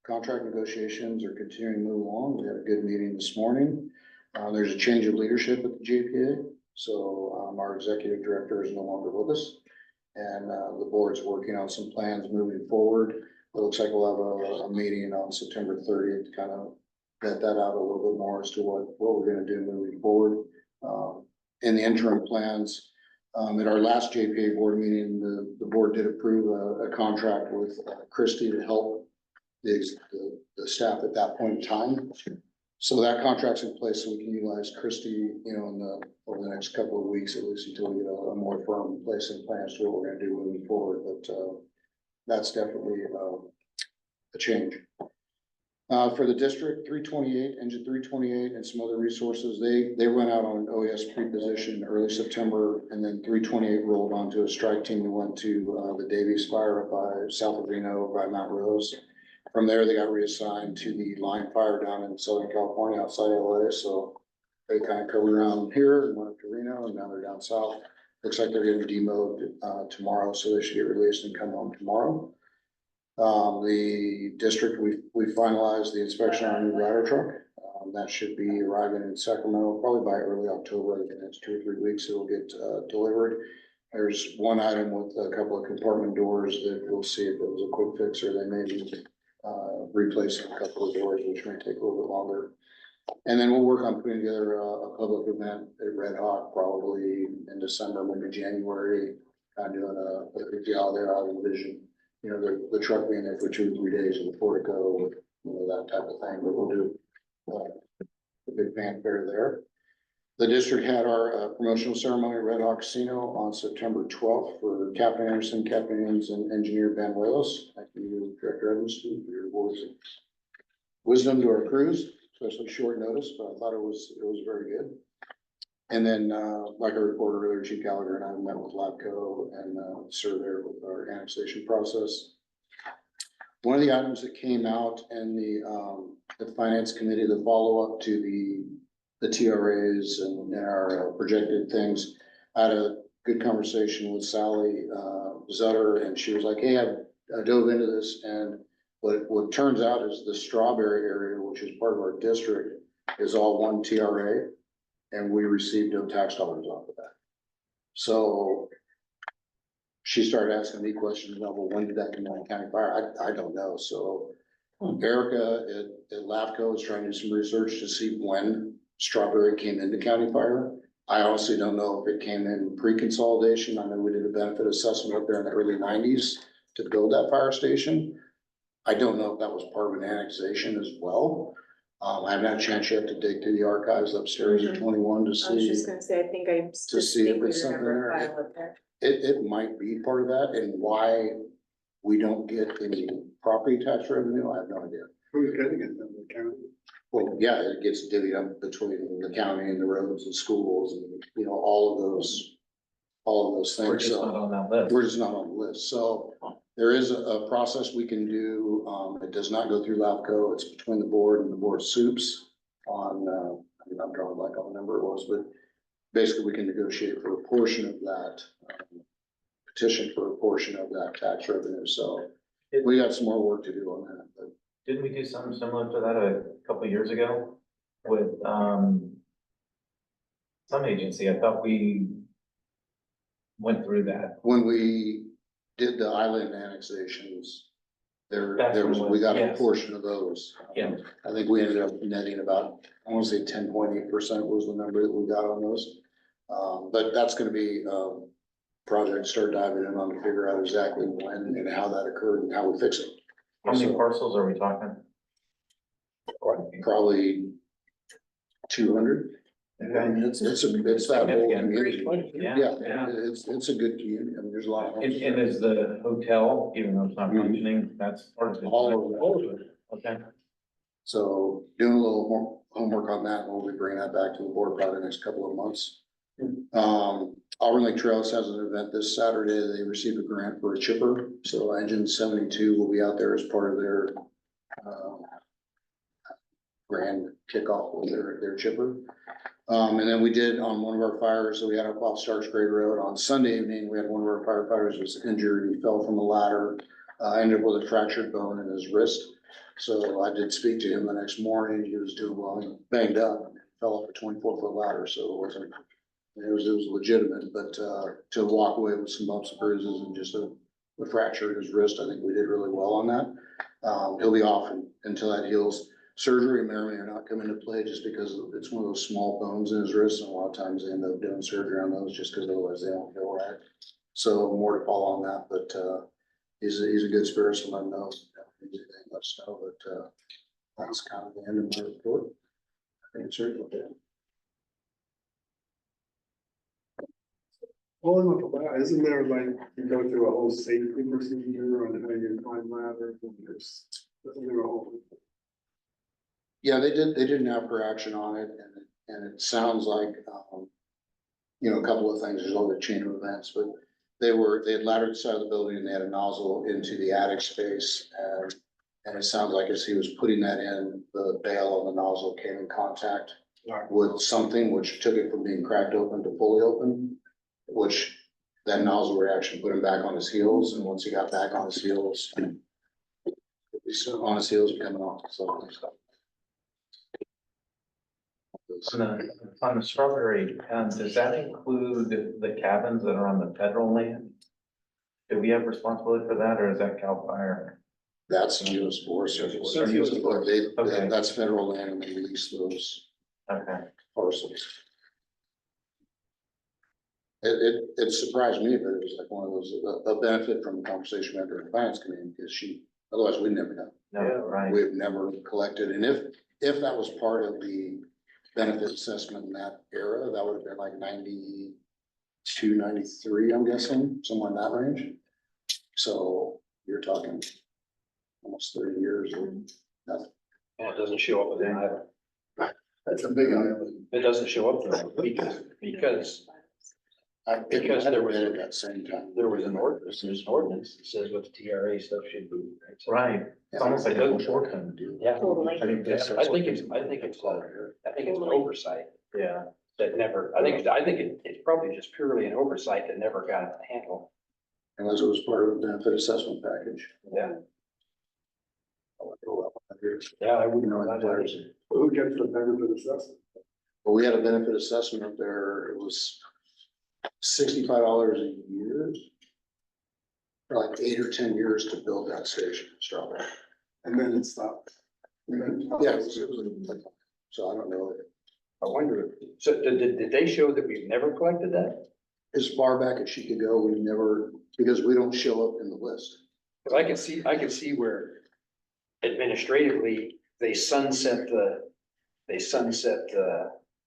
Speaker 5: contract negotiations are continuing to move along. We had a good meeting this morning. There's a change of leadership at the JPA. So our executive director is no longer with us. And the board's working on some plans moving forward. It looks like we'll have a meeting on September 30th to kind of vet that out a little bit more as to what we're going to do moving forward. In the interim plans, at our last JPA board meeting, the board did approve a contract with Christie to help the staff at that point in time. So that contract's in place, so we can utilize Christie, over the next couple of weeks, at least until we get a more firm place and plans to what we're gonna do moving forward, but that's definitely a change. For the district, 328, engine 328 and some other resources, they went out on an OES pre-position in early September, and then 328 rolled onto a strike team that went to the Davies Fire up by south of Reno by Mount Rose. From there, they got reassigned to the line fire down in Southern California outside LA, so they kind of covered around here and went up to Reno, and now they're down south. Looks like they're getting demoed tomorrow, so they should get released and come home tomorrow. The district, we finalized the inspection on a new ladder truck. That should be arriving in Sacramento probably by early October. I think the next 2 or 3 weeks it will get delivered. There's one item with a couple of compartment doors that we'll see if it was a quick fix or they may be replacing a couple of doors, which may take a little bit longer. And then we'll work on putting together a public event at Red Hawk probably in December, maybe January, kind of doing a gala there. I envision, you know, the truck being there for 2 or 3 days in the portico, you know, that type of thing, but we'll do a big fanfare there. The district had our promotional ceremony at Red Hawk Casino on September 12th for Captain Anderson, Captain Ames, and Engineer Banuelos. Thank you, Director Evans, for your words of wisdom to our crews, especially short notice, but I thought it was very good. And then, like I reported earlier, Chief Gallagher and I met with LABCO and Surveyor with our annexation process. One of the items that came out in the Finance Committee, the follow-up to the TRAs and our projected things, I had a good conversation with Sally Zutter, and she was like, hey, I dove into this, and what turns out is the Strawberry area, which is part of our district, is all one TRA. And we received no tax dollars off of that. So she started asking me questions about, well, when did that come out of county fire? I don't know. So Erica at LAFCO is trying to do some research to see when Strawberry came into county fire. I honestly don't know if it came in pre-consolidation. I know we did a benefit assessment up there in the early 90s to build that fire station. I don't know if that was part of an annexation as well. I haven't had a chance yet to dig through the archives upstairs at 21 to
Speaker 7: I was
Speaker 5: see.
Speaker 7: just gonna say, I think I
Speaker 5: To see if
Speaker 7: distinctly
Speaker 5: it's something
Speaker 7: remember a
Speaker 5: there.
Speaker 7: file up there.
Speaker 5: It might be part of that, and why we don't get any property tax revenue, I have no idea.
Speaker 2: Who's getting it then, the county?
Speaker 5: Well, yeah, it gets divvied up between the county and the roads and schools and, you know, all of those
Speaker 4: We're
Speaker 5: things.
Speaker 4: just
Speaker 5: So
Speaker 4: not on that list.
Speaker 5: we're just not on the list. So there is a process we can do. It does not go through LAFCO. It's between the board and the board of soups on, I'm drawing like on the number it was, but basically we can negotiate for a portion of that, petition for a portion of that tax revenue. So we got some more work to do on that, but
Speaker 4: Didn't we do something similar to that a couple of years ago with, some agency? I thought we went through that.
Speaker 5: when we did the island annexations,
Speaker 4: That's
Speaker 5: there was,
Speaker 4: what it
Speaker 5: we got
Speaker 4: was,
Speaker 5: a
Speaker 4: yes.
Speaker 5: portion of those.
Speaker 4: Yeah.
Speaker 5: I think we ended up netting about, I want to say 10.8% was the number that we got on those. But that's gonna be, project start diving in on to figure out exactly when and how that occurred and how we fix it.
Speaker 4: How many
Speaker 5: So,
Speaker 4: parcels are we talking?
Speaker 5: probably 200. I mean, it's that whole community.
Speaker 4: Yeah,
Speaker 5: Yeah,
Speaker 4: yeah.
Speaker 5: it's a good community. I mean, there's a lot of. homes
Speaker 4: And
Speaker 5: there.
Speaker 4: is the hotel, even though it's not
Speaker 5: Mhm.
Speaker 4: functioning, that's part of it?
Speaker 5: All of it.
Speaker 4: Okay.
Speaker 5: So doing a little more homework on that, and we'll be bringing that back to the board probably the next couple of months. Auburn Lake Trails has an event this Saturday. They received a grant for a chipper, so Engine 72 will be out there as part of their grand kickoff with their chipper. And then we did on one of our fires, so we had up off Starks Grade Road on Sunday evening, we had one of our firefighters was injured, he fell from a ladder, ended up with a fractured bone in his wrist. So I did speak to him the next morning, he was doing well, he banged up, fell off a 24-foot ladder, so it wasn't, it was legitimate, but to walk away with some bumps and bruises and just a fracture in his wrist, I think we did really well on that. He'll be off until that heals. Surgery and Merriman are not coming into play just because it's one of those small bones in his wrist, and a lot of times they end up doing surgery on those just because otherwise they don't feel right. So more to follow on that, but he's a good spirit, so let him know. Anything, let us know, but that's kind of the end of my report. I think it's certainly good.
Speaker 2: Well, isn't there like, you go through a whole safety procedure on how you climb ladders and isn't there a whole?
Speaker 5: Yeah, they did an after action on it, and it sounds like, a couple of things, there's always a chain of events, but they had laddered the side of the building and they had a nozzle into the attic space, and it sounds like as he was putting that in, the bail on the nozzle came in contact with something which took it from being cracked open to fully open, which that nozzle reaction put him back on his heels, and once he got back on his heels, coming off, so.
Speaker 4: On the strawberry, does that include the cabins that are on the federal land? Do we have responsibility for that, or is that CAL FIRE?
Speaker 5: That's US Forest Service.
Speaker 4: That's US Forest. Okay.
Speaker 5: That's federal land and they release those
Speaker 4: Okay,
Speaker 5: parcels. It surprised me, but it was like one of those, a benefit from the conversation we had during the finance committee, because otherwise we'd never done.
Speaker 4: no, right,
Speaker 5: We've never collected, and if that was part of the benefit assessment in that era, that would have been like 92, 93, I'm guessing, somewhere in that range. So you're talking almost 30 years or nothing.
Speaker 8: And it doesn't show up in that.
Speaker 2: That's a big item.
Speaker 8: It doesn't show up there because
Speaker 5: Because
Speaker 8: there was-
Speaker 5: at that same time.
Speaker 8: there was an ordinance, there's an ordinance that says what the TRA stuff should be.
Speaker 4: right, it's almost like a short-term
Speaker 5: deal.
Speaker 8: Yeah.
Speaker 7: Totally.
Speaker 8: I think it's an oversight
Speaker 4: Yeah,
Speaker 8: that never, I think it's probably just purely an oversight that never got a handle.
Speaker 5: Unless it was part of the benefit assessment package.
Speaker 8: Yeah. Yeah, I wouldn't know that.
Speaker 2: Who gets the benefit assessment?
Speaker 5: Well, we had a benefit assessment up there, it was $65 a year. For like 8 or 10 years to build that station, in Strawberry.
Speaker 2: And then it stopped.
Speaker 5: Yeah, so I don't know,
Speaker 8: I wonder, so did they show that we've never collected that?
Speaker 5: as far back as she could go, we never, because we don't show up in the list.
Speaker 8: Cause I can see where administratively, they sunset the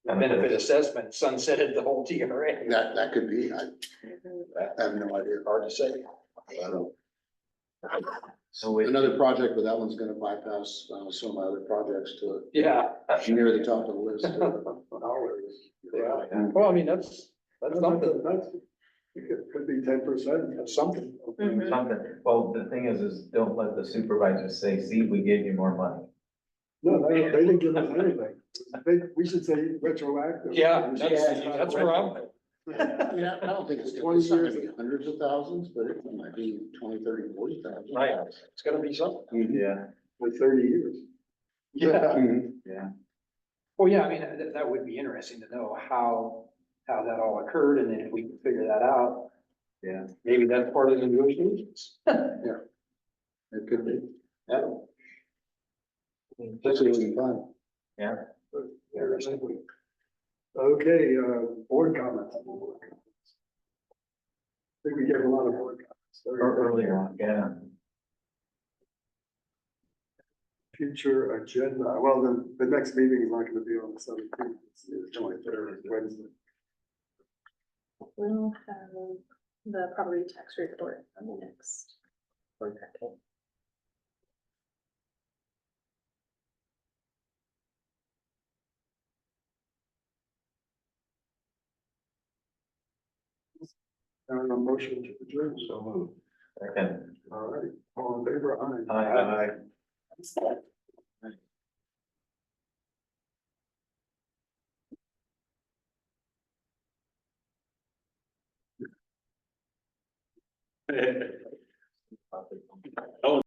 Speaker 8: benefit assessment, sunsetted the whole TRA.
Speaker 5: That could be, I have no idea.
Speaker 8: Hard to say.
Speaker 5: I don't.
Speaker 4: so we,
Speaker 5: Another project, but that one's gonna bypass, some of my other projects to
Speaker 8: Yeah.
Speaker 5: near the top of the list.
Speaker 8: Yeah. Well, I mean, that's something,
Speaker 2: It could be 10%.
Speaker 8: that's something.
Speaker 7: Mhm.
Speaker 4: something, well, the thing is don't let the supervisors say, see, we gave you more money.
Speaker 2: No, they didn't give us anything. We should say retroactive.
Speaker 8: Yeah, that's where I'm.
Speaker 5: Yeah, I don't think it's
Speaker 2: 20
Speaker 5: not
Speaker 2: years.
Speaker 5: gonna be hundreds of thousands, but it might be 20, 30, 40,000.
Speaker 8: Right, it's gonna be something.
Speaker 4: Yeah,
Speaker 2: For 30 years.
Speaker 8: Yeah.
Speaker 4: yeah,
Speaker 8: Well, yeah, I mean, that would be interesting to know how that all occurred, and then if we can figure that out,
Speaker 4: yeah.
Speaker 8: maybe that's part of the negotiations.
Speaker 5: It could be.
Speaker 8: Yeah.
Speaker 5: Let's see what we can find.
Speaker 8: Interesting.
Speaker 2: Okay, board comments. I think we get a lot of board comments.
Speaker 4: Earlier on, yeah.
Speaker 2: Future agenda, well, the next meeting is not gonna be on the 17th, it's the 23rd, Wednesday.
Speaker 7: We'll have the property tax report on the next board packet.
Speaker 2: Motion to adjourn.
Speaker 4: So moved. Second.
Speaker 2: All right, all in favor, aye.
Speaker 4: Aye.